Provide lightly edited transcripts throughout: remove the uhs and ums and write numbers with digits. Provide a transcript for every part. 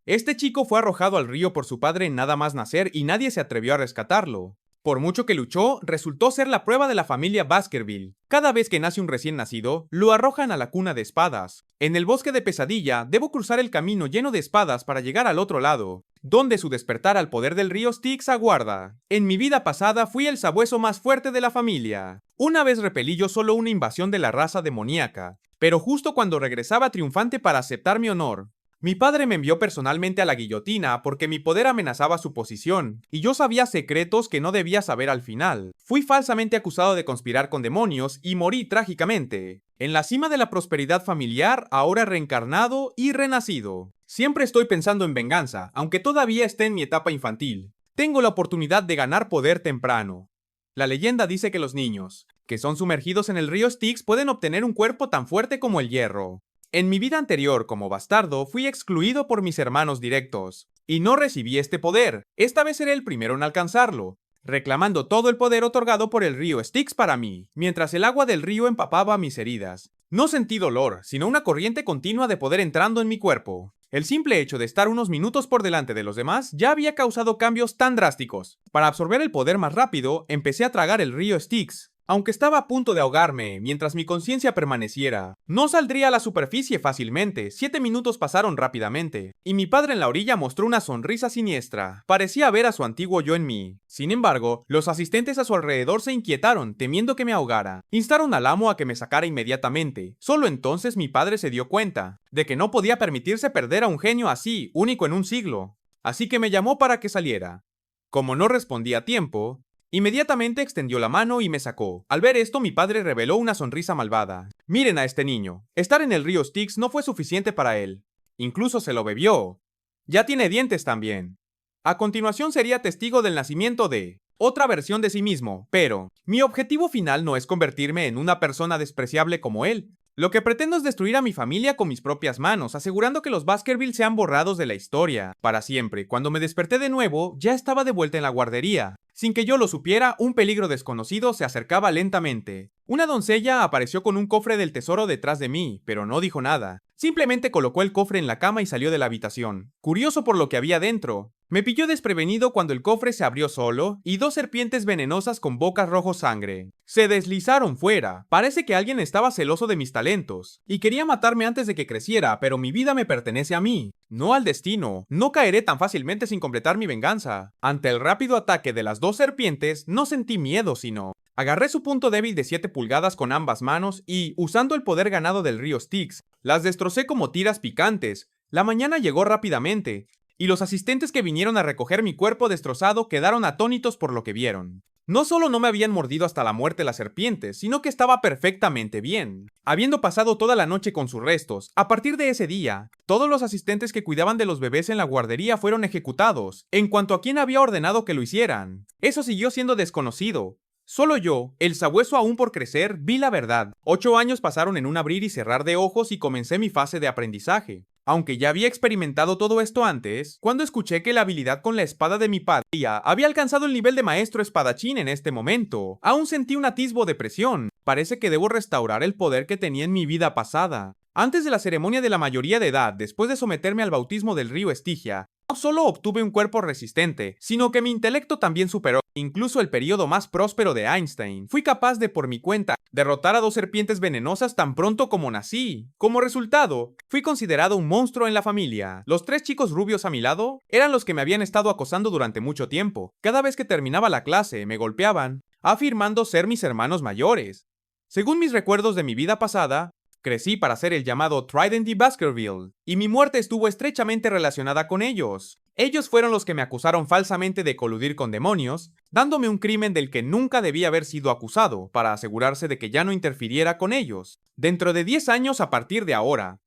Este chico fue arrojado al río por su padre nada más nacer y nadie se atrevió a rescatarlo. Por mucho que luchó, resultó ser la prueba de la familia Baskerville. Cada vez que nace un recién nacido, lo arrojan a la cuna de espadas. En el bosque de Pesadilla, debo cruzar el camino lleno de espadas para llegar al otro lado, donde su despertar al poder del río Styx aguarda. En mi vida pasada fui el sabueso más fuerte de la familia. Una vez repelí yo solo una invasión de la raza demoníaca, pero justo cuando regresaba triunfante para aceptar mi honor, mi padre me envió personalmente a la guillotina porque mi poder amenazaba su posición, y yo sabía secretos que no debía saber al final. Fui falsamente acusado de conspirar con demonios y morí trágicamente. En la cima de la prosperidad familiar, ahora reencarnado y renacido. Siempre estoy pensando en venganza, aunque todavía esté en mi etapa infantil. Tengo la oportunidad de ganar poder temprano. La leyenda dice que los niños, que son sumergidos en el río Styx, pueden obtener un cuerpo tan fuerte como el hierro. En mi vida anterior como bastardo fui excluido por mis hermanos directos, y no recibí este poder. Esta vez seré el primero en alcanzarlo, reclamando todo el poder otorgado por el río Styx para mí, mientras el agua del río empapaba mis heridas. No sentí dolor, sino una corriente continua de poder entrando en mi cuerpo. El simple hecho de estar unos minutos por delante de los demás ya había causado cambios tan drásticos. Para absorber el poder más rápido, empecé a tragar el río Styx. Aunque estaba a punto de ahogarme mientras mi conciencia permaneciera, no saldría a la superficie fácilmente. 7 minutos pasaron rápidamente, y mi padre en la orilla mostró una sonrisa siniestra. Parecía ver a su antiguo yo en mí. Sin embargo, los asistentes a su alrededor se inquietaron, temiendo que me ahogara. Instaron al amo a que me sacara inmediatamente. Solo entonces mi padre se dio cuenta de que no podía permitirse perder a un genio así, único en un siglo. Así que me llamó para que saliera. Como no respondí a tiempo, inmediatamente extendió la mano y me sacó. Al ver esto, mi padre reveló una sonrisa malvada. Miren a este niño. Estar en el río Styx no fue suficiente para él. Incluso se lo bebió. Ya tiene dientes también. A continuación sería testigo del nacimiento de otra versión de sí mismo, pero mi objetivo final no es convertirme en una persona despreciable como él. Lo que pretendo es destruir a mi familia con mis propias manos, asegurando que los Baskerville sean borrados de la historia para siempre. Cuando me desperté de nuevo, ya estaba de vuelta en la guardería. Sin que yo lo supiera, un peligro desconocido se acercaba lentamente. Una doncella apareció con un cofre del tesoro detrás de mí, pero no dijo nada. Simplemente colocó el cofre en la cama y salió de la habitación, curioso por lo que había dentro. Me pilló desprevenido cuando el cofre se abrió solo y 2 serpientes venenosas con bocas rojo sangre se deslizaron fuera. Parece que alguien estaba celoso de mis talentos y quería matarme antes de que creciera, pero mi vida me pertenece a mí, no al destino. No caeré tan fácilmente sin completar mi venganza. Ante el rápido ataque de las 2 serpientes, no sentí miedo, sino agarré su punto débil de 7 pulgadas con ambas manos y, usando el poder ganado del río Styx, las destrocé como tiras picantes. La mañana llegó rápidamente, y los asistentes que vinieron a recoger mi cuerpo destrozado quedaron atónitos por lo que vieron. No solo no me habían mordido hasta la muerte las serpientes, sino que estaba perfectamente bien, habiendo pasado toda la noche con sus restos. A partir de ese día, todos los asistentes que cuidaban de los bebés en la guardería fueron ejecutados, en cuanto a quién había ordenado que lo hicieran. Eso siguió siendo desconocido. Solo yo, el sabueso aún por crecer, vi la verdad. 8 años pasaron en un abrir y cerrar de ojos y comencé mi fase de aprendizaje. Aunque ya había experimentado todo esto antes, cuando escuché que la habilidad con la espada de mi padre había alcanzado el nivel de maestro espadachín en este momento, aún sentí un atisbo de presión. Parece que debo restaurar el poder que tenía en mi vida pasada. Antes de la ceremonia de la mayoría de edad, después de someterme al bautismo del río Estigia, no solo obtuve un cuerpo resistente, sino que mi intelecto también superó incluso el periodo más próspero de Einstein. Fui capaz de, por mi cuenta, derrotar a 2 serpientes venenosas tan pronto como nací. Como resultado, fui considerado un monstruo en la familia. Los 3 chicos rubios a mi lado eran los que me habían estado acosando durante mucho tiempo. Cada vez que terminaba la clase, me golpeaban, afirmando ser mis hermanos mayores. Según mis recuerdos de mi vida pasada, crecí para ser el llamado Trident de Baskerville, y mi muerte estuvo estrechamente relacionada con ellos. Ellos fueron los que me acusaron falsamente de coludir con demonios, dándome un crimen del que nunca debía haber sido acusado, para asegurarse de que ya no interfiriera con ellos. Dentro de 10 años a partir de ahora.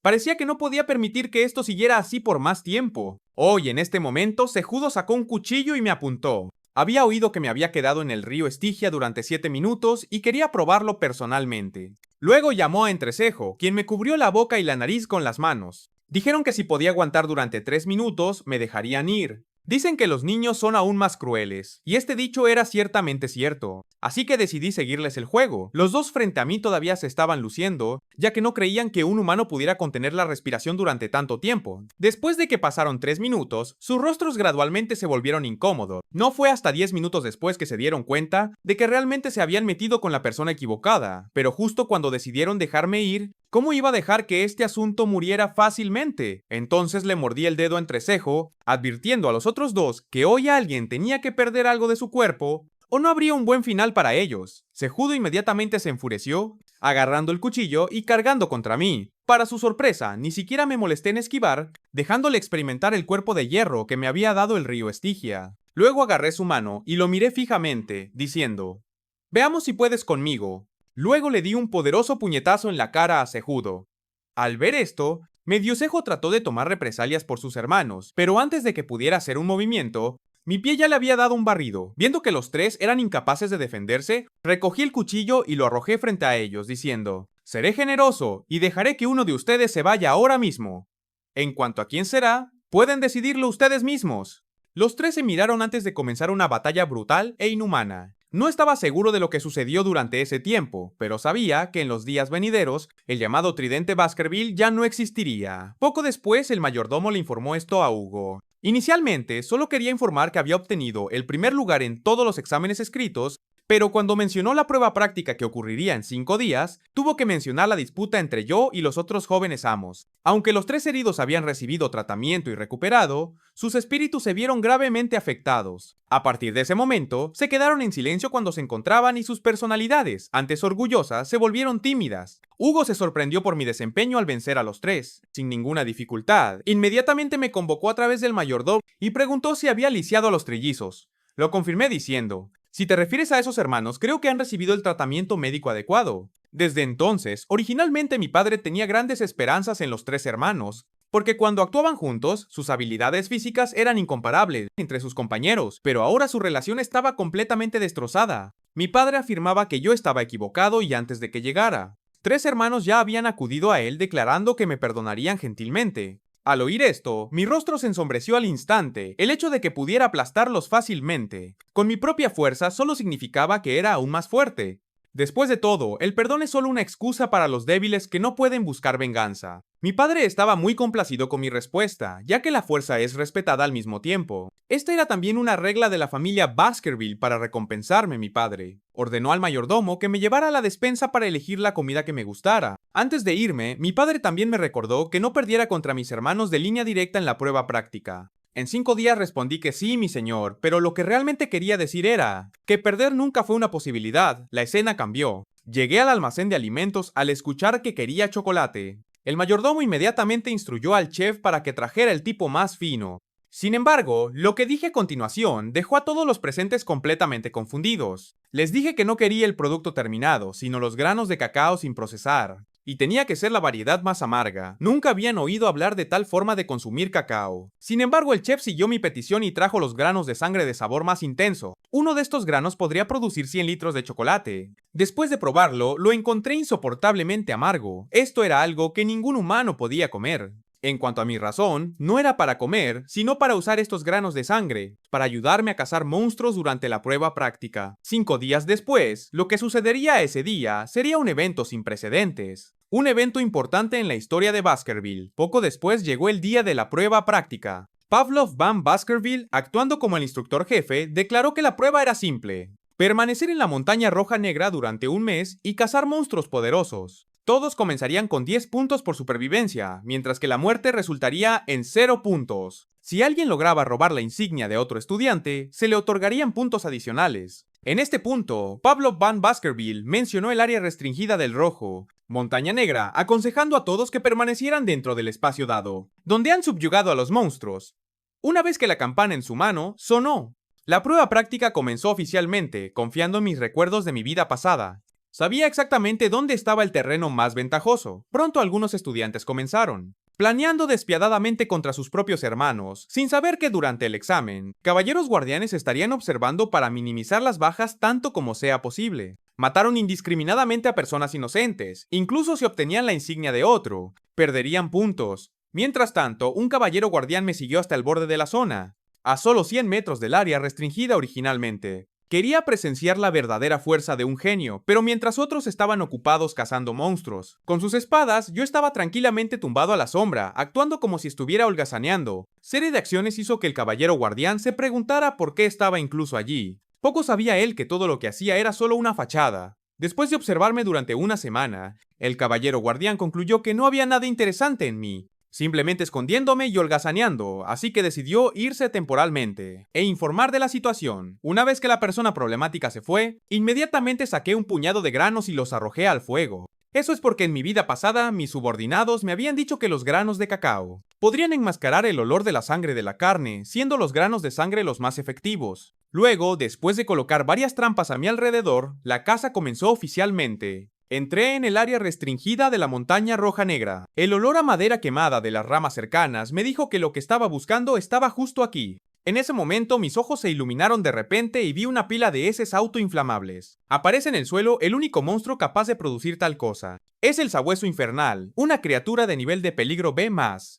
Parecía que no podía permitir que esto siguiera así por más tiempo. Hoy, en este momento, Sejudo sacó un cuchillo y me apuntó. Había oído que me había quedado en el río Estigia durante 7 minutos y quería probarlo personalmente. Luego llamó a Entrecejo, quien me cubrió la boca y la nariz con las manos. Dijeron que si podía aguantar durante 3 minutos, me dejarían ir. Dicen que los niños son aún más crueles, y este dicho era ciertamente cierto, así que decidí seguirles el juego. Los dos frente a mí todavía se estaban luciendo, ya que no creían que un humano pudiera contener la respiración durante tanto tiempo. Después de que pasaron 3 minutos, sus rostros gradualmente se volvieron incómodos. No fue hasta 10 minutos después que se dieron cuenta de que realmente se habían metido con la persona equivocada, pero justo cuando decidieron dejarme ir, ¿cómo iba a dejar que este asunto muriera fácilmente? Entonces le mordí el dedo entrecejo, advirtiendo a los otros dos que hoy alguien tenía que perder algo de su cuerpo, o no habría un buen final para ellos. Sejudo inmediatamente se enfureció, agarrando el cuchillo y cargando contra mí. Para su sorpresa, ni siquiera me molesté en esquivar, dejándole experimentar el cuerpo de hierro que me había dado el río Estigia. Luego agarré su mano y lo miré fijamente, diciendo: «Veamos si puedes conmigo». Luego le di un poderoso puñetazo en la cara a Sejudo. Al ver esto, Mediocejo trató de tomar represalias por sus hermanos, pero antes de que pudiera hacer un movimiento, mi pie ya le había dado un barrido. Viendo que los tres eran incapaces de defenderse, recogí el cuchillo y lo arrojé frente a ellos, diciendo: «Seré generoso y dejaré que uno de ustedes se vaya ahora mismo. En cuanto a quién será, pueden decidirlo ustedes mismos». Los tres se miraron antes de comenzar una batalla brutal e inhumana. No estaba seguro de lo que sucedió durante ese tiempo, pero sabía que en los días venideros, el llamado Tridente Baskerville ya no existiría. Poco después, el mayordomo le informó esto a Hugo. Inicialmente, solo quería informar que había obtenido el primer lugar en todos los exámenes escritos, pero cuando mencionó la prueba práctica que ocurriría en 5 días, tuvo que mencionar la disputa entre yo y los otros jóvenes amos. Aunque los 3 heridos habían recibido tratamiento y recuperado, sus espíritus se vieron gravemente afectados. A partir de ese momento, se quedaron en silencio cuando se encontraban y sus personalidades, antes orgullosas, se volvieron tímidas. Hugo se sorprendió por mi desempeño al vencer a los 3, sin ninguna dificultad. Inmediatamente me convocó a través del mayordomo y preguntó si había lisiado a los trillizos. Lo confirmé diciendo: «Si te refieres a esos hermanos, creo que han recibido el tratamiento médico adecuado». Desde entonces, originalmente mi padre tenía grandes esperanzas en los 3 hermanos, porque cuando actuaban juntos, sus habilidades físicas eran incomparables entre sus compañeros, pero ahora su relación estaba completamente destrozada. Mi padre afirmaba que yo estaba equivocado y antes de que llegara. 3 hermanos ya habían acudido a él declarando que me perdonarían gentilmente. Al oír esto, mi rostro se ensombreció al instante. El hecho de que pudiera aplastarlos fácilmente, con mi propia fuerza, solo significaba que era aún más fuerte. Después de todo, el perdón es solo una excusa para los débiles que no pueden buscar venganza. Mi padre estaba muy complacido con mi respuesta, ya que la fuerza es respetada al mismo tiempo. Esta era también una regla de la familia Baskerville para recompensarme, mi padre. Ordenó al mayordomo que me llevara a la despensa para elegir la comida que me gustara. Antes de irme, mi padre también me recordó que no perdiera contra mis hermanos de línea directa en la prueba práctica. En 5 días respondí que sí, mi señor, pero lo que realmente quería decir era que perder nunca fue una posibilidad. La escena cambió. Llegué al almacén de alimentos al escuchar que quería chocolate. El mayordomo inmediatamente instruyó al chef para que trajera el tipo más fino. Sin embargo, lo que dije a continuación dejó a todos los presentes completamente confundidos. Les dije que no quería el producto terminado, sino los granos de cacao sin procesar. Y tenía que ser la variedad más amarga. Nunca habían oído hablar de tal forma de consumir cacao. Sin embargo, el chef siguió mi petición y trajo los granos de sangre de sabor más intenso. Uno de estos granos podría producir 100 litros de chocolate. Después de probarlo, lo encontré insoportablemente amargo. Esto era algo que ningún humano podía comer. En cuanto a mi razón, no era para comer, sino para usar estos granos de sangre, para ayudarme a cazar monstruos durante la prueba práctica. 5 días después, lo que sucedería ese día sería un evento sin precedentes. Un evento importante en la historia de Baskerville. Poco después llegó el día de la prueba práctica. Pavlov Van Baskerville, actuando como el instructor jefe, declaró que la prueba era simple: permanecer en la montaña roja negra durante un mes y cazar monstruos poderosos. Todos comenzarían con 10 puntos por supervivencia, mientras que la muerte resultaría en 0 puntos. Si alguien lograba robar la insignia de otro estudiante, se le otorgarían puntos adicionales. En este punto, Pavlov Van Baskerville mencionó el área restringida del rojo, Montaña Negra, aconsejando a todos que permanecieran dentro del espacio dado, donde han subyugado a los monstruos. Una vez que la campana en su mano sonó, la prueba práctica comenzó oficialmente, confiando en mis recuerdos de mi vida pasada. Sabía exactamente dónde estaba el terreno más ventajoso. Pronto algunos estudiantes comenzaron, planeando despiadadamente contra sus propios hermanos, sin saber que durante el examen, caballeros guardianes estarían observando para minimizar las bajas tanto como sea posible. Mataron indiscriminadamente a personas inocentes, incluso si obtenían la insignia de otro, perderían puntos. Mientras tanto, un caballero guardián me siguió hasta el borde de la zona. a solo 100 metros del área restringida originalmente. Quería presenciar la verdadera fuerza de un genio, pero mientras otros estaban ocupados cazando monstruos. Con sus espadas, yo estaba tranquilamente tumbado a la sombra, actuando como si estuviera holgazaneando. Serie de acciones hizo que el caballero guardián se preguntara por qué estaba incluso allí. Poco sabía él que todo lo que hacía era solo una fachada. Después de observarme durante una semana, el caballero guardián concluyó que no había nada interesante en mí, simplemente escondiéndome y holgazaneando, así que decidió irse temporalmente e informar de la situación. Una vez que la persona problemática se fue, inmediatamente saqué un puñado de granos y los arrojé al fuego. Eso es porque en mi vida pasada mis subordinados me habían dicho que los granos de cacao podrían enmascarar el olor de la sangre de la carne, siendo los granos de sangre los más efectivos. Luego, después de colocar varias trampas a mi alrededor, la caza comenzó oficialmente. Entré en el área restringida de la montaña roja negra. El olor a madera quemada de las ramas cercanas me dijo que lo que estaba buscando estaba justo aquí. En ese momento mis ojos se iluminaron de repente y vi una pila de heces autoinflamables. Aparece en el suelo el único monstruo capaz de producir tal cosa. Es el sabueso infernal, una criatura de nivel de peligro B+.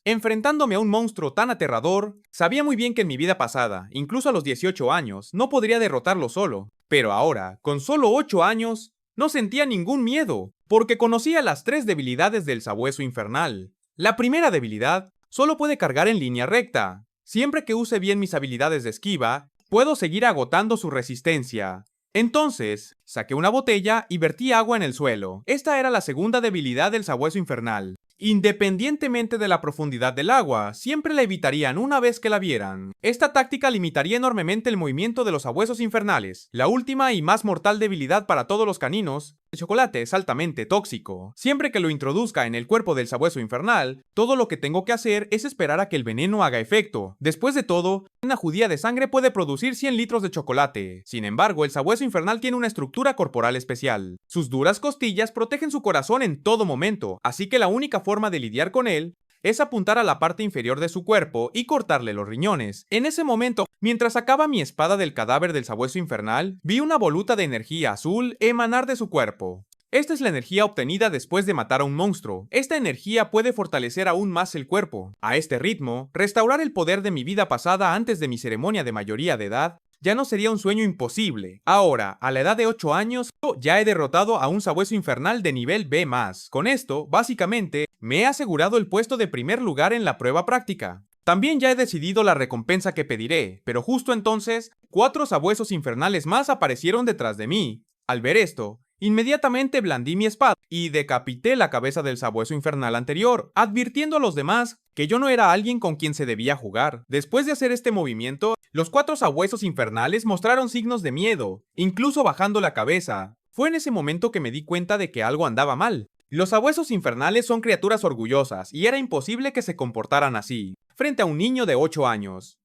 Enfrentándome a un monstruo tan aterrador, sabía muy bien que en mi vida pasada, incluso a los 18 años, no podría derrotarlo solo. Pero ahora, con solo 8 años, no sentía ningún miedo, porque conocía las 3 debilidades del sabueso infernal. La primera debilidad, solo puede cargar en línea recta. Siempre que use bien mis habilidades de esquiva, puedo seguir agotando su resistencia. Entonces, saqué una botella y vertí agua en el suelo. Esta era la segunda debilidad del sabueso infernal. Independientemente de la profundidad del agua, siempre la evitarían una vez que la vieran. Esta táctica limitaría enormemente el movimiento de los sabuesos infernales. La última y más mortal debilidad para todos los caninos, el chocolate es altamente tóxico. Siempre que lo introduzca en el cuerpo del sabueso infernal, todo lo que tengo que hacer es esperar a que el veneno haga efecto. Después de todo, una judía de sangre puede producir 100 litros de chocolate. Sin embargo, el sabueso infernal tiene una estructura corporal especial. Sus duras costillas protegen su corazón en todo momento, así que la única forma de lidiar con él es apuntar a la parte inferior de su cuerpo y cortarle los riñones. En ese momento, mientras sacaba mi espada del cadáver del sabueso infernal, vi una voluta de energía azul emanar de su cuerpo. Esta es la energía obtenida después de matar a un monstruo. Esta energía puede fortalecer aún más el cuerpo. A este ritmo, restaurar el poder de mi vida pasada antes de mi ceremonia de mayoría de edad ya no sería un sueño imposible. Ahora, a la edad de 8 años, ya he derrotado a un sabueso infernal de nivel B+. Con esto, básicamente, me he asegurado el puesto de primer lugar en la prueba práctica. También ya he decidido la recompensa que pediré, pero justo entonces, 4 sabuesos infernales más aparecieron detrás de mí. Al ver esto, inmediatamente blandí mi espada y decapité la cabeza del sabueso infernal anterior, advirtiendo a los demás que yo no era alguien con quien se debía jugar. Después de hacer este movimiento, los 4 sabuesos infernales mostraron signos de miedo, incluso bajando la cabeza. Fue en ese momento que me di cuenta de que algo andaba mal. Los sabuesos infernales son criaturas orgullosas y era imposible que se comportaran así, frente a un niño de 8 años.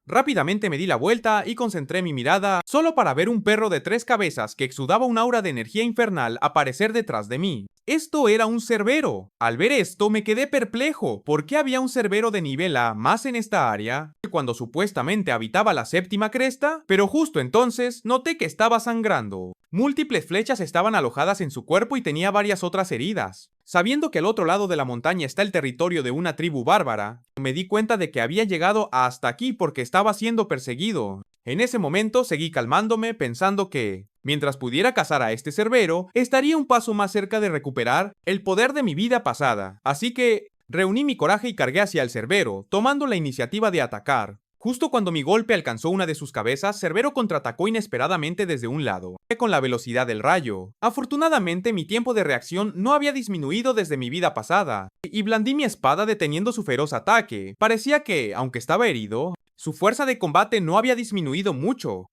Rápidamente me di la vuelta y concentré mi mirada solo para ver un perro de 3 cabezas que exudaba un aura de energía infernal aparecer detrás de mí. Esto era un cerbero. Al ver esto me quedé perplejo. ¿Por qué había un cerbero de nivel A más en esta área cuando supuestamente habitaba la 7ª cresta? Pero justo entonces noté que estaba sangrando. Múltiples flechas estaban alojadas en su cuerpo y tenía varias otras heridas. Sabiendo que al otro lado de la montaña está el territorio de una tribu bárbara, me di cuenta de que había llegado hasta aquí porque estaba siendo perseguido. En ese momento seguí calmándome pensando que, mientras pudiera cazar a este cerbero, estaría un paso más cerca de recuperar el poder de mi vida pasada. Así que reuní mi coraje y cargué hacia el cerbero, tomando la iniciativa de atacar. Justo cuando mi golpe alcanzó una de sus cabezas, Cerbero contraatacó inesperadamente desde un lado, con la velocidad del rayo. Afortunadamente, mi tiempo de reacción no había disminuido desde mi vida pasada, y blandí mi espada deteniendo su feroz ataque. Parecía que, aunque estaba herido, su fuerza de combate no había disminuido mucho.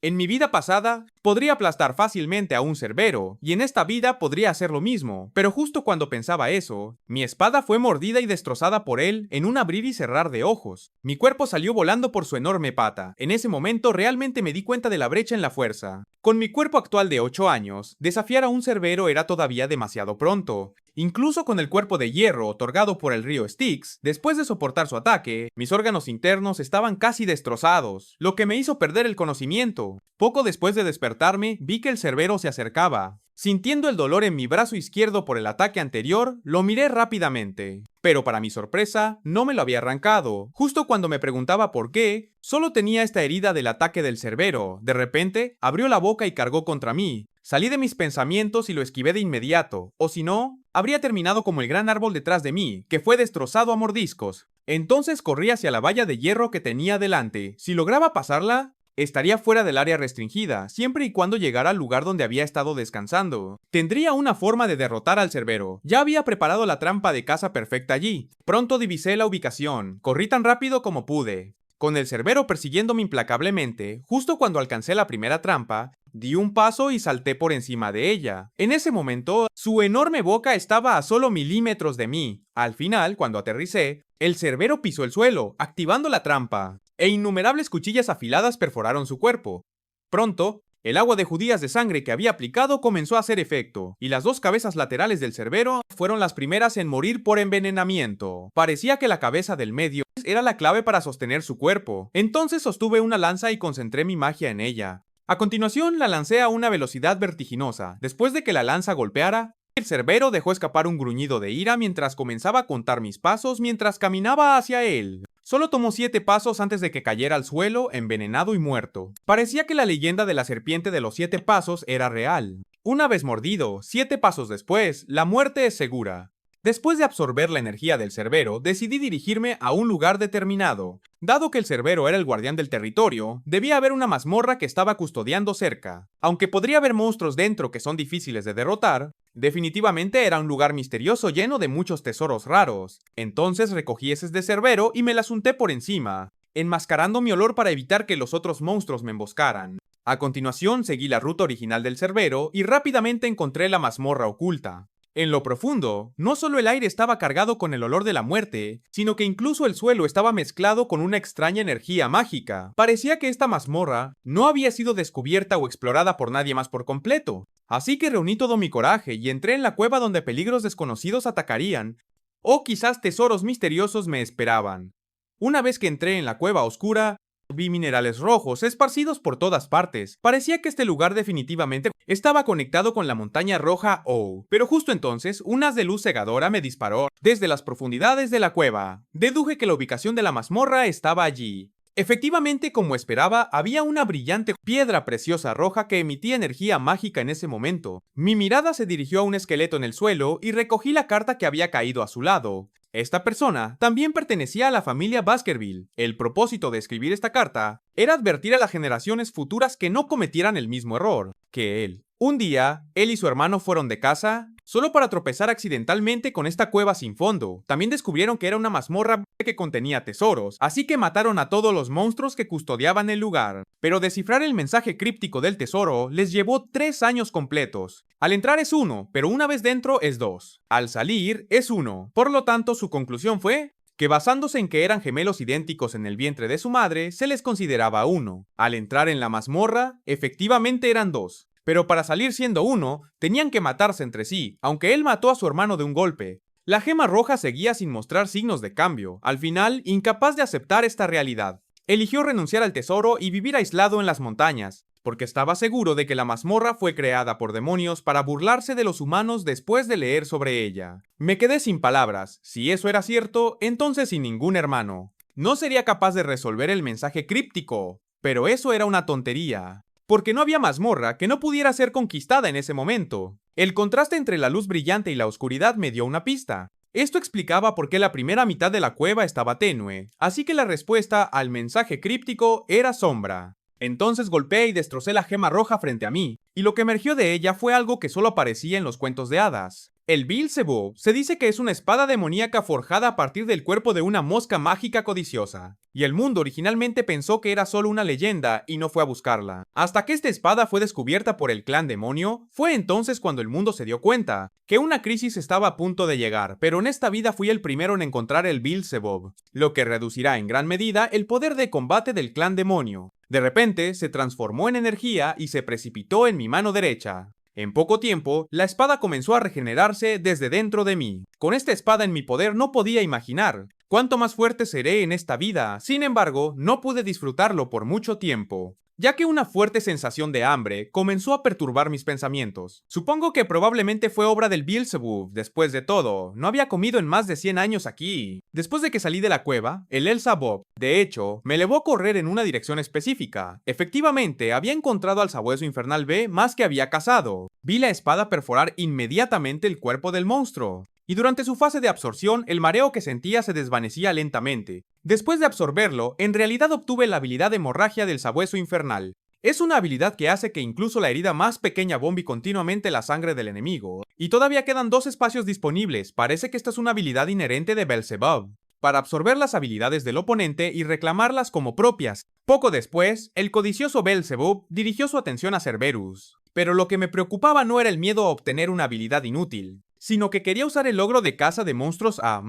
En mi vida pasada, podría aplastar fácilmente a un cerbero, y en esta vida podría hacer lo mismo, pero justo cuando pensaba eso, mi espada fue mordida y destrozada por él en un abrir y cerrar de ojos. Mi cuerpo salió volando por su enorme pata. En ese momento realmente me di cuenta de la brecha en la fuerza. Con mi cuerpo actual de 8 años, desafiar a un cerbero era todavía demasiado pronto. Incluso con el cuerpo de hierro otorgado por el río Styx, después de soportar su ataque, mis órganos internos estaban casi destrozados, lo que me hizo perder el conocimiento. Poco después de despertarme, vi que el cerbero se acercaba. Sintiendo el dolor en mi brazo izquierdo por el ataque anterior, lo miré rápidamente. Pero para mi sorpresa, no me lo había arrancado. Justo cuando me preguntaba por qué, solo tenía esta herida del ataque del cerbero. De repente, abrió la boca y cargó contra mí. Salí de mis pensamientos y lo esquivé de inmediato, o si no, habría terminado como el gran árbol detrás de mí, que fue destrozado a mordiscos. Entonces corrí hacia la valla de hierro que tenía delante. Si lograba pasarla, estaría fuera del área restringida, siempre y cuando llegara al lugar donde había estado descansando. Tendría una forma de derrotar al cerbero. Ya había preparado la trampa de caza perfecta allí. Pronto divisé la ubicación. Corrí tan rápido como pude. Con el cerbero persiguiéndome implacablemente, justo cuando alcancé la primera trampa, di un paso y salté por encima de ella. En ese momento, su enorme boca estaba a solo milímetros de mí. Al final, cuando aterricé, el cerbero pisó el suelo, activando la trampa, e innumerables cuchillas afiladas perforaron su cuerpo. Pronto, el agua de judías de sangre que había aplicado comenzó a hacer efecto, y las dos cabezas laterales del cerbero fueron las primeras en morir por envenenamiento. Parecía que la cabeza del medio era la clave para sostener su cuerpo. Entonces sostuve una lanza y concentré mi magia en ella. A continuación la lancé a una velocidad vertiginosa. Después de que la lanza golpeara, el cerbero dejó escapar un gruñido de ira mientras comenzaba a contar mis pasos mientras caminaba hacia él. Solo tomó 7 pasos antes de que cayera al suelo, envenenado y muerto. Parecía que la leyenda de la serpiente de los 7 pasos era real. Una vez mordido, 7 pasos después, la muerte es segura. Después de absorber la energía del cerbero, decidí dirigirme a un lugar determinado. Dado que el cerbero era el guardián del territorio, debía haber una mazmorra que estaba custodiando cerca. Aunque podría haber monstruos dentro que son difíciles de derrotar, definitivamente era un lugar misterioso lleno de muchos tesoros raros. Entonces recogí heces de cerbero y me las unté por encima, enmascarando mi olor para evitar que los otros monstruos me emboscaran. A continuación seguí la ruta original del cerbero y rápidamente encontré la mazmorra oculta. En lo profundo, no solo el aire estaba cargado con el olor de la muerte, sino que incluso el suelo estaba mezclado con una extraña energía mágica. Parecía que esta mazmorra no había sido descubierta o explorada por nadie más por completo. Así que reuní todo mi coraje y entré en la cueva donde peligros desconocidos atacarían, o quizás tesoros misteriosos me esperaban. Una vez que entré en la cueva oscura, vi minerales rojos esparcidos por todas partes. Parecía que este lugar definitivamente estaba conectado con la montaña roja O. Pero justo entonces, un haz de luz cegadora me disparó desde las profundidades de la cueva. Deduje que la ubicación de la mazmorra estaba allí. Efectivamente, como esperaba, había una brillante piedra preciosa roja que emitía energía mágica en ese momento. Mi mirada se dirigió a un esqueleto en el suelo y recogí la carta que había caído a su lado. Esta persona también pertenecía a la familia Baskerville. El propósito de escribir esta carta era advertir a las generaciones futuras que no cometieran el mismo error que él. Un día, él y su hermano fueron de caza, solo para tropezar accidentalmente con esta cueva sin fondo. También descubrieron que era una mazmorra que contenía tesoros, así que mataron a todos los monstruos que custodiaban el lugar. Pero descifrar el mensaje críptico del tesoro les llevó 3 años completos. Al entrar es 1, pero una vez dentro es 2. Al salir es 1. Por lo tanto, su conclusión fue que basándose en que eran gemelos idénticos en el vientre de su madre, se les consideraba 1. Al entrar en la mazmorra, efectivamente eran 2. Pero para salir siendo 1, tenían que matarse entre sí, aunque él mató a su hermano de un golpe. La gema roja seguía sin mostrar signos de cambio, al final, incapaz de aceptar esta realidad. Eligió renunciar al tesoro y vivir aislado en las montañas, porque estaba seguro de que la mazmorra fue creada por demonios para burlarse de los humanos después de leer sobre ella. Me quedé sin palabras. Si eso era cierto, entonces sin ningún hermano. No sería capaz de resolver el mensaje críptico, pero eso era una tontería, porque no había mazmorra que no pudiera ser conquistada en ese momento. El contraste entre la luz brillante y la oscuridad me dio una pista. Esto explicaba por qué la primera mitad de la cueva estaba tenue, así que la respuesta al mensaje críptico era sombra. Entonces golpeé y destrocé la gema roja frente a mí, y lo que emergió de ella fue algo que solo aparecía en los cuentos de hadas. El Beelzebub se dice que es una espada demoníaca forjada a partir del cuerpo de una mosca mágica codiciosa, y el mundo originalmente pensó que era solo una leyenda y no fue a buscarla. Hasta que esta espada fue descubierta por el clan demonio, fue entonces cuando el mundo se dio cuenta que una crisis estaba a punto de llegar, pero en esta vida fui el primero en encontrar el Beelzebub, lo que reducirá en gran medida el poder de combate del clan demonio. De repente, se transformó en energía y se precipitó en mi mano derecha. En poco tiempo, la espada comenzó a regenerarse desde dentro de mí. Con esta espada en mi poder no podía imaginar cuánto más fuerte seré en esta vida. Sin embargo, no pude disfrutarlo por mucho tiempo. ya que una fuerte sensación de hambre comenzó a perturbar mis pensamientos. Supongo que probablemente fue obra del Beelzebub, después de todo, no había comido en más de 100 años aquí. Después de que salí de la cueva, el Elzabub, de hecho, me elevó a correr en una dirección específica. Efectivamente, había encontrado al sabueso infernal B más que había cazado. Vi la espada perforar inmediatamente el cuerpo del monstruo. Y durante su fase de absorción, el mareo que sentía se desvanecía lentamente. Después de absorberlo, en realidad obtuve la habilidad de hemorragia del sabueso infernal. Es una habilidad que hace que incluso la herida más pequeña bombe continuamente la sangre del enemigo. Y todavía quedan 2 espacios disponibles, parece que esta es una habilidad inherente de Beelzebub, para absorber las habilidades del oponente y reclamarlas como propias. Poco después, el codicioso Beelzebub dirigió su atención a Cerberus. Pero lo que me preocupaba no era el miedo a obtener una habilidad inútil, sino que quería usar el logro de caza de monstruos A+,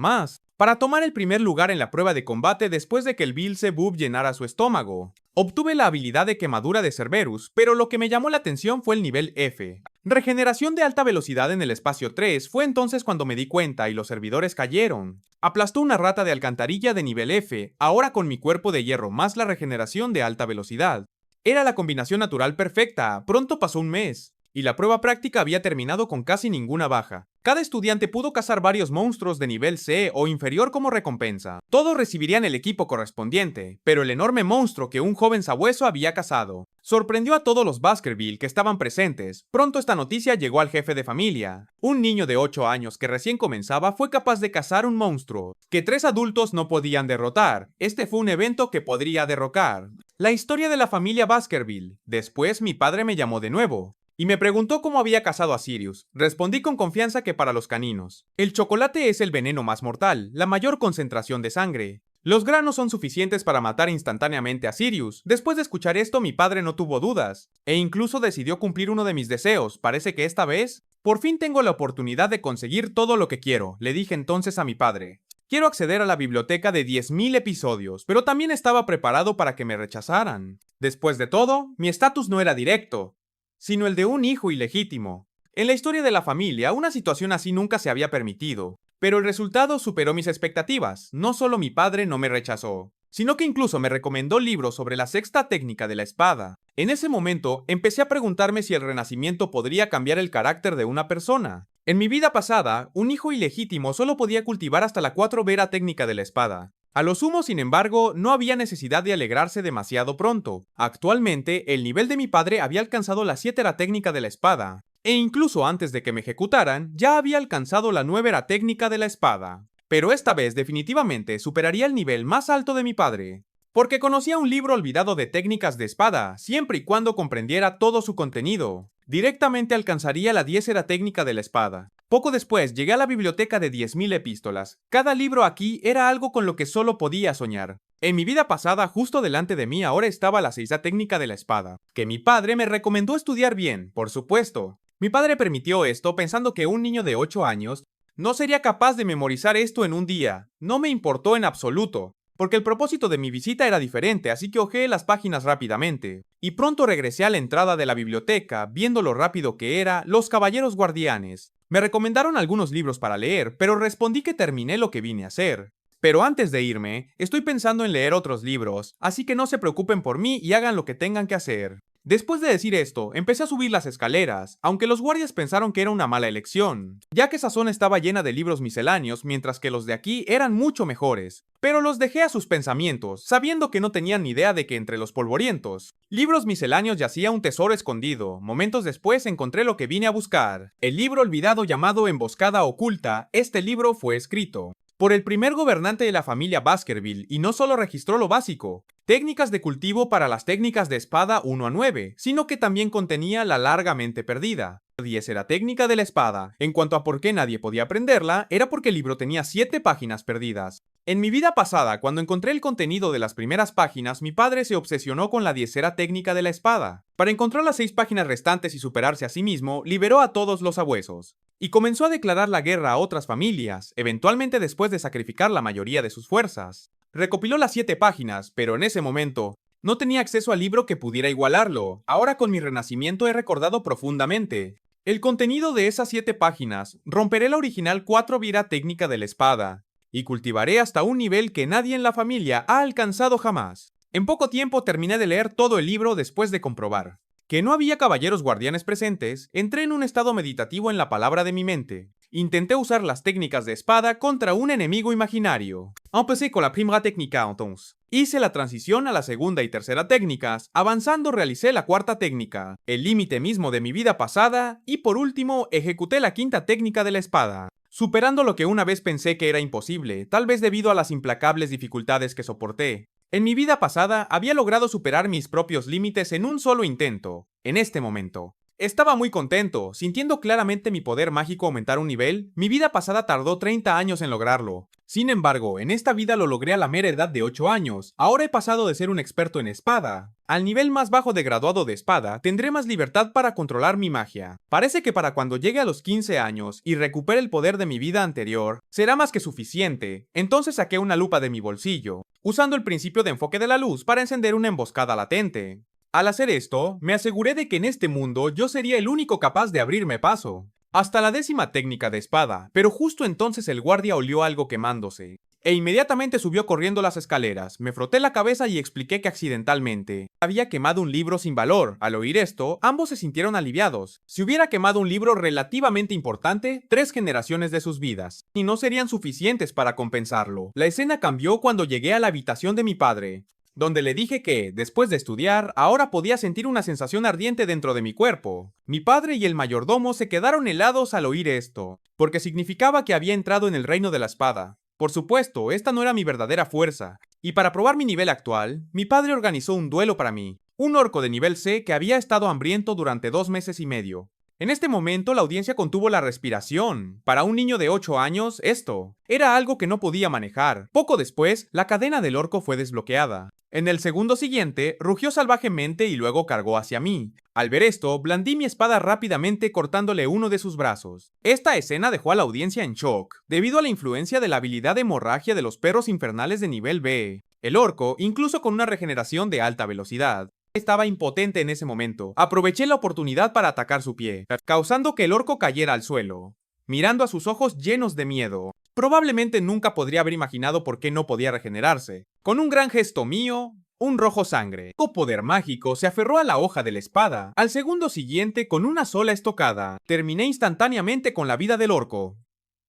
para tomar el primer lugar en la prueba de combate después de que el Beelzebub llenara su estómago. Obtuve la habilidad de quemadura de Cerberus, pero lo que me llamó la atención fue el nivel F. Regeneración de alta velocidad en el espacio 3 fue entonces cuando me di cuenta y los servidores cayeron. Aplastó una rata de alcantarilla de nivel F, ahora con mi cuerpo de hierro más la regeneración de alta velocidad. Era la combinación natural perfecta, pronto pasó un mes, y la prueba práctica había terminado con casi ninguna baja. Cada estudiante pudo cazar varios monstruos de nivel C o inferior como recompensa. Todos recibirían el equipo correspondiente, pero el enorme monstruo que un joven sabueso había cazado sorprendió a todos los Baskerville que estaban presentes. Pronto esta noticia llegó al jefe de familia. Un niño de 8 años que recién comenzaba fue capaz de cazar un monstruo que 3 adultos no podían derrotar. Este fue un evento que podría derrocar la historia de la familia Baskerville. Después mi padre me llamó de nuevo y me preguntó cómo había cazado a Sirius. Respondí con confianza que para los caninos. El chocolate es el veneno más mortal, la mayor concentración de sangre. Los granos son suficientes para matar instantáneamente a Sirius. Después de escuchar esto, mi padre no tuvo dudas, e incluso decidió cumplir uno de mis deseos. Parece que esta vez, por fin tengo la oportunidad de conseguir todo lo que quiero, le dije entonces a mi padre. Quiero acceder a la biblioteca de 10.000 episodios, pero también estaba preparado para que me rechazaran. Después de todo, mi estatus no era directo, sino el de un hijo ilegítimo. En la historia de la familia, una situación así nunca se había permitido, pero el resultado superó mis expectativas. No solo mi padre no me rechazó, sino que incluso me recomendó libros sobre la sexta técnica de la espada. En ese momento, empecé a preguntarme si el renacimiento podría cambiar el carácter de una persona. En mi vida pasada, un hijo ilegítimo solo podía cultivar hasta la 4 vera técnica de la espada. A lo sumo, sin embargo, no había necesidad de alegrarse demasiado pronto. Actualmente, el nivel de mi padre había alcanzado la 7 era técnica de la espada, e incluso antes de que me ejecutaran, ya había alcanzado la 9 era técnica de la espada. Pero esta vez definitivamente superaría el nivel más alto de mi padre, porque conocía un libro olvidado de técnicas de espada, siempre y cuando comprendiera todo su contenido. Directamente alcanzaría la 10 era técnica de la espada. Poco después llegué a la biblioteca de 10.000 epístolas. Cada libro aquí era algo con lo que solo podía soñar. En mi vida pasada, justo delante de mí ahora estaba la 6 técnica de la espada, que mi padre me recomendó estudiar bien, por supuesto. Mi padre permitió esto pensando que un niño de 8 años no sería capaz de memorizar esto en un día. No me importó en absoluto, porque el propósito de mi visita era diferente, así que hojeé las páginas rápidamente. Y pronto regresé a la entrada de la biblioteca, viendo lo rápido que era Los Caballeros Guardianes. Me recomendaron algunos libros para leer, pero respondí que terminé lo que vine a hacer. Pero antes de irme, estoy pensando en leer otros libros, así que no se preocupen por mí y hagan lo que tengan que hacer. Después de decir esto, empecé a subir las escaleras, aunque los guardias pensaron que era una mala elección, ya que esa zona estaba llena de libros misceláneos, mientras que los de aquí eran mucho mejores. Pero los dejé a sus pensamientos, sabiendo que no tenían ni idea de que entre los polvorientos libros misceláneos yacía un tesoro escondido. Momentos después encontré lo que vine a buscar, el libro olvidado llamado Emboscada Oculta. Este libro fue escrito por el primer gobernante de la familia Baskerville, y no solo registró lo básico, técnicas de cultivo para las técnicas de espada 1 a 9, sino que también contenía la largamente perdida 10 era técnica de la espada. En cuanto a por qué nadie podía aprenderla, era porque el libro tenía 7 páginas perdidas. En mi vida pasada, cuando encontré el contenido de las primeras páginas, mi padre se obsesionó con la 10 era técnica de la espada. Para encontrar las 6 páginas restantes y superarse a sí mismo, liberó a todos los sabuesos y comenzó a declarar la guerra a otras familias, eventualmente después de sacrificar la mayoría de sus fuerzas. Recopiló las 7 páginas, pero en ese momento no tenía acceso al libro que pudiera igualarlo. Ahora con mi renacimiento he recordado profundamente el contenido de esas 7 páginas. Romperé la original 4 vira técnica de la espada y cultivaré hasta un nivel que nadie en la familia ha alcanzado jamás. En poco tiempo terminé de leer todo el libro después de comprobar que no había caballeros guardianes presentes. Entré en un estado meditativo en la palabra de mi mente. Intenté usar las técnicas de espada contra un enemigo imaginario. Empecé con la primera técnica entonces. Hice la transición a la segunda y tercera técnicas. Avanzando realicé la cuarta técnica, el límite mismo de mi vida pasada, y por último ejecuté la quinta técnica de la espada, superando lo que una vez pensé que era imposible, tal vez debido a las implacables dificultades que soporté. En mi vida pasada había logrado superar mis propios límites en un solo intento. En este momento, estaba muy contento, sintiendo claramente mi poder mágico aumentar un nivel. Mi vida pasada tardó 30 años en lograrlo. Sin embargo, en esta vida lo logré a la mera edad de 8 años. Ahora he pasado de ser un experto en espada al nivel más bajo de graduado de espada. Tendré más libertad para controlar mi magia. Parece que para cuando llegue a los 15 años y recupere el poder de mi vida anterior, será más que suficiente. Entonces saqué una lupa de mi bolsillo, usando el principio de enfoque de la luz para encender una emboscada latente. Al hacer esto, me aseguré de que en este mundo yo sería el único capaz de abrirme paso hasta la 10ª técnica de espada, pero justo entonces el guardia olió algo quemándose, e inmediatamente subió corriendo las escaleras. Me froté la cabeza y expliqué que accidentalmente había quemado un libro sin valor. Al oír esto, ambos se sintieron aliviados. Si hubiera quemado un libro relativamente importante, 3 generaciones de sus vidas, y no serían suficientes para compensarlo. La escena cambió cuando llegué a la habitación de mi padre, donde le dije que, después de estudiar, ahora podía sentir una sensación ardiente dentro de mi cuerpo. Mi padre y el mayordomo se quedaron helados al oír esto, porque significaba que había entrado en el reino de la espada. Por supuesto, esta no era mi verdadera fuerza, y para probar mi nivel actual, mi padre organizó un duelo para mí, un orco de nivel C que había estado hambriento durante 2 meses y medio. En este momento la audiencia contuvo la respiración. Para un niño de 8 años, esto era algo que no podía manejar. Poco después, la cadena del orco fue desbloqueada. En el segundo siguiente, rugió salvajemente y luego cargó hacia mí. Al ver esto, blandí mi espada rápidamente cortándole uno de sus brazos. Esta escena dejó a la audiencia en shock, debido a la influencia de la habilidad de hemorragia de los perros infernales de nivel B. El orco, incluso con una regeneración de alta velocidad, estaba impotente en ese momento. Aproveché la oportunidad para atacar su pie, causando que el orco cayera al suelo, mirando a sus ojos llenos de miedo. Probablemente nunca podría haber imaginado por qué no podía regenerarse. Con un gran gesto mío, un rojo sangre, con poder mágico, se aferró a la hoja de la espada. Al segundo siguiente, con una sola estocada, terminé instantáneamente con la vida del orco.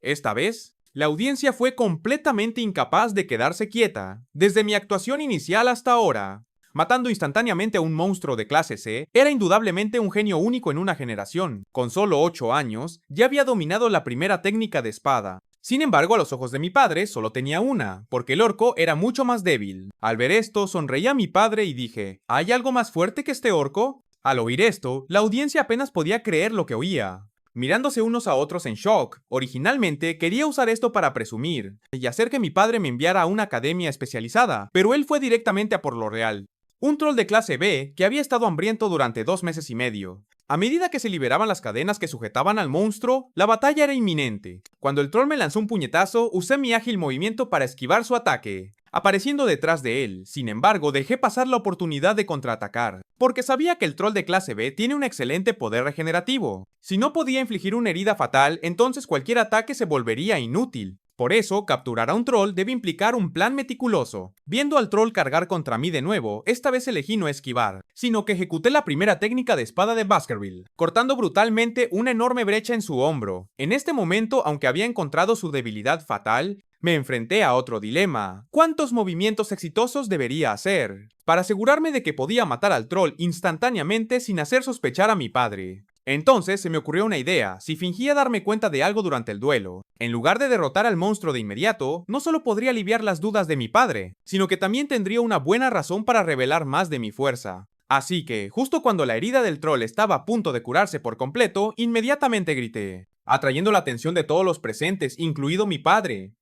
Esta vez, la audiencia fue completamente incapaz de quedarse quieta. Desde mi actuación inicial hasta ahora, matando instantáneamente a un monstruo de clase C, era indudablemente un genio único en una generación. Con solo 8 años, ya había dominado la primera técnica de espada. Sin embargo, a los ojos de mi padre solo tenía una, porque el orco era mucho más débil. Al ver esto, sonreí a mi padre y dije, ¿hay algo más fuerte que este orco? Al oír esto, la audiencia apenas podía creer lo que oía, mirándose unos a otros en shock. Originalmente quería usar esto para presumir y hacer que mi padre me enviara a una academia especializada, pero él fue directamente a por lo real. Un troll de clase B que había estado hambriento durante 2 meses y medio. A medida que se liberaban las cadenas que sujetaban al monstruo, la batalla era inminente. Cuando el troll me lanzó un puñetazo, usé mi ágil movimiento para esquivar su ataque, apareciendo detrás de él. Sin embargo, dejé pasar la oportunidad de contraatacar, porque sabía que el troll de clase B tiene un excelente poder regenerativo. Si no podía infligir una herida fatal, entonces cualquier ataque se volvería inútil. Por eso, capturar a un troll debe implicar un plan meticuloso. Viendo al troll cargar contra mí de nuevo, esta vez elegí no esquivar, sino que ejecuté la primera técnica de espada de Baskerville, cortando brutalmente una enorme brecha en su hombro. En este momento, aunque había encontrado su debilidad fatal, me enfrenté a otro dilema. ¿Cuántos movimientos exitosos debería hacer para asegurarme de que podía matar al troll instantáneamente sin hacer sospechar a mi padre? Entonces se me ocurrió una idea. Si fingía darme cuenta de algo durante el duelo, en lugar de derrotar al monstruo de inmediato, no solo podría aliviar las dudas de mi padre, sino que también tendría una buena razón para revelar más de mi fuerza. Así que, justo cuando la herida del troll estaba a punto de curarse por completo, inmediatamente grité, atrayendo la atención de todos los presentes, incluido mi padre.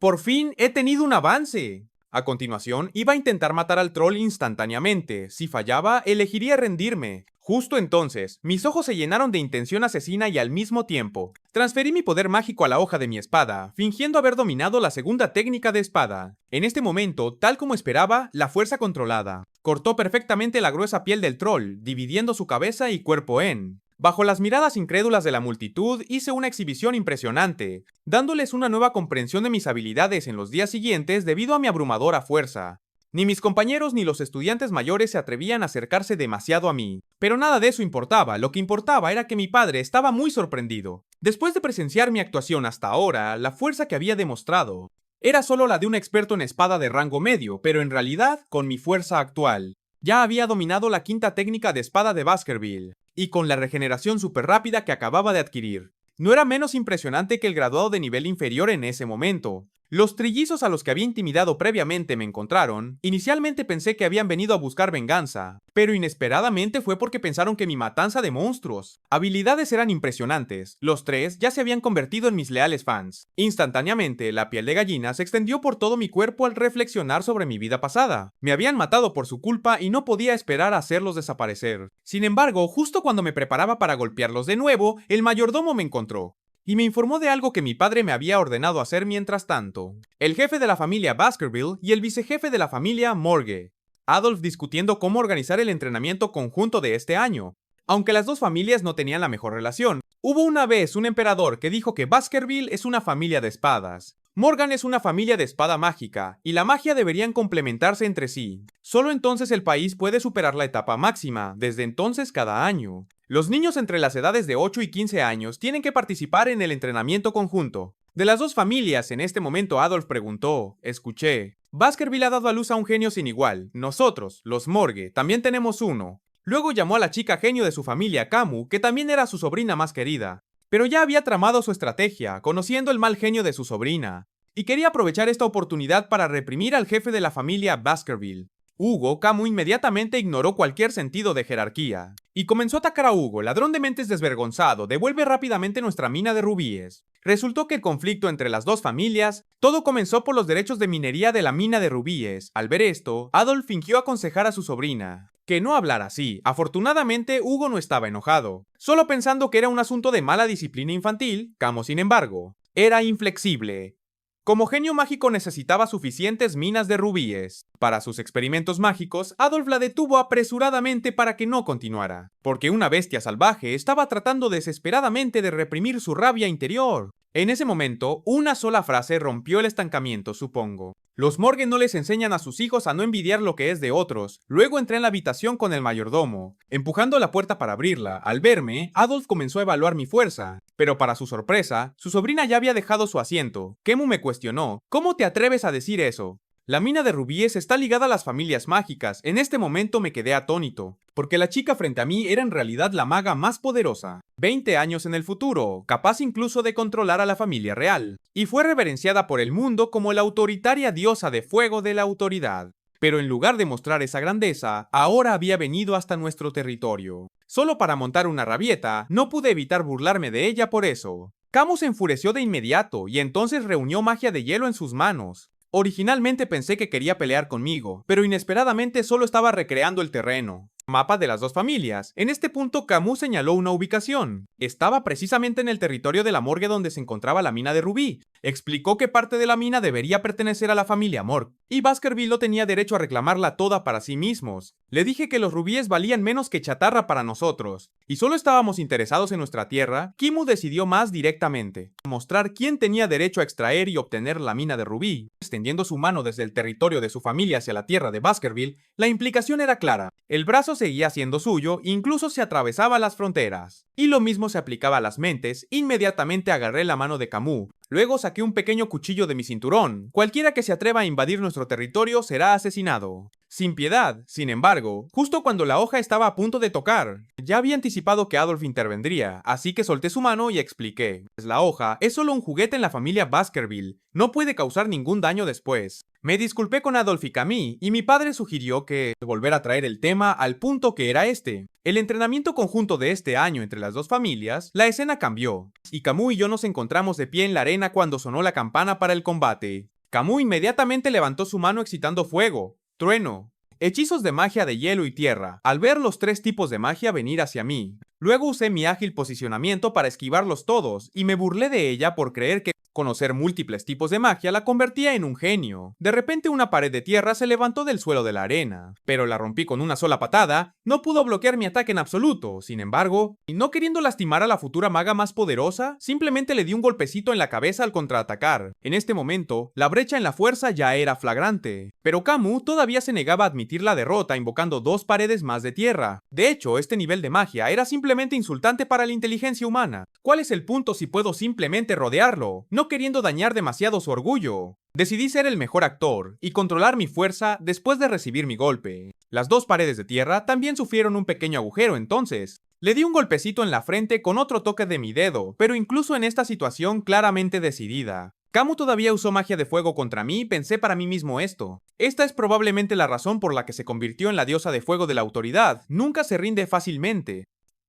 ¡Por fin he tenido un avance! A continuación, iba a intentar matar al troll instantáneamente. Si fallaba, elegiría rendirme. Justo entonces, mis ojos se llenaron de intención asesina y al mismo tiempo, transferí mi poder mágico a la hoja de mi espada, fingiendo haber dominado la segunda técnica de espada. En este momento, tal como esperaba, la fuerza controlada cortó perfectamente la gruesa piel del troll, dividiendo su cabeza y cuerpo en. Bajo las miradas incrédulas de la multitud, hice una exhibición impresionante, dándoles una nueva comprensión de mis habilidades en los días siguientes debido a mi abrumadora fuerza. Ni mis compañeros ni los estudiantes mayores se atrevían a acercarse demasiado a mí. Pero nada de eso importaba, lo que importaba era que mi padre estaba muy sorprendido. Después de presenciar mi actuación hasta ahora, la fuerza que había demostrado era solo la de un experto en espada de rango medio, pero en realidad, con mi fuerza actual, ya había dominado la quinta técnica de espada de Baskerville, y con la regeneración súper rápida que acababa de adquirir. No era menos impresionante que el graduado de nivel inferior en ese momento. Los trillizos a los que había intimidado previamente me encontraron. Inicialmente pensé que habían venido a buscar venganza, pero inesperadamente fue porque pensaron que mi matanza de monstruos. Habilidades eran impresionantes. Los tres ya se habían convertido en mis leales fans. Instantáneamente, la piel de gallina se extendió por todo mi cuerpo al reflexionar sobre mi vida pasada. Me habían matado por su culpa y no podía esperar a hacerlos desaparecer. Sin embargo, justo cuando me preparaba para golpearlos de nuevo, el mayordomo me encontró y me informó de algo que mi padre me había ordenado hacer mientras tanto. El jefe de la familia Baskerville y el vicejefe de la familia Morgue. Adolf discutiendo cómo organizar el entrenamiento conjunto de este año. Aunque las dos familias no tenían la mejor relación, hubo una vez un emperador que dijo que Baskerville es una familia de espadas. Morgan es una familia de espada mágica, y la magia deberían complementarse entre sí. Solo entonces el país puede superar la etapa máxima, desde entonces cada año. Los niños entre las edades de 8 y 15 años tienen que participar en el entrenamiento conjunto. De las dos familias, en este momento Adolf preguntó, escuché, Baskerville ha dado a luz a un genio sin igual. Nosotros, los Morgue, también tenemos uno. Luego llamó a la chica genio de su familia, Camu, que también era su sobrina más querida. Pero ya había tramado su estrategia, conociendo el mal genio de su sobrina, y quería aprovechar esta oportunidad para reprimir al jefe de la familia Baskerville. Hugo, Camu inmediatamente ignoró cualquier sentido de jerarquía, y comenzó a atacar a Hugo. Ladrón de mentes desvergonzado, devuelve rápidamente nuestra mina de rubíes. Resultó que el conflicto entre las dos familias, todo comenzó por los derechos de minería de la mina de rubíes. Al ver esto, Adolf fingió aconsejar a su sobrina que no hablara así. Afortunadamente, Hugo no estaba enojado, solo pensando que era un asunto de mala disciplina infantil. Camu, sin embargo, era inflexible. Como genio mágico necesitaba suficientes minas de rubíes. Para sus experimentos mágicos, Adolf la detuvo apresuradamente para que no continuara, porque una bestia salvaje estaba tratando desesperadamente de reprimir su rabia interior. En ese momento, una sola frase rompió el estancamiento, supongo. Los Morgue no les enseñan a sus hijos a no envidiar lo que es de otros. Luego entré en la habitación con el mayordomo, empujando la puerta para abrirla. Al verme, Adolf comenzó a evaluar mi fuerza, pero para su sorpresa, su sobrina ya había dejado su asiento. Kemu me cuestionó, ¿cómo te atreves a decir eso? La mina de rubíes está ligada a las familias mágicas. En este momento me quedé atónito, porque la chica frente a mí era en realidad la maga más poderosa. 20 años en el futuro, capaz incluso de controlar a la familia real, y fue reverenciada por el mundo como la autoritaria diosa de fuego de la autoridad. Pero en lugar de mostrar esa grandeza, ahora había venido hasta nuestro territorio. Solo para montar una rabieta, no pude evitar burlarme de ella por eso. Camu se enfureció de inmediato y entonces reunió magia de hielo en sus manos. Originalmente pensé que quería pelear conmigo, pero inesperadamente solo estaba recreando el terreno. Mapa de las dos familias. En este punto Camu señaló una ubicación. Estaba precisamente en el territorio de la morgue donde se encontraba la mina de rubí. Explicó que parte de la mina debería pertenecer a la familia Morgue, y Baskerville no tenía derecho a reclamarla toda para sí mismos. Le dije que los rubíes valían menos que chatarra para nosotros, y solo estábamos interesados en nuestra tierra. Kimu decidió más directamente, mostrar quién tenía derecho a extraer y obtener la mina de rubí. Extendiendo su mano desde el territorio de su familia hacia la tierra de Baskerville, la implicación era clara. El brazo seguía siendo suyo, incluso se atravesaba las fronteras. Y lo mismo se aplicaba a las mentes. Inmediatamente agarré la mano de Camu. Luego saqué un pequeño cuchillo de mi cinturón. Cualquiera que se atreva a invadir nuestro territorio será asesinado. Sin piedad. Sin embargo, justo cuando la hoja estaba a punto de tocar, ya había anticipado que Adolf intervendría, así que solté su mano y expliqué. La hoja es solo un juguete en la familia Baskerville. No puede causar ningún daño después. Me disculpé con Adolf y Camille, y mi padre sugirió que volver a traer el tema al punto que era este. El entrenamiento conjunto de este año entre las dos familias, la escena cambió, y Camu y yo nos encontramos de pie en la arena cuando sonó la campana para el combate. Camu inmediatamente levantó su mano excitando fuego, trueno, hechizos de magia de hielo y tierra, al ver los tres tipos de magia venir hacia mí. Luego usé mi ágil posicionamiento para esquivarlos todos, y me burlé de ella por creer que Conocer múltiples tipos de magia la convertía en un genio. De repente una pared de tierra se levantó del suelo de la arena, pero la rompí con una sola patada. No pudo bloquear mi ataque en absoluto. Sin embargo, y no queriendo lastimar a la futura maga más poderosa, simplemente le di un golpecito en la cabeza al contraatacar. En este momento, la brecha en la fuerza ya era flagrante, pero Camu todavía se negaba a admitir la derrota invocando 2 paredes más de tierra. De hecho, este nivel de magia era simplemente insultante para la inteligencia humana. ¿Cuál es el punto si puedo simplemente rodearlo, no queriendo dañar demasiado su orgullo? Decidí ser el mejor actor y controlar mi fuerza después de recibir mi golpe. Las 2 paredes de tierra también sufrieron un pequeño agujero entonces. Le di un golpecito en la frente con otro toque de mi dedo, pero incluso en esta situación claramente decidida. Camu todavía usó magia de fuego contra mí y pensé para mí mismo esto. Esta es probablemente la razón por la que se convirtió en la diosa de fuego de la autoridad. Nunca se rinde fácilmente.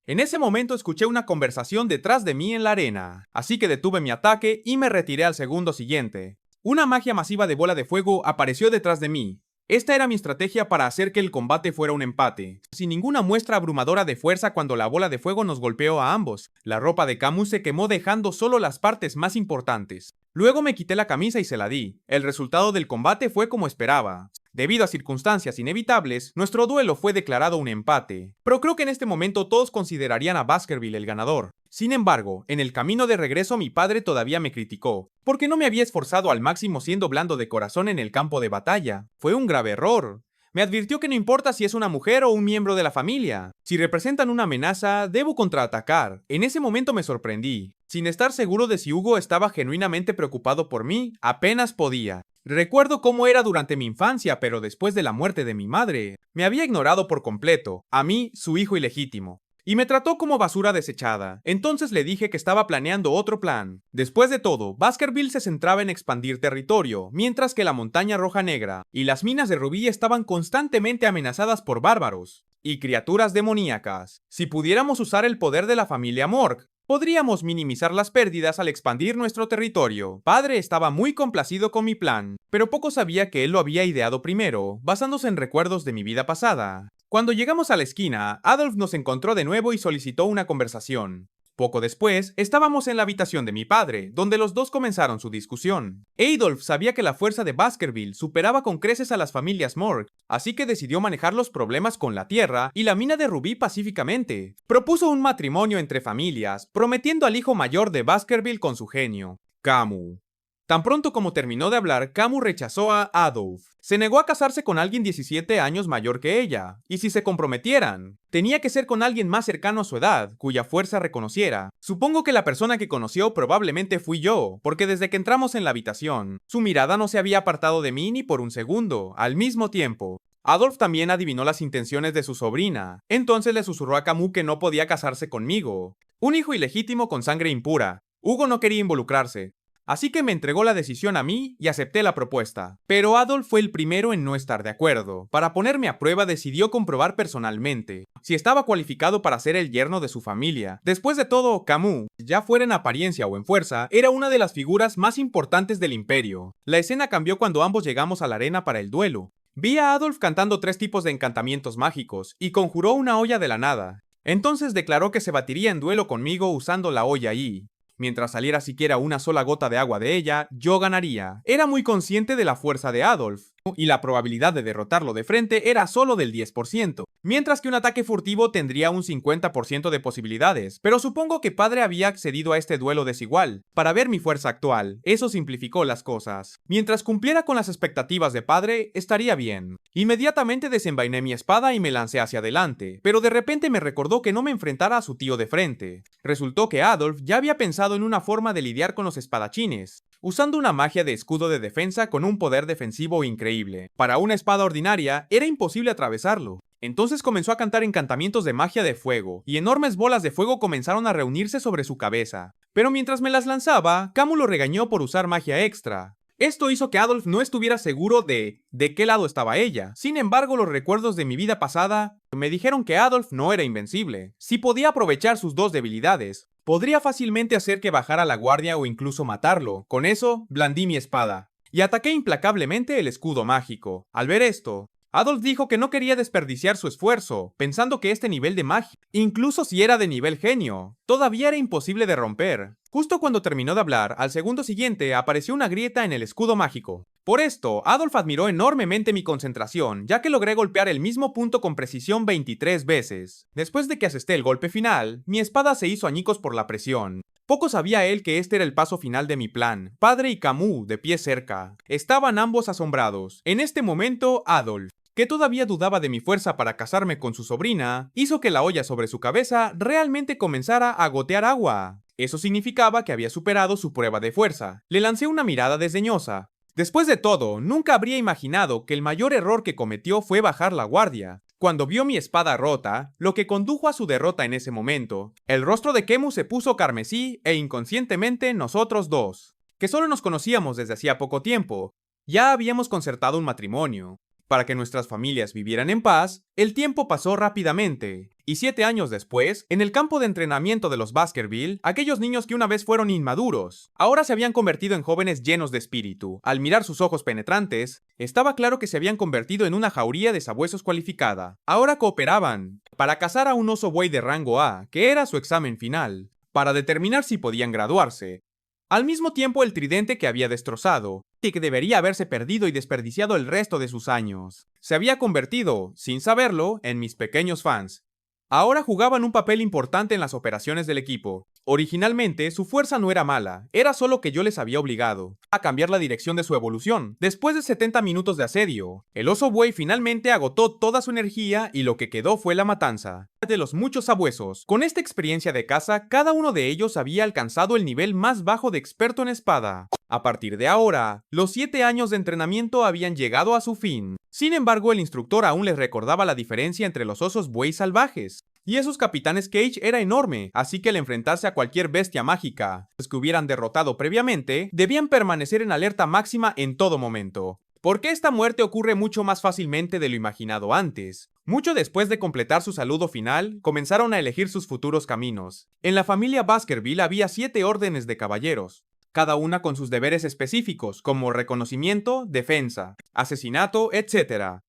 En ese momento escuché una conversación detrás de mí en la arena, así que detuve mi ataque y me retiré al segundo siguiente. Una magia masiva de bola de fuego apareció detrás de mí. Esta era mi estrategia para hacer que el combate fuera un empate, sin ninguna muestra abrumadora de fuerza cuando la bola de fuego nos golpeó a ambos. La ropa de Camu se quemó dejando solo las partes más importantes. Luego me quité la camisa y se la di. El resultado del combate fue como esperaba. Debido a circunstancias inevitables, nuestro duelo fue declarado un empate, pero creo que en este momento todos considerarían a Baskerville el ganador. Sin embargo, en el camino de regreso mi padre todavía me criticó, porque no me había esforzado al máximo siendo blando de corazón en el campo de batalla. Fue un grave error. Me advirtió que no importa si es una mujer o un miembro de la familia. Si representan una amenaza, debo contraatacar. En ese momento me sorprendí. Sin estar seguro de si Hugo estaba genuinamente preocupado por mí, apenas podía. Recuerdo cómo era durante mi infancia, pero después de la muerte de mi madre, me había ignorado por completo, a mí, su hijo ilegítimo. Y me trató como basura desechada. Entonces le dije que estaba planeando otro plan. Después de todo, Baskerville se centraba en expandir territorio, mientras que la montaña roja negra y las minas de rubí estaban constantemente amenazadas por bárbaros y criaturas demoníacas. Si pudiéramos usar el poder de la familia Mork, podríamos minimizar las pérdidas al expandir nuestro territorio. Padre estaba muy complacido con mi plan, pero poco sabía que él lo había ideado primero, basándose en recuerdos de mi vida pasada. Cuando llegamos a la esquina, Adolf nos encontró de nuevo y solicitó una conversación. Poco después, estábamos en la habitación de mi padre, donde los dos comenzaron su discusión. Adolf sabía que la fuerza de Baskerville superaba con creces a las familias Mork, así que decidió manejar los problemas con la tierra y la mina de rubí pacíficamente. Propuso un matrimonio entre familias, prometiendo al hijo mayor de Baskerville con su genio, Camu. Tan pronto como terminó de hablar, Camu rechazó a Adolf. Se negó a casarse con alguien 17 años mayor que ella, y si se comprometieran, tenía que ser con alguien más cercano a su edad, cuya fuerza reconociera. Supongo que la persona que conoció probablemente fui yo, porque desde que entramos en la habitación, su mirada no se había apartado de mí ni por un segundo, al mismo tiempo. Adolf también adivinó las intenciones de su sobrina, entonces le susurró a Camu que no podía casarse conmigo. Un hijo ilegítimo con sangre impura. Hugo no quería involucrarse. Así que me entregó la decisión a mí y acepté la propuesta. Pero Adolf fue el primero en no estar de acuerdo. Para ponerme a prueba decidió comprobar personalmente si estaba cualificado para ser el yerno de su familia. Después de todo, Camu, ya fuera en apariencia o en fuerza, era una de las figuras más importantes del imperio. La escena cambió cuando ambos llegamos a la arena para el duelo. Vi a Adolf cantando 3 tipos de encantamientos mágicos y conjuró una olla de la nada. Entonces declaró que se batiría en duelo conmigo usando la olla y... mientras saliera siquiera una sola gota de agua de ella, yo ganaría. Era muy consciente de la fuerza de Adolf, y la probabilidad de derrotarlo de frente era solo del 10%, mientras que un ataque furtivo tendría un 50% de posibilidades, pero supongo que padre había accedido a este duelo desigual, para ver mi fuerza actual. Eso simplificó las cosas. Mientras cumpliera con las expectativas de padre, estaría bien. Inmediatamente desenvainé mi espada y me lancé hacia adelante, pero de repente me recordó que no me enfrentara a su tío de frente. Resultó que Adolf ya había pensado en una forma de lidiar con los espadachines, usando una magia de escudo de defensa con un poder defensivo increíble. Para una espada ordinaria, era imposible atravesarlo. Entonces comenzó a cantar encantamientos de magia de fuego, y enormes bolas de fuego comenzaron a reunirse sobre su cabeza. Pero mientras me las lanzaba, Camu lo regañó por usar magia extra. Esto hizo que Adolf no estuviera seguro de qué lado estaba ella. Sin embargo, los recuerdos de mi vida pasada me dijeron que Adolf no era invencible. Si podía aprovechar sus 2 debilidades, podría fácilmente hacer que bajara la guardia o incluso matarlo. Con eso, blandí mi espada y ataqué implacablemente el escudo mágico. Al ver esto, Adolf dijo que no quería desperdiciar su esfuerzo, pensando que este nivel de magia, incluso si era de nivel genio, todavía era imposible de romper. Justo cuando terminó de hablar, al segundo siguiente apareció una grieta en el escudo mágico. Por esto, Adolf admiró enormemente mi concentración, ya que logré golpear el mismo punto con precisión 23 veces. Después de que asesté el golpe final, mi espada se hizo añicos por la presión. Poco sabía él que este era el paso final de mi plan. Padre y Camus, de pie cerca, estaban ambos asombrados. En este momento, Adolf, que todavía dudaba de mi fuerza para casarme con su sobrina, hizo que la olla sobre su cabeza realmente comenzara a gotear agua. Eso significaba que había superado su prueba de fuerza. Le lancé una mirada desdeñosa. Después de todo, nunca habría imaginado que el mayor error que cometió fue bajar la guardia. Cuando vio mi espada rota, lo que condujo a su derrota en ese momento, el rostro de Kemu se puso carmesí e inconscientemente nosotros dos, que solo nos conocíamos desde hacía poco tiempo, ya habíamos concertado un matrimonio. Para que nuestras familias vivieran en paz, el tiempo pasó rápidamente, y 7 años después, en el campo de entrenamiento de los Baskerville, aquellos niños que una vez fueron inmaduros, ahora se habían convertido en jóvenes llenos de espíritu. Al mirar sus ojos penetrantes, estaba claro que se habían convertido en una jauría de sabuesos cualificada. Ahora cooperaban para cazar a un oso buey de rango A, que era su examen final, para determinar si podían graduarse. Al mismo tiempo, el tridente que había destrozado, y que debería haberse perdido y desperdiciado el resto de sus años, se había convertido, sin saberlo, en mis pequeños fans. Ahora jugaban un papel importante en las operaciones del equipo. Originalmente, su fuerza no era mala, era solo que yo les había obligado a cambiar la dirección de su evolución. Después de 70 minutos de asedio, el oso buey finalmente agotó toda su energía y lo que quedó fue la matanza de los muchos sabuesos. Con esta experiencia de caza, cada uno de ellos había alcanzado el nivel más bajo de experto en espada. A partir de ahora, los 7 años de entrenamiento habían llegado a su fin. Sin embargo, el instructor aún les recordaba la diferencia entre los osos buey salvajes y esos capitanes Cage era enorme, así que al enfrentarse a cualquier bestia mágica que hubieran derrotado previamente, debían permanecer en alerta máxima en todo momento. Porque esta muerte ocurre mucho más fácilmente de lo imaginado antes. Mucho después de completar su saludo final, comenzaron a elegir sus futuros caminos. En la familia Baskerville había 7 órdenes de caballeros, cada una con sus deberes específicos, como reconocimiento, defensa, asesinato, etc.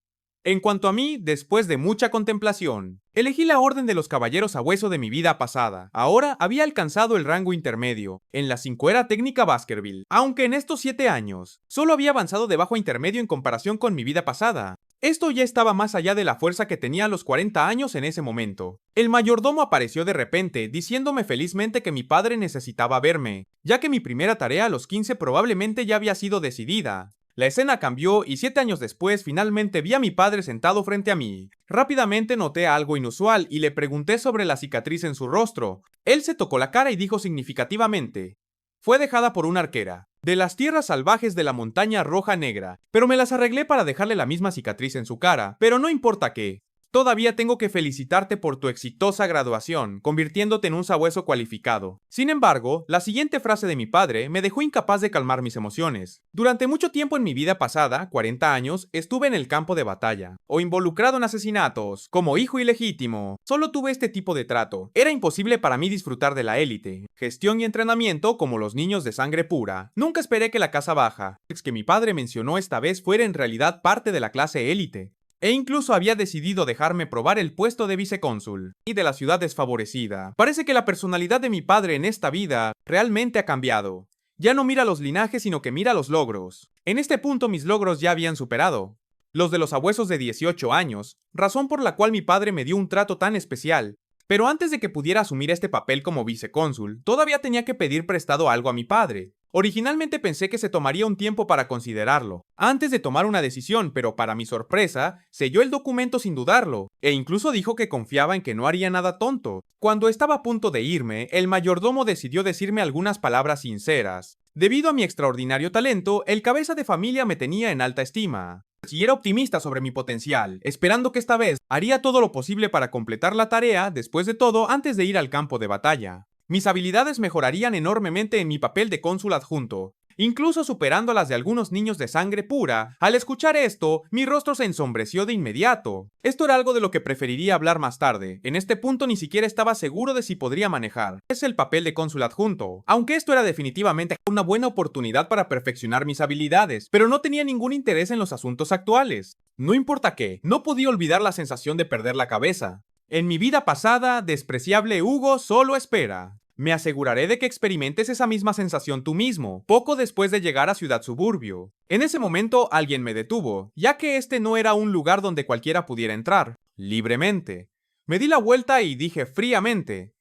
En cuanto a mí, después de mucha contemplación, elegí la orden de los caballeros a hueso de mi vida pasada. Ahora había alcanzado el rango intermedio, en la 5 era técnica Baskerville, aunque en estos 7 años, solo había avanzado de bajo a intermedio en comparación con mi vida pasada. Esto ya estaba más allá de la fuerza que tenía a los 40 años en ese momento. El mayordomo apareció de repente, diciéndome felizmente que mi padre necesitaba verme, ya que mi primera tarea a los 15 probablemente ya había sido decidida. La escena cambió y 7 años después finalmente vi a mi padre sentado frente a mí. Rápidamente noté algo inusual y le pregunté sobre la cicatriz en su rostro. Él se tocó la cara y dijo significativamente: fue dejada por una arquera de las tierras salvajes de la montaña roja negra, pero me las arreglé para dejarle la misma cicatriz en su cara, pero no importa qué. Todavía tengo que felicitarte por tu exitosa graduación, convirtiéndote en un sabueso cualificado. Sin embargo, la siguiente frase de mi padre me dejó incapaz de calmar mis emociones. Durante mucho tiempo en mi vida pasada, 40 años, estuve en el campo de batalla, o involucrado en asesinatos, como hijo ilegítimo. Solo tuve este tipo de trato. Era imposible para mí disfrutar de la élite, gestión y entrenamiento como los niños de sangre pura. Nunca esperé que la casa baja, que mi padre mencionó esta vez fuera en realidad parte de la clase élite. E incluso había decidido dejarme probar el puesto de vicecónsul y de la ciudad desfavorecida. Parece que la personalidad de mi padre en esta vida realmente ha cambiado. Ya no mira los linajes, sino que mira los logros. En este punto mis logros ya habían superado los de los sabuesos de 18 años, razón por la cual mi padre me dio un trato tan especial. Pero antes de que pudiera asumir este papel como vicecónsul, todavía tenía que pedir prestado algo a mi padre. Originalmente pensé que se tomaría un tiempo para considerarlo, antes de tomar una decisión, pero para mi sorpresa, selló el documento sin dudarlo, e incluso dijo que confiaba en que no haría nada tonto. Cuando estaba a punto de irme, el mayordomo decidió decirme algunas palabras sinceras. Debido a mi extraordinario talento, el cabeza de familia me tenía en alta estima. Y era optimista sobre mi potencial, esperando que esta vez haría todo lo posible para completar la tarea, después de todo, antes de ir al campo de batalla. Mis habilidades mejorarían enormemente en mi papel de cónsul adjunto. incluso superando a las de algunos niños de sangre pura. Al escuchar esto, mi rostro se ensombreció de inmediato. Esto era algo de lo que preferiría hablar más tarde. En este punto ni siquiera estaba seguro de si podría manejar. Es el papel de cónsul adjunto, aunque esto era definitivamente una buena oportunidad para perfeccionar mis habilidades, pero no tenía ningún interés en los asuntos actuales. No importa qué, no podía olvidar la sensación de perder la cabeza. En mi vida pasada, despreciable Hugo solo espera. Me aseguraré de que experimentes esa misma sensación tú mismo, poco después de llegar a Ciudad Suburbio. En ese momento alguien me detuvo, ya que este no era un lugar donde cualquiera pudiera entrar, libremente. Me di la vuelta y dije fríamente: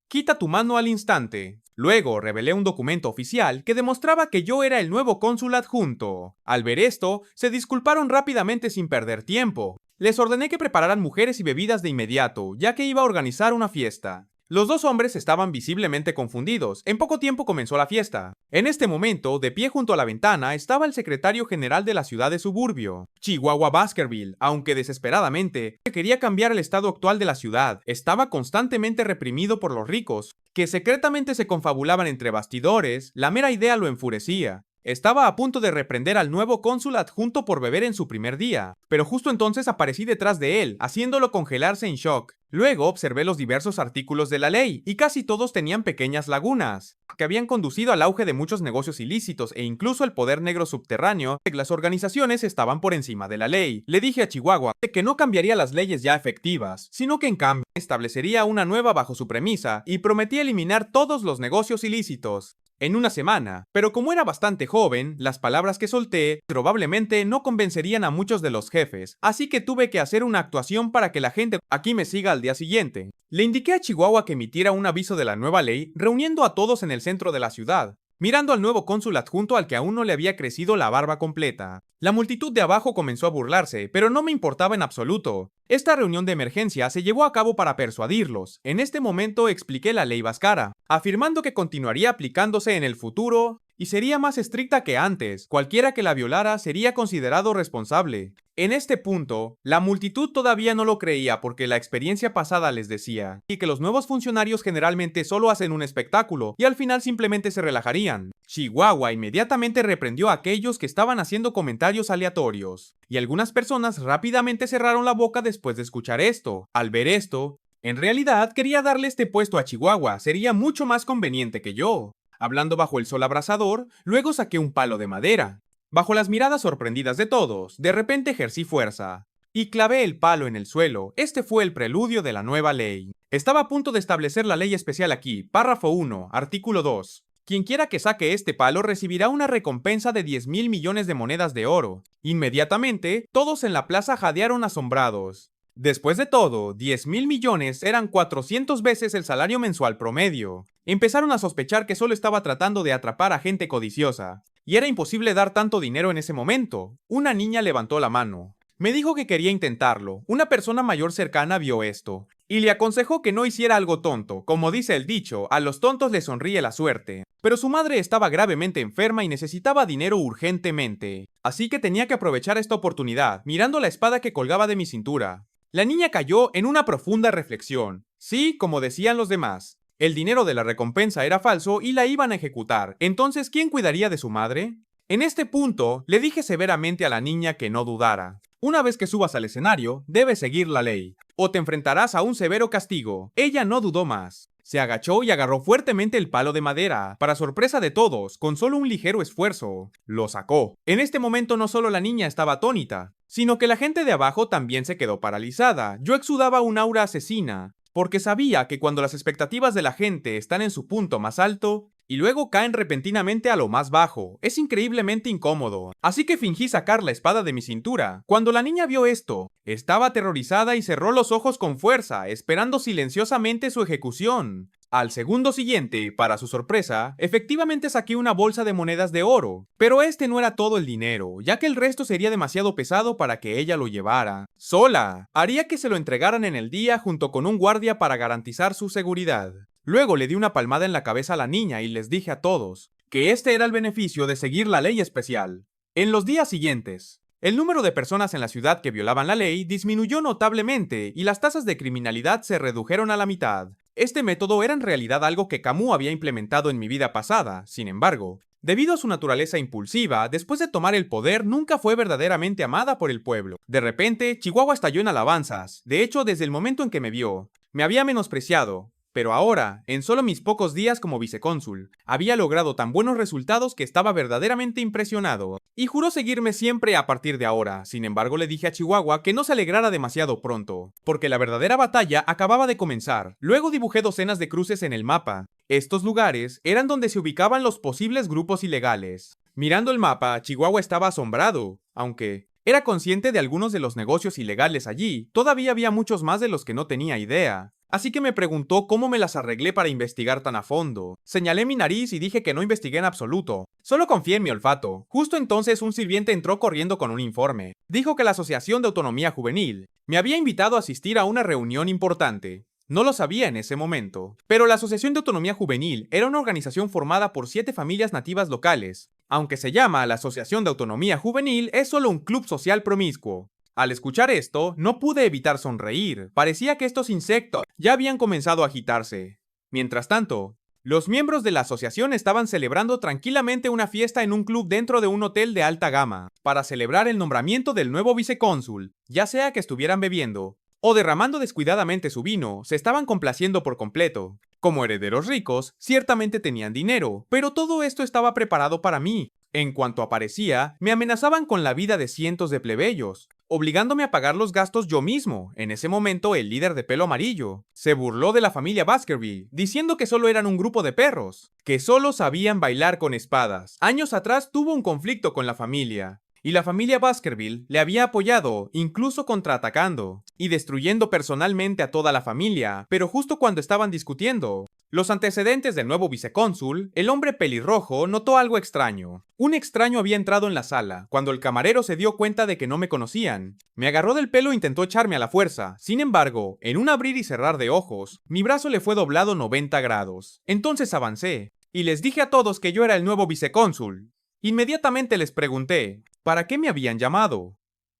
quita tu mano al instante. Luego revelé un documento oficial que demostraba que yo era el nuevo cónsul adjunto. Al ver esto, se disculparon rápidamente sin perder tiempo. Les ordené que prepararan mujeres y bebidas de inmediato, ya que iba a organizar una fiesta. Los dos hombres estaban visiblemente confundidos. En poco tiempo comenzó la fiesta. En este momento, de pie junto a la ventana, estaba el secretario general de la ciudad de Suburbio, Chihuahua Baskerville, aunque desesperadamente quería cambiar el estado actual de la ciudad. Estaba constantemente reprimido por los ricos, que secretamente se confabulaban entre bastidores. La mera idea lo enfurecía. Estaba a punto de reprender al nuevo cónsul adjunto por beber en su primer día, pero justo entonces aparecí detrás de él, haciéndolo congelarse en shock. Luego observé los diversos artículos de la ley, y casi todos tenían pequeñas lagunas, que habían conducido al auge de muchos negocios ilícitos e incluso el poder negro subterráneo. Las organizaciones estaban por encima de la ley. Le dije a Chihuahua que no cambiaría las leyes ya efectivas, sino que en cambio establecería una nueva bajo su premisa, y prometí eliminar todos los negocios ilícitos en una semana, pero como era bastante joven, las palabras que solté probablemente no convencerían a muchos de los jefes, así que tuve que hacer una actuación para que la gente aquí me siga al día siguiente. Le indiqué a Chihuahua que emitiera un aviso de la nueva ley, reuniendo a todos en el centro de la ciudad, mirando al nuevo cónsul adjunto al que aún no le había crecido la barba completa. La multitud de abajo comenzó a burlarse, pero no me importaba en absoluto. Esta reunión de emergencia se llevó a cabo para persuadirlos. En este momento expliqué la ley Bhaskara, afirmando que continuaría aplicándose en el futuro y sería más estricta que antes. Cualquiera que la violara sería considerado responsable. En este punto, la multitud todavía no lo creía porque la experiencia pasada les decía y que los nuevos funcionarios generalmente solo hacen un espectáculo y al final simplemente se relajarían. Chihuahua inmediatamente reprendió a aquellos que estaban haciendo comentarios aleatorios, y algunas personas rápidamente cerraron la boca después de escuchar esto. Al ver esto, en realidad quería darle este puesto a Chihuahua, sería mucho más conveniente que yo. Hablando bajo el sol abrasador, luego saqué un palo de madera. Bajo las miradas sorprendidas de todos, de repente ejercí fuerza y clavé el palo en el suelo. Este fue el preludio de la nueva ley. Estaba a punto de establecer la ley especial aquí, párrafo 1, artículo 2. Quienquiera que saque este palo recibirá una recompensa de 10,000 millones de monedas de oro. Inmediatamente, todos en la plaza jadearon asombrados. Después de todo, 10,000 millones eran 400 veces el salario mensual promedio. Empezaron a sospechar que solo estaba tratando de atrapar a gente codiciosa, y era imposible dar tanto dinero en ese momento. Una niña levantó la mano. Me dijo que quería intentarlo. Una persona mayor cercana vio esto, y le aconsejó que no hiciera algo tonto. Como dice el dicho, a los tontos les sonríe la suerte. Pero su madre estaba gravemente enferma y necesitaba dinero urgentemente, así que tenía que aprovechar esta oportunidad, mirando la espada que colgaba de mi cintura. La niña cayó en una profunda reflexión. Sí, como decían los demás, el dinero de la recompensa era falso y la iban a ejecutar. Entonces, ¿quién cuidaría de su madre? En este punto, le dije severamente a la niña que no dudara. Una vez que subas al escenario, debes seguir la ley, o te enfrentarás a un severo castigo. Ella no dudó más. Se agachó y agarró fuertemente el palo de madera. Para sorpresa de todos, con solo un ligero esfuerzo, lo sacó. En este momento no solo la niña estaba atónita, sino que la gente de abajo también se quedó paralizada. Yo exudaba un aura asesina, porque sabía que cuando las expectativas de la gente están en su punto más alto, y luego caen repentinamente a lo más bajo, es increíblemente incómodo. Así que fingí sacar la espada de mi cintura. Cuando la niña vio esto, estaba aterrorizada y cerró los ojos con fuerza, esperando silenciosamente su ejecución. Al segundo siguiente, para su sorpresa, efectivamente saqué una bolsa de monedas de oro. Pero este no era todo el dinero, ya que el resto sería demasiado pesado para que ella lo llevara sola. Haría que se lo entregaran en el día junto con un guardia para garantizar su seguridad. Luego le di una palmada en la cabeza a la niña y les dije a todos que este era el beneficio de seguir la ley especial. En los días siguientes, el número de personas en la ciudad que violaban la ley disminuyó notablemente y las tasas de criminalidad se redujeron a la mitad. Este método era en realidad algo que Camus había implementado en mi vida pasada. Sin embargo, Debido a su naturaleza impulsiva, después de tomar el poder nunca fue verdaderamente amada por el pueblo. De repente, Chihuahua estalló en alabanzas. De hecho, desde el momento en que me vio, me había menospreciado. Pero ahora, en solo mis pocos días como vicecónsul, había logrado tan buenos resultados que estaba verdaderamente impresionado, y juró seguirme siempre a partir de ahora. Sin embargo, le dije a Chihuahua que no se alegrara demasiado pronto, porque la verdadera batalla acababa de comenzar. Luego dibujé docenas de cruces en el mapa. Estos lugares eran donde se ubicaban los posibles grupos ilegales. Mirando el mapa, Chihuahua estaba asombrado, aunque era consciente de algunos de los negocios ilegales allí, todavía había muchos más de los que no tenía idea. Así que me preguntó cómo me las arreglé para investigar tan a fondo. Señalé mi nariz y dije que no investigué en absoluto. Solo confié en mi olfato. Justo entonces un sirviente entró corriendo con un informe. Dijo que la Asociación de Autonomía Juvenil me había invitado a asistir a una reunión importante. No lo sabía en ese momento, pero la Asociación de Autonomía Juvenil era una organización formada por 7 familias nativas locales. Aunque se llama la Asociación de Autonomía Juvenil, es solo un club social promiscuo. Al escuchar esto, no pude evitar sonreír. Parecía que estos insectos ya habían comenzado a agitarse. Mientras tanto, los miembros de la asociación estaban celebrando tranquilamente una fiesta en un club dentro de un hotel de alta gama, para celebrar el nombramiento del nuevo vicecónsul. Ya sea que estuvieran bebiendo o derramando descuidadamente su vino, se estaban complaciendo por completo. Como herederos ricos, ciertamente tenían dinero, pero todo esto estaba preparado para mí. En cuanto aparecía, me amenazaban con la vida de cientos de plebeyos, obligándome a pagar los gastos yo mismo. En ese momento, el líder de pelo amarillo se burló de la familia Baskerville, diciendo que solo eran un grupo de perros, que solo sabían bailar con espadas. Años atrás tuvo un conflicto con la familia, y la familia Baskerville le había apoyado, incluso contraatacando y destruyendo personalmente a toda la familia, pero justo cuando estaban discutiendo los antecedentes del nuevo vicecónsul, el hombre pelirrojo notó algo extraño. Un extraño había entrado en la sala, cuando el camarero se dio cuenta de que no me conocían. Me agarró del pelo e intentó echarme a la fuerza. Sin embargo, en un abrir y cerrar de ojos, mi brazo le fue doblado 90 grados. Entonces avancé, y les dije a todos que yo era el nuevo vicecónsul. Inmediatamente les pregunté, ¿para qué me habían llamado?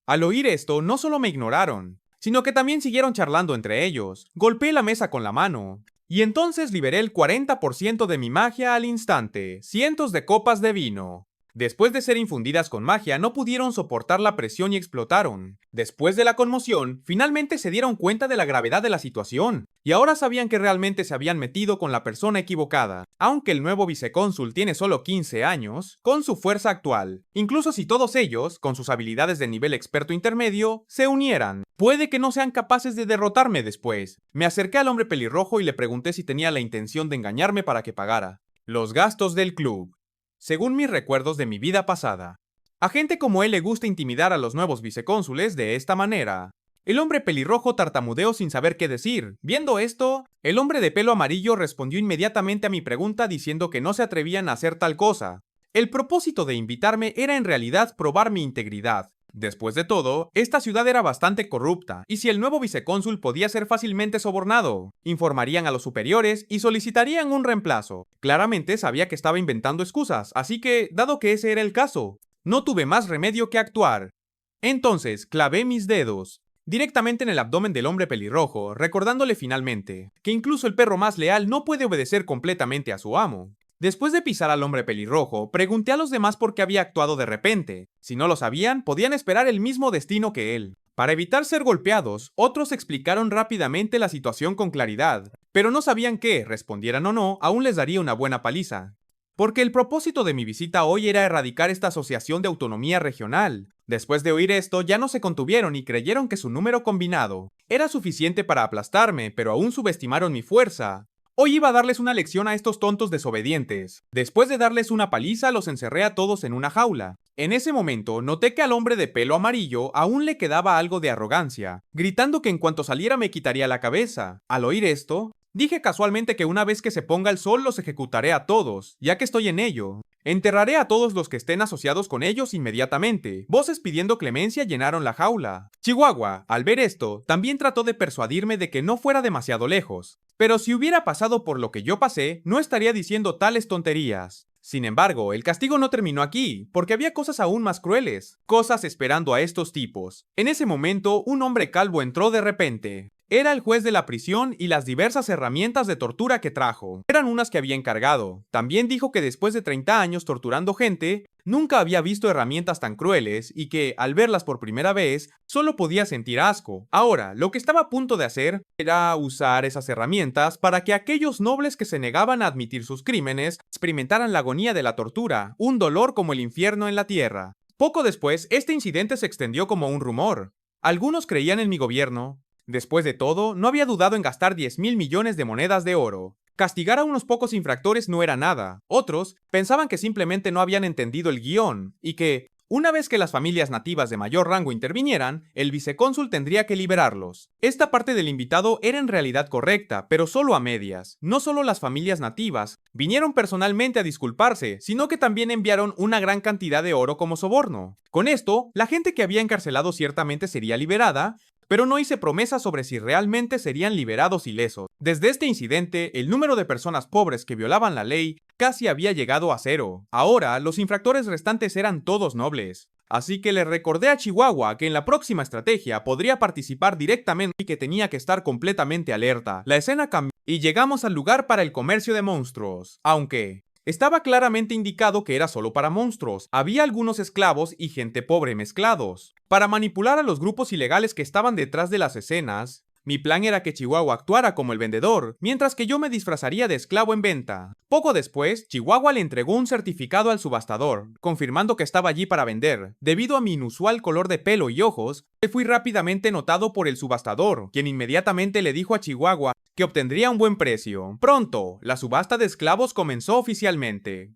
Al oír esto, no solo me ignoraron, sino que también siguieron charlando entre ellos. Golpeé la mesa con la mano, y entonces liberé el 40% de mi magia al instante, cientos de copas de vino. Después de ser infundidas con magia, no pudieron soportar la presión y explotaron. Después de la conmoción, finalmente se dieron cuenta de la gravedad de la situación, y ahora sabían que realmente se habían metido con la persona equivocada. Aunque el nuevo vicecónsul tiene solo 15 años, con su fuerza actual, incluso si todos ellos, con sus habilidades de nivel experto intermedio, se unieran, puede que no sean capaces de derrotarme después. Me acerqué al hombre pelirrojo y le pregunté si tenía la intención de engañarme para que pagara los gastos del club. Según mis recuerdos de mi vida pasada, a gente como él le gusta intimidar a los nuevos vicecónsules de esta manera. El hombre pelirrojo tartamudeó sin saber qué decir. Viendo esto, el hombre de pelo amarillo respondió inmediatamente a mi pregunta diciendo que no se atrevían a hacer tal cosa. El propósito de invitarme era en realidad probar mi integridad. Después de todo, esta ciudad era bastante corrupta, y si el nuevo vicecónsul podía ser fácilmente sobornado, informarían a los superiores y solicitarían un reemplazo. Claramente sabía que estaba inventando excusas, así que, dado que ese era el caso, no tuve más remedio que actuar. Entonces, clavé mis dedos directamente en el abdomen del hombre pelirrojo, recordándole finalmente que incluso el perro más leal no puede obedecer completamente a su amo. Después de pisar al hombre pelirrojo, pregunté a los demás por qué había actuado de repente. Si no lo sabían, podían esperar el mismo destino que él. Para evitar ser golpeados, otros explicaron rápidamente la situación con claridad, pero no sabían que, respondieran o no, aún les daría una buena paliza. Porque el propósito de mi visita hoy era erradicar esta asociación de autonomía regional. Después de oír esto, ya no se contuvieron y creyeron que su número combinado era suficiente para aplastarme, pero aún subestimaron mi fuerza. Hoy iba a darles una lección a estos tontos desobedientes. Después de darles una paliza, los encerré a todos en una jaula. En ese momento, noté que al hombre de pelo amarillo aún le quedaba algo de arrogancia, gritando que en cuanto saliera me quitaría la cabeza. Al oír esto, dije casualmente que una vez que se ponga el sol los ejecutaré a todos, ya que estoy en ello. Enterraré a todos los que estén asociados con ellos inmediatamente. Voces pidiendo clemencia llenaron la jaula. Chihuahua, al ver esto, también trató de persuadirme de que no fuera demasiado lejos. Pero si hubiera pasado por lo que yo pasé, no estaría diciendo tales tonterías. Sin embargo, el castigo no terminó aquí, porque había cosas aún más crueles, cosas esperando a estos tipos. En ese momento, un hombre calvo entró de repente. era el juez de la prisión y las diversas herramientas de tortura que trajo. Eran unas que había encargado. También dijo que después de 30 años torturando gente, nunca había visto herramientas tan crueles y que, al verlas por primera vez, solo podía sentir asco. Ahora, lo que estaba a punto de hacer era usar esas herramientas para que aquellos nobles que se negaban a admitir sus crímenes experimentaran la agonía de la tortura, un dolor como el infierno en la tierra. Poco después, este incidente se extendió como un rumor. Algunos creían en mi gobierno. Después de todo, no había dudado en gastar 10.000 millones de monedas de oro. Castigar a unos pocos infractores no era nada. Otros pensaban que simplemente no habían entendido el guión y que, una vez que las familias nativas de mayor rango intervinieran, el vicecónsul tendría que liberarlos. Esta parte del invitado era en realidad correcta, pero solo a medias. No solo las familias nativas vinieron personalmente a disculparse, sino que también enviaron una gran cantidad de oro como soborno. Con esto, la gente que había encarcelado ciertamente sería liberada, pero no hice promesas sobre si realmente serían liberados ilesos. Desde este incidente, el número de personas pobres que violaban la ley casi había llegado a cero. Ahora, los infractores restantes eran todos nobles. Así que le recordé a Chihuahua que en la próxima estrategia podría participar directamente y que tenía que estar completamente alerta. La escena cambió y llegamos al lugar para el comercio de monstruos, aunque estaba claramente indicado que era solo para monstruos. Había algunos esclavos y gente pobre mezclados. Para manipular a los grupos ilegales que estaban detrás de las escenas, mi plan era que Chihuahua actuara como el vendedor, mientras que yo me disfrazaría de esclavo en venta. Poco después, Chihuahua le entregó un certificado al subastador, confirmando que estaba allí para vender. Debido a mi inusual color de pelo y ojos, fui rápidamente notado por el subastador, quien inmediatamente le dijo a Chihuahua que obtendría un buen precio. Pronto, la subasta de esclavos comenzó oficialmente.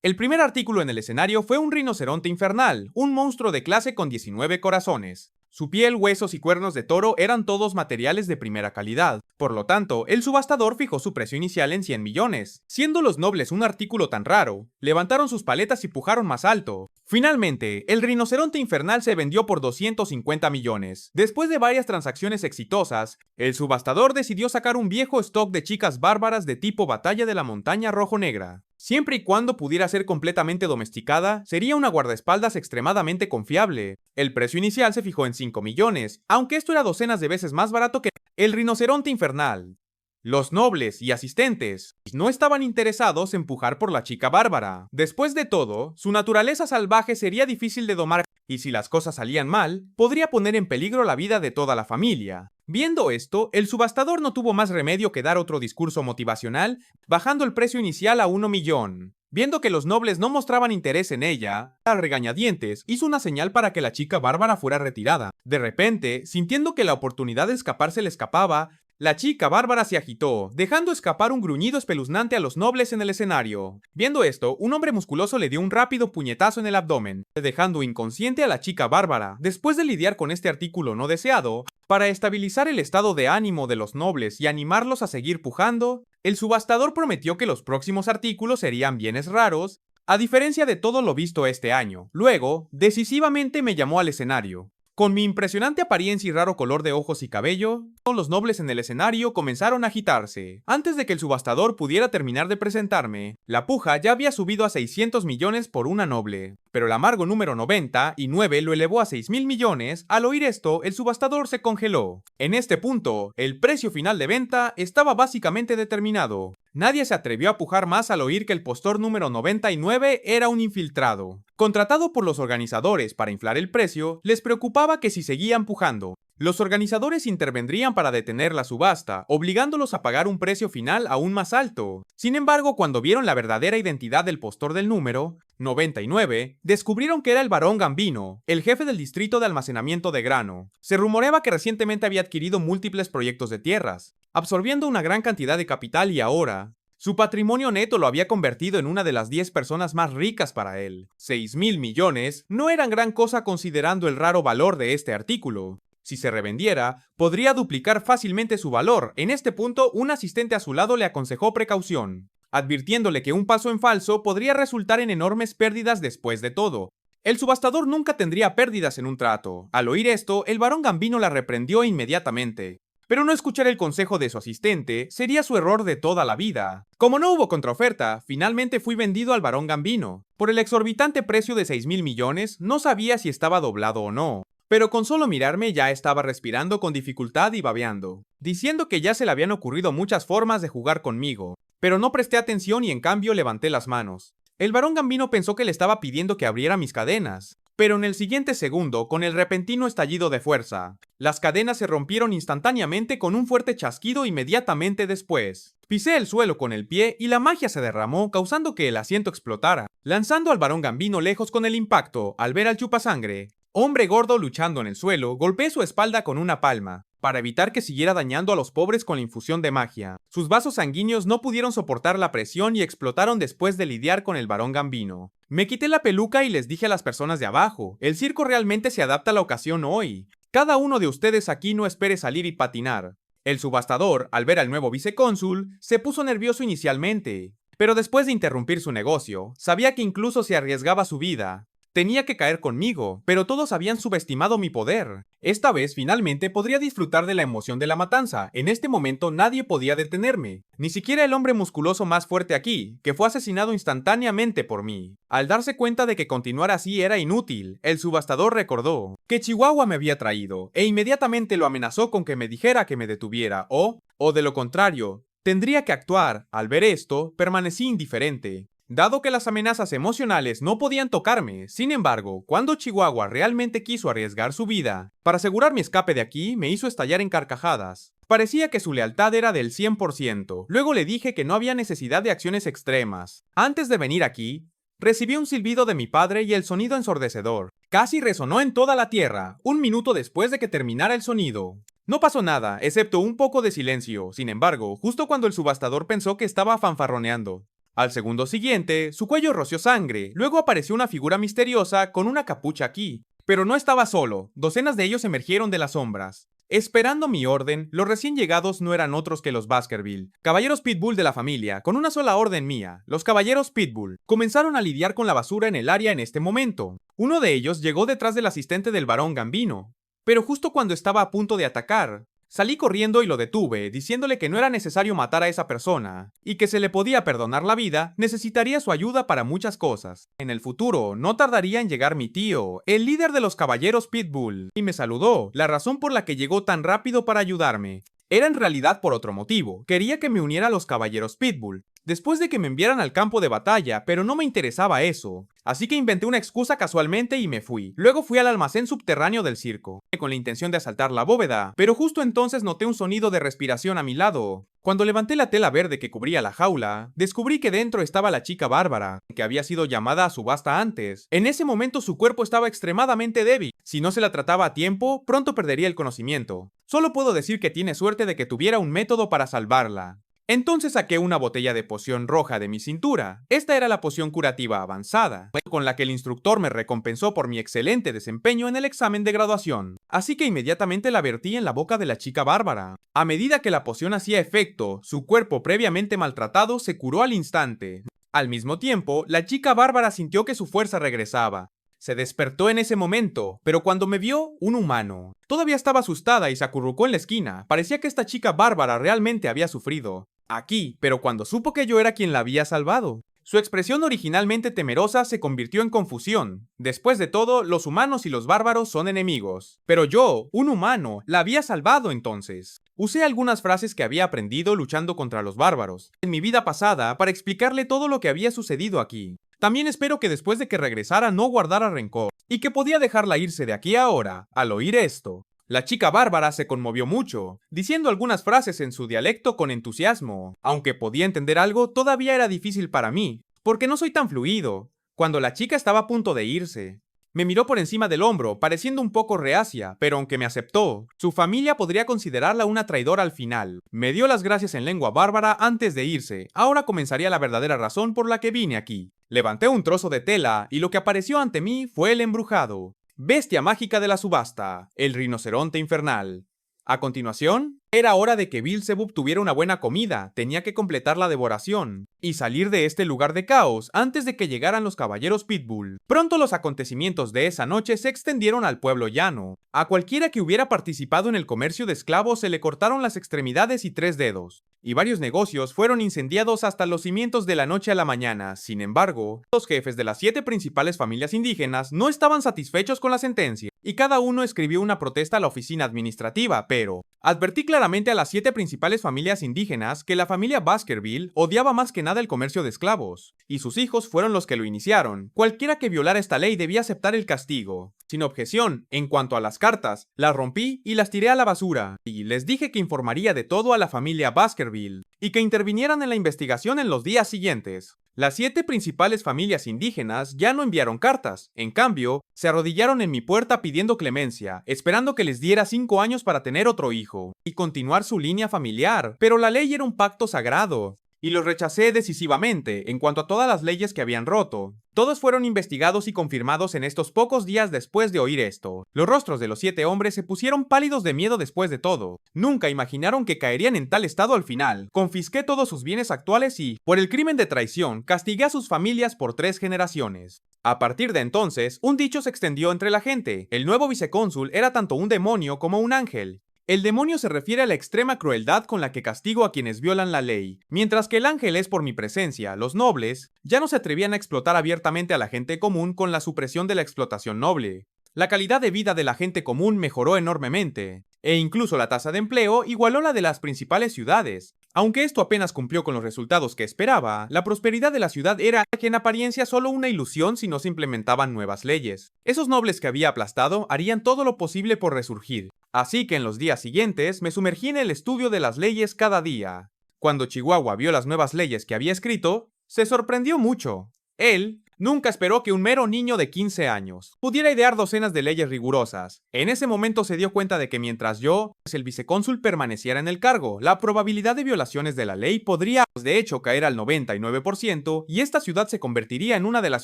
El primer artículo en el escenario fue un rinoceronte infernal, un monstruo de clase con 19 corazones. Su piel, huesos y cuernos de toro eran todos materiales de primera calidad. Por lo tanto, el subastador fijó su precio inicial en 100 millones. Siendo los nobles un artículo tan raro, levantaron sus paletas y pujaron más alto. Finalmente, el rinoceronte infernal se vendió por 250 millones. Después de varias transacciones exitosas, el subastador decidió sacar un viejo stock de chicas bárbaras de tipo batalla de la montaña rojo-negra. Siempre y cuando pudiera ser completamente domesticada, sería una guardaespaldas extremadamente confiable. El precio inicial se fijó en 5 millones, aunque esto era docenas de veces más barato que el rinoceronte infernal. Los nobles y asistentes no estaban interesados en pujar por la chica bárbara. Después de todo, su naturaleza salvaje sería difícil de domar y si las cosas salían mal, podría poner en peligro la vida de toda la familia. Viendo esto, el subastador no tuvo más remedio que dar otro discurso motivacional, bajando el precio inicial a 1 millón. Viendo que los nobles no mostraban interés en ella, a regañadientes hizo una señal para que la chica bárbara fuera retirada. De repente, sintiendo que la oportunidad de escapar se le escapaba, la chica bárbara se agitó, dejando escapar un gruñido espeluznante a los nobles en el escenario. Viendo esto, un hombre musculoso le dio un rápido puñetazo en el abdomen, dejando inconsciente a la chica bárbara. Después de lidiar con este artículo no deseado, para estabilizar el estado de ánimo de los nobles y animarlos a seguir pujando, el subastador prometió que los próximos artículos serían bienes raros, a diferencia de todo lo visto este año. Luego, decisivamente me llamó al escenario. Con mi impresionante apariencia y raro color de ojos y cabello, todos los nobles en el escenario comenzaron a agitarse. Antes de que el subastador pudiera terminar de presentarme, la puja ya había subido a 600 millones por una noble, pero el amargo número 99 lo elevó a 6.000 millones. Al oír esto, el subastador se congeló. En este punto, el precio final de venta estaba básicamente determinado. Nadie se atrevió a pujar más al oír que el postor número 99 era un infiltrado. Contratado por los organizadores para inflar el precio, les preocupaba que si seguían pujando, los organizadores intervendrían para detener la subasta, obligándolos a pagar un precio final aún más alto. Sin embargo, cuando vieron la verdadera identidad del postor del número 99, descubrieron que era el barón Gambino, el jefe del distrito de almacenamiento de grano. Se rumoreaba que recientemente había adquirido múltiples proyectos de tierras, absorbiendo una gran cantidad de capital y ahora, su patrimonio neto lo había convertido en una de las 10 personas más ricas para él. 6.000 millones no eran gran cosa considerando el raro valor de este artículo. Si se revendiera, podría duplicar fácilmente su valor. En este punto, un asistente a su lado le aconsejó precaución, advirtiéndole que un paso en falso podría resultar en enormes pérdidas después de todo. El subastador nunca tendría pérdidas en un trato. Al oír esto, el barón Gambino la reprendió inmediatamente. Pero no escuchar el consejo de su asistente sería su error de toda la vida. Como no hubo contraoferta, finalmente fui vendido al barón Gambino. Por el exorbitante precio de 6.000 millones, no sabía si estaba doblado o no. pero con solo mirarme ya estaba respirando con dificultad y babeando, diciendo que ya se le habían ocurrido muchas formas de jugar conmigo, pero no presté atención y en cambio levanté las manos. El varón Gambino pensó que le estaba pidiendo que abriera mis cadenas, pero en el siguiente segundo, con el repentino estallido de fuerza, las cadenas se rompieron instantáneamente con un fuerte chasquido inmediatamente después. Pisé el suelo con el pie y la magia se derramó, causando que el asiento explotara, lanzando al varón Gambino lejos con el impacto. Al ver al chupasangre, hombre gordo luchando en el suelo, golpeé su espalda con una palma, para evitar que siguiera dañando a los pobres con la infusión de magia. Sus vasos sanguíneos no pudieron soportar la presión y explotaron después de lidiar con el varón Gambino. Me quité la peluca y les dije a las personas de abajo, el circo realmente se adapta a la ocasión hoy. Cada uno de ustedes aquí no espere salir y patinar. El subastador, al ver al nuevo vicecónsul, se puso nervioso inicialmente, pero después de interrumpir su negocio, sabía que incluso si arriesgaba su vida, tenía que caer conmigo, pero todos habían subestimado mi poder. Esta vez finalmente podría disfrutar de la emoción de la matanza. En este momento nadie podía detenerme, ni siquiera el hombre musculoso más fuerte aquí, que fue asesinado instantáneamente por mí. Al darse cuenta de que continuar así era inútil, el subastador recordó que Chihuahua me había traído, e inmediatamente lo amenazó con que me dijera que me detuviera, o de lo contrario, tendría que actuar. Al ver esto, permanecí indiferente, dado que las amenazas emocionales no podían tocarme. Sin embargo, cuando Chihuahua realmente quiso arriesgar su vida para asegurar mi escape de aquí, me hizo estallar en carcajadas. Parecía que su lealtad era del 100%. Luego le dije que no había necesidad de acciones extremas. Antes de venir aquí, recibí un silbido de mi padre y el sonido ensordecedor casi resonó en toda la tierra, un minuto después de que terminara el sonido. No pasó nada, excepto un poco de silencio. Sin embargo, justo cuando el subastador pensó que estaba fanfarroneando, al segundo siguiente, su cuello roció sangre. Luego apareció una figura misteriosa con una capucha aquí. Pero no estaba solo, docenas de ellos emergieron de las sombras. Esperando mi orden, los recién llegados no eran otros que los Baskerville, caballeros Pitbull de la familia, con una sola orden mía. Los caballeros Pitbull comenzaron a lidiar con la basura en el área en este momento. Uno de ellos llegó detrás del asistente del varón Gambino, pero justo cuando estaba a punto de atacar, salí corriendo y lo detuve, diciéndole que no era necesario matar a esa persona, y que se le podía perdonar la vida, necesitaría su ayuda para muchas cosas. En el futuro, no tardaría en llegar mi tío, el líder de los caballeros Pitbull, y me saludó. La razón por la que llegó tan rápido para ayudarme era en realidad por otro motivo. Quería que me uniera a los caballeros Pitbull, después de que me enviaran al campo de batalla, pero no me interesaba eso. Así que inventé una excusa casualmente y me fui. Luego fui al almacén subterráneo del circo, con la intención de asaltar la bóveda, pero justo entonces noté un sonido de respiración a mi lado. Cuando levanté la tela verde que cubría la jaula, descubrí que dentro estaba la chica Bárbara, que había sido llamada a subasta antes. En ese momento su cuerpo estaba extremadamente débil. Si no se la trataba a tiempo, pronto perdería el conocimiento. Solo puedo decir que tiene suerte de que tuviera un método para salvarla. Entonces saqué una botella de poción roja de mi cintura. Esta era la poción curativa avanzada, con la que el instructor me recompensó por mi excelente desempeño en el examen de graduación. Así que inmediatamente la vertí en la boca de la chica Bárbara. A medida que la poción hacía efecto, su cuerpo previamente maltratado se curó al instante. Al mismo tiempo, la chica Bárbara sintió que su fuerza regresaba. Se despertó en ese momento, pero cuando me vio, un humano. Todavía estaba asustada y se acurrucó en la esquina. Parecía que esta chica Bárbara realmente había sufrido aquí, pero cuando supo que yo era quien la había salvado, su expresión originalmente temerosa se convirtió en confusión. Después de todo, los humanos y los bárbaros son enemigos. Pero yo, un humano, la había salvado entonces. Usé algunas frases que había aprendido luchando contra los bárbaros en mi vida pasada para explicarle todo lo que había sucedido aquí. También espero que después de que regresara no guardara rencor, y que podía dejarla irse de aquí ahora. Al oír esto, la chica Bárbara se conmovió mucho, diciendo algunas frases en su dialecto con entusiasmo. Aunque podía entender algo, todavía era difícil para mí, porque no soy tan fluido. Cuando la chica estaba a punto de irse, me miró por encima del hombro, pareciendo un poco reacia, pero aunque me aceptó, su familia podría considerarla una traidora al final. Me dio las gracias en lengua bárbara antes de irse. Ahora comenzaría la verdadera razón por la que vine aquí. Levanté un trozo de tela, y lo que apareció ante mí fue el embrujado. Bestia mágica de la subasta, el rinoceronte infernal. A continuación, era hora de que Beelzebub tuviera una buena comida. Tenía que completar la devoración y salir de este lugar de caos antes de que llegaran los caballeros Pitbull. Pronto los acontecimientos de esa noche se extendieron al pueblo llano. A cualquiera que hubiera participado en el comercio de esclavos se le cortaron las extremidades y 3 dedos, y varios negocios fueron incendiados hasta los cimientos de la noche a la mañana. Sin embargo, los jefes de las 7 principales familias indígenas no estaban satisfechos con la sentencia, y y cada uno escribió una protesta a la oficina administrativa, pero advertí claramente a las 7 principales familias indígenas que la familia Baskerville odiaba más que nada el comercio de esclavos, y sus hijos fueron los que lo iniciaron. Cualquiera que violara esta ley debía aceptar el castigo. Sin objeción, en cuanto a las cartas, las rompí y las tiré a la basura, y les dije que informaría de todo a la familia Baskerville, y que intervinieran en la investigación en los días siguientes. Las 7 principales familias indígenas ya no enviaron cartas, en cambio, se arrodillaron en mi puerta pidiendo clemencia, esperando que les diera 5 años para tener otro hijo, y continuar su línea familiar, pero la ley era un pacto sagrado, y los rechacé decisivamente en cuanto a todas las leyes que habían roto. Todos fueron investigados y confirmados en estos pocos días después de oír esto. Los rostros de los 7 hombres se pusieron pálidos de miedo después de todo. Nunca imaginaron que caerían en tal estado al final. Confisqué todos sus bienes actuales y, por el crimen de traición, castigué a sus familias por 3 generaciones. A partir de entonces, un dicho se extendió entre la gente. El nuevo vicecónsul era tanto un demonio como un ángel. El demonio se refiere a la extrema crueldad con la que castigo a quienes violan la ley, mientras que el ángel es por mi presencia. Los nobles ya no se atrevían a explotar abiertamente a la gente común con la supresión de la explotación noble. La calidad de vida de la gente común mejoró enormemente, e incluso la tasa de empleo igualó la de las principales ciudades. Aunque esto apenas cumplió con los resultados que esperaba, la prosperidad de la ciudad era en apariencia solo una ilusión si no se implementaban nuevas leyes. Esos nobles que había aplastado harían todo lo posible por resurgir. Así que en los días siguientes me sumergí en el estudio de las leyes cada día. Cuando Chihuahua vio las nuevas leyes que había escrito, se sorprendió mucho. Él nunca esperó que un mero niño de 15 años pudiera idear docenas de leyes rigurosas. En ese momento se dio cuenta de que mientras yo, el vicecónsul, permaneciera en el cargo, la probabilidad de violaciones de la ley podría, de hecho, caer al 99% y esta ciudad se convertiría en una de las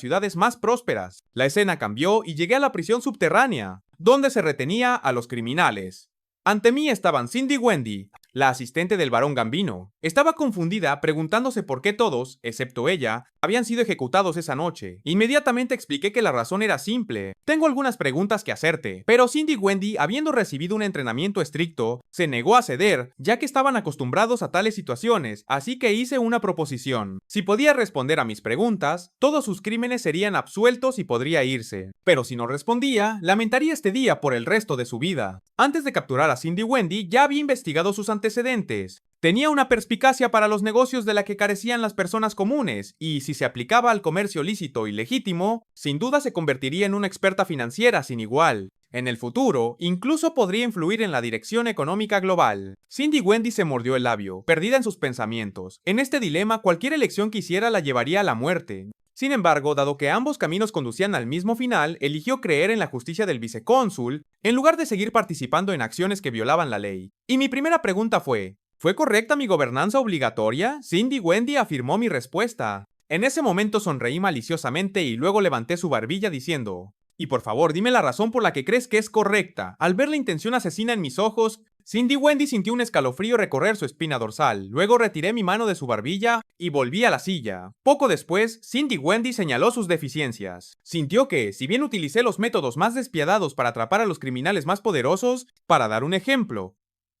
ciudades más prósperas. La escena cambió y llegué a la prisión subterránea, donde se retenía a los criminales. Ante mí estaban Cindy Wendy, la asistente del barón Gambino. Estaba confundida preguntándose por qué todos, excepto ella, habían sido ejecutados esa noche. Inmediatamente expliqué que la razón era simple. Tengo algunas preguntas que hacerte, pero Cindy Wendy, habiendo recibido un entrenamiento estricto, se negó a ceder, ya que estaban acostumbrados a tales situaciones, así que hice una proposición. Si podía responder a mis preguntas, todos sus crímenes serían absueltos y podría irse. Pero si no respondía, lamentaría este día por el resto de su vida. Antes de capturar a Cindy Wendy, ya había investigado sus antecedentes. Tenía una perspicacia para los negocios de la que carecían las personas comunes, y si se aplicaba al comercio lícito y legítimo, sin duda se convertiría en una experta financiera sin igual. En el futuro, incluso podría influir en la dirección económica global. Cindy Wendy se mordió el labio, perdida en sus pensamientos. En este dilema, cualquier elección que hiciera la llevaría a la muerte. Sin embargo, dado que ambos caminos conducían al mismo final, eligió creer en la justicia del vicecónsul, en lugar de seguir participando en acciones que violaban la ley. Y mi primera pregunta ¿fue correcta mi gobernanza obligatoria? Cindy Wendy afirmó mi respuesta. En ese momento sonreí maliciosamente y luego levanté su barbilla diciendo: y por favor, dime la razón por la que crees que es correcta. Al ver la intención asesina en mis ojos, Cindy Wendy sintió un escalofrío recorrer su espina dorsal. Luego retiré mi mano de su barbilla y volví a la silla. Poco después, Cindy Wendy señaló sus deficiencias. Sintió que, si bien utilicé los métodos más despiadados para atrapar a los criminales más poderosos, para dar un ejemplo,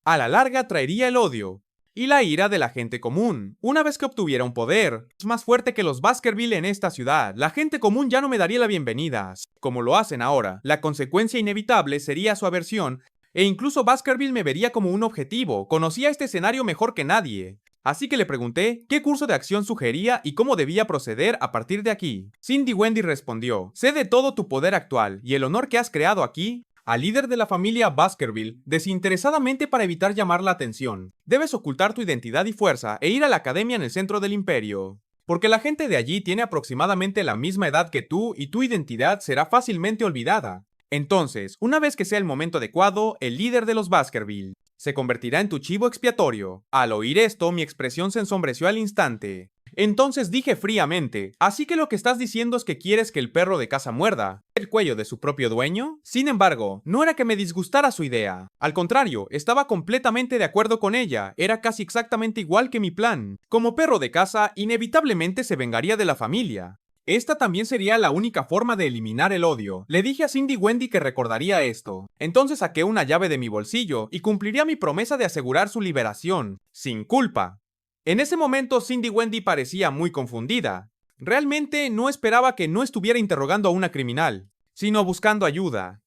a la larga traería el odio y la ira de la gente común. Una vez que obtuviera un poder más fuerte que los Baskerville en esta ciudad, la gente común ya no me daría la bienvenida, como lo hacen ahora. La consecuencia inevitable sería su aversión, e incluso Baskerville me vería como un objetivo. Conocía este escenario mejor que nadie. Así que le pregunté qué curso de acción sugería y cómo debía proceder a partir de aquí. Cindy Wendy respondió: sé de todo tu poder actual y el honor que has creado aquí al líder de la familia Baskerville, desinteresadamente para evitar llamar la atención. Debes ocultar tu identidad y fuerza e ir a la academia en el centro del imperio, porque la gente de allí tiene aproximadamente la misma edad que tú y tu identidad será fácilmente olvidada. Entonces, una vez que sea el momento adecuado, el líder de los Baskerville se convertirá en tu chivo expiatorio. Al oír esto, mi expresión se ensombreció al instante. Entonces dije fríamente: ¿así que lo que estás diciendo es que quieres que el perro de casa muerda el cuello de su propio dueño? Sin embargo, no era que me disgustara su idea. Al contrario, estaba completamente de acuerdo con ella. Era casi exactamente igual que mi plan. Como perro de casa, inevitablemente se vengaría de la familia. Esta también sería la única forma de eliminar el odio. Le dije a Cindy Wendy que recordaría esto. Entonces saqué una llave de mi bolsillo y cumpliría mi promesa de asegurar su liberación, sin culpa. En ese momento Cindy Wendy parecía muy confundida. Realmente no esperaba que no estuviera interrogando a una criminal, sino buscando ayuda.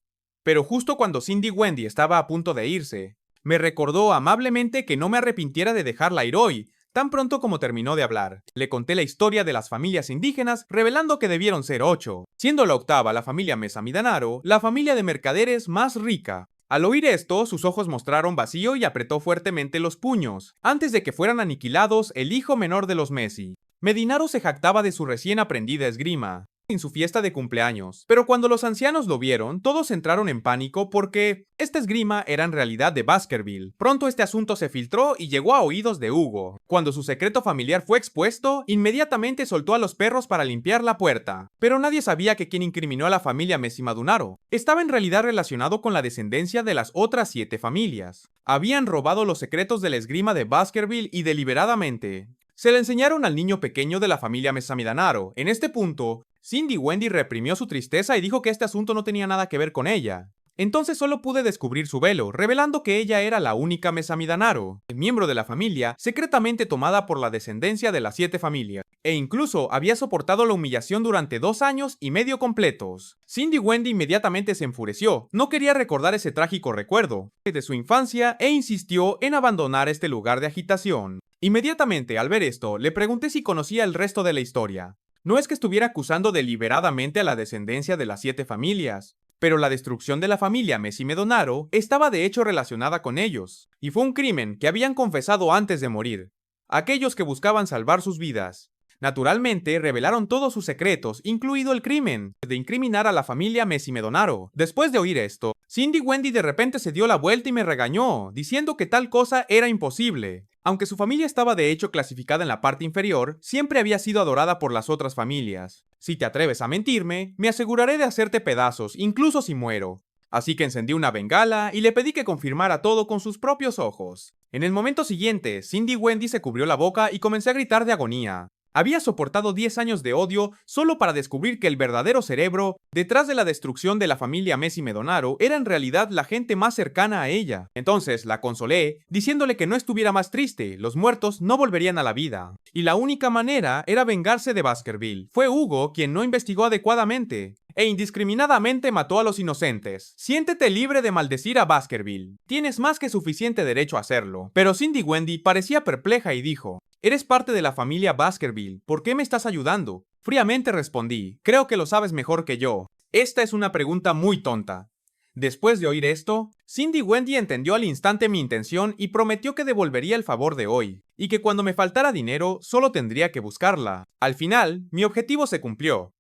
Pero justo cuando Cindy Wendy estaba a punto de irse, me recordó amablemente que no me arrepintiera de dejarla ir hoy. Tan pronto como terminó de hablar, le conté la historia de las familias indígenas, revelando que debieron ser 8, siendo la octava la familia Mesa Midanaro, la familia de mercaderes más rica. Al oír esto, sus ojos mostraron vacío y apretó fuertemente los puños, antes de que fueran aniquilados el hijo menor de los Messi. Medinaro se jactaba de su recién aprendida esgrima en su fiesta de cumpleaños, pero cuando los ancianos lo vieron, todos entraron en pánico porque esta esgrima era en realidad de Baskerville. Pronto este asunto se filtró y llegó a oídos de Hugo. Cuando su secreto familiar fue expuesto, inmediatamente soltó a los perros para limpiar la puerta. Pero nadie sabía que quien incriminó a la familia Messi Madunaro estaba en realidad relacionado con la descendencia de las otras 7 familias. Habían robado los secretos de la esgrima de Baskerville y deliberadamente se le enseñaron al niño pequeño de la familia Mesamidanaro. En este punto, Cindy Wendy reprimió su tristeza y dijo que este asunto no tenía nada que ver con ella. Entonces solo pude descubrir su velo, revelando que ella era la única Mesamidanaro, miembro de la familia, secretamente tomada por la descendencia de las 7 familias, e incluso había soportado la humillación durante 2 años y medio completos. Cindy Wendy inmediatamente se enfureció, no quería recordar ese trágico recuerdo de su infancia e insistió en abandonar este lugar de agitación. Inmediatamente al ver esto, le pregunté si conocía el resto de la historia. No es que estuviera acusando deliberadamente a la descendencia de las 7 familias, pero la destrucción de la familia Messi Medonaro estaba de hecho relacionada con ellos, y fue un crimen que habían confesado antes de morir. Aquellos que buscaban salvar sus vidas, naturalmente revelaron todos sus secretos, incluido el crimen de incriminar a la familia Messi Medonaro. Después de oír esto, Cindy Wendy de repente se dio la vuelta y me regañó, diciendo que tal cosa era imposible. Aunque su familia estaba de hecho clasificada en la parte inferior, siempre había sido adorada por las otras familias. Si te atreves a mentirme, me aseguraré de hacerte pedazos, incluso si muero. Así que encendí una bengala y le pedí que confirmara todo con sus propios ojos. En el momento siguiente, Cindy Wendy se cubrió la boca y comencé a gritar de agonía. Había soportado 10 años de odio solo para descubrir que el verdadero cerebro detrás de la destrucción de la familia Messi Medonaro era en realidad la gente más cercana a ella. Entonces la consolé, diciéndole que no estuviera más triste, los muertos no volverían a la vida. Y la única manera era vengarse de Baskerville. Fue Hugo quien no investigó adecuadamente e indiscriminadamente mató a los inocentes. Siéntete libre de maldecir a Baskerville. Tienes más que suficiente derecho a hacerlo. Pero Cindy Wendy parecía perpleja y dijo: eres parte de la familia Baskerville, ¿por qué me estás ayudando? Fríamente respondí: creo que lo sabes mejor que yo. Esta es una pregunta muy tonta. Después de oír esto, Cindy Wendy entendió al instante mi intención y prometió que devolvería el favor de hoy, y que cuando me faltara dinero solo tendría que buscarla. Al final, mi objetivo se cumplió.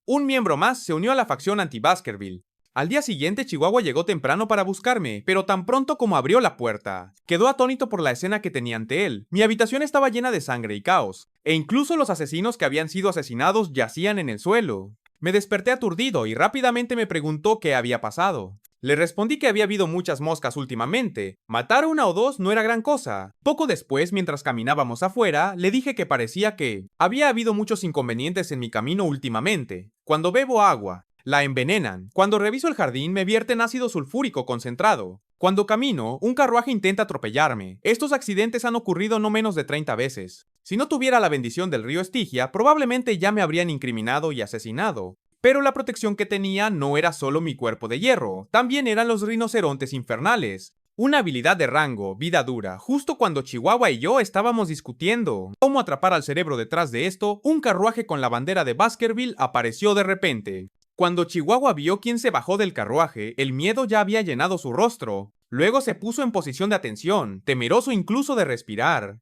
Un miembro más se unió a la facción anti-Baskerville. Al día siguiente, Chihuahua llegó temprano para buscarme, pero tan pronto como abrió la puerta, quedó atónito por la escena que tenía ante él. Mi habitación estaba llena de sangre y caos, e incluso los asesinos que habían sido asesinados yacían en el suelo. Me desperté aturdido y rápidamente me preguntó qué había pasado. Le respondí que había habido muchas moscas últimamente. Matar una o dos no era gran cosa. Poco después, mientras caminábamos afuera, le dije que parecía que había habido muchos inconvenientes en mi camino últimamente. Cuando bebo agua, la envenenan. Cuando reviso el jardín, me vierten ácido sulfúrico concentrado. Cuando camino, un carruaje intenta atropellarme. Estos accidentes han ocurrido no menos de 30 veces. Si no tuviera la bendición del río Estigia, probablemente ya me habrían incriminado y asesinado. Pero la protección que tenía no era solo mi cuerpo de hierro, también eran los rinocerontes infernales. Una habilidad de rango, vida dura, justo cuando Chihuahua y yo estábamos discutiendo cómo atrapar al cerebro detrás de esto, un carruaje con la bandera de Baskerville apareció de repente. Cuando Chihuahua vio quién se bajó del carruaje, el miedo ya había llenado su rostro. Luego se puso en posición de atención, temeroso incluso de respirar.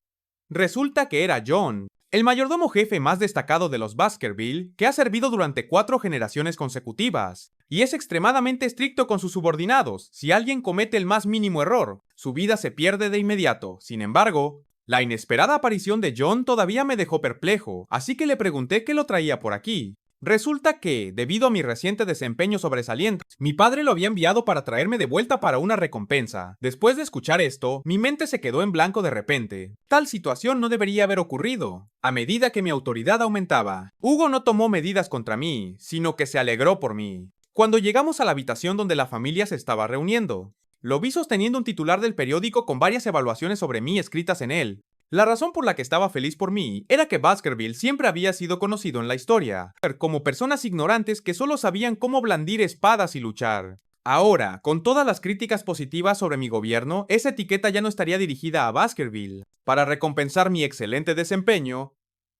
Resulta que era John, el mayordomo jefe más destacado de los Baskerville, que ha servido durante 4 generaciones consecutivas, y es extremadamente estricto con sus subordinados. Si alguien comete el más mínimo error, su vida se pierde de inmediato. Sin embargo, la inesperada aparición de John todavía me dejó perplejo, así que le pregunté qué lo traía por aquí. Resulta que, debido a mi reciente desempeño sobresaliente, mi padre lo había enviado para traerme de vuelta para una recompensa. Después de escuchar esto, mi mente se quedó en blanco de repente. Tal situación no debería haber ocurrido. A medida que mi autoridad aumentaba, Hugo no tomó medidas contra mí, sino que se alegró por mí. Cuando llegamos a la habitación donde la familia se estaba reuniendo, lo vi sosteniendo un titular del periódico con varias evaluaciones sobre mí escritas en él. La razón por la que estaba feliz por mí era que Baskerville siempre había sido conocido en la historia como personas ignorantes que solo sabían cómo blandir espadas y luchar. Ahora, con todas las críticas positivas sobre mi gobierno, esa etiqueta ya no estaría dirigida a Baskerville. Para recompensar mi excelente desempeño,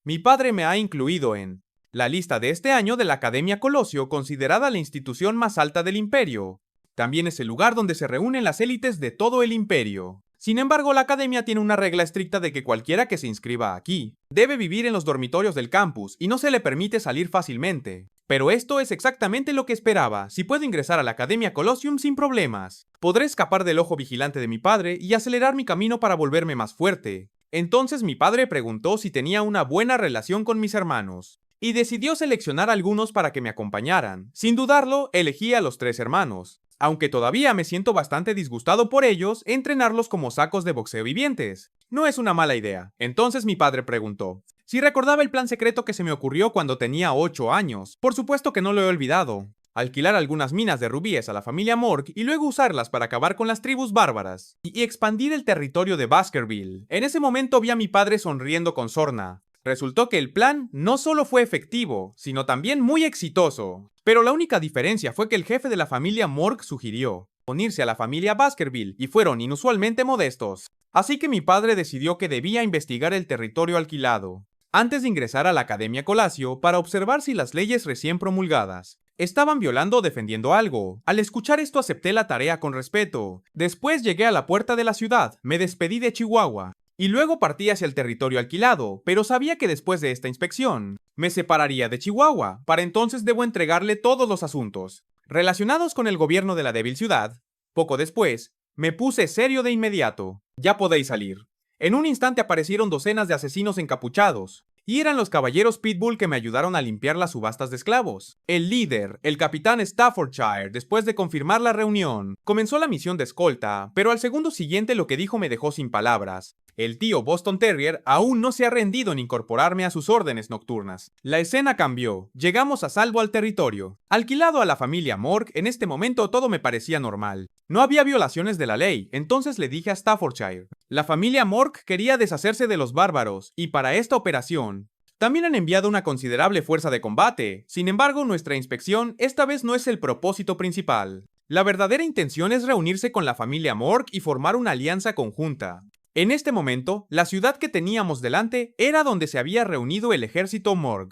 mi padre me ha incluido en la lista de este año de la Academia Colosio, considerada la institución más alta del imperio. También es el lugar donde se reúnen las élites de todo el imperio. Sin embargo, la academia tiene una regla estricta de que cualquiera que se inscriba aquí debe vivir en los dormitorios del campus y no se le permite salir fácilmente. Pero esto es exactamente lo que esperaba. Si puedo ingresar a la Academia Colosseum sin problemas, podré escapar del ojo vigilante de mi padre y acelerar mi camino para volverme más fuerte. Entonces mi padre preguntó si tenía una buena relación con mis hermanos, y decidió seleccionar algunos para que me acompañaran. Sin dudarlo, elegí a los 3 hermanos. Aunque todavía me siento bastante disgustado por ellos, entrenarlos como sacos de boxeo vivientes no es una mala idea. Entonces mi padre preguntó si recordaba el plan secreto que se me ocurrió cuando tenía 8 años. Por supuesto que no lo he olvidado. Alquilar algunas minas de rubíes a la familia Morg y luego usarlas para acabar con las tribus bárbaras y expandir el territorio de Baskerville. En ese momento vi a mi padre sonriendo con sorna. Resultó que el plan no solo fue efectivo, sino también muy exitoso. Pero la única diferencia fue que el jefe de la familia Morg sugirió unirse a la familia Baskerville y fueron inusualmente modestos. Así que mi padre decidió que debía investigar el territorio alquilado antes de ingresar a la Academia Colasio para observar si las leyes recién promulgadas estaban violando o defendiendo algo. Al escuchar esto acepté la tarea con respeto. Después llegué a la puerta de la ciudad, me despedí de Chihuahua y luego partí hacia el territorio alquilado, pero sabía que después de esta inspección me separaría de Chihuahua. Para entonces debo entregarle todos los asuntos relacionados con el gobierno de la débil ciudad. Poco después, me puse serio de inmediato. Ya podéis salir. En un instante aparecieron docenas de asesinos encapuchados, y eran los caballeros Pitbull que me ayudaron a limpiar las subastas de esclavos. El líder, el capitán Staffordshire, después de confirmar la reunión, comenzó la misión de escolta, pero al segundo siguiente lo que dijo me dejó sin palabras. El tío Boston Terrier aún no se ha rendido en incorporarme a sus órdenes nocturnas. La escena cambió. Llegamos a salvo al territorio. Alquilado a la familia Morg, en este momento todo me parecía normal. No había violaciones de la ley, entonces le dije a Staffordshire. La familia Morg quería deshacerse de los bárbaros, y para esta operación también han enviado una considerable fuerza de combate. Sin embargo, nuestra inspección esta vez no es el propósito principal. La verdadera intención es reunirse con la familia Morg y formar una alianza conjunta. En este momento, la ciudad que teníamos delante era donde se había reunido el ejército Morg,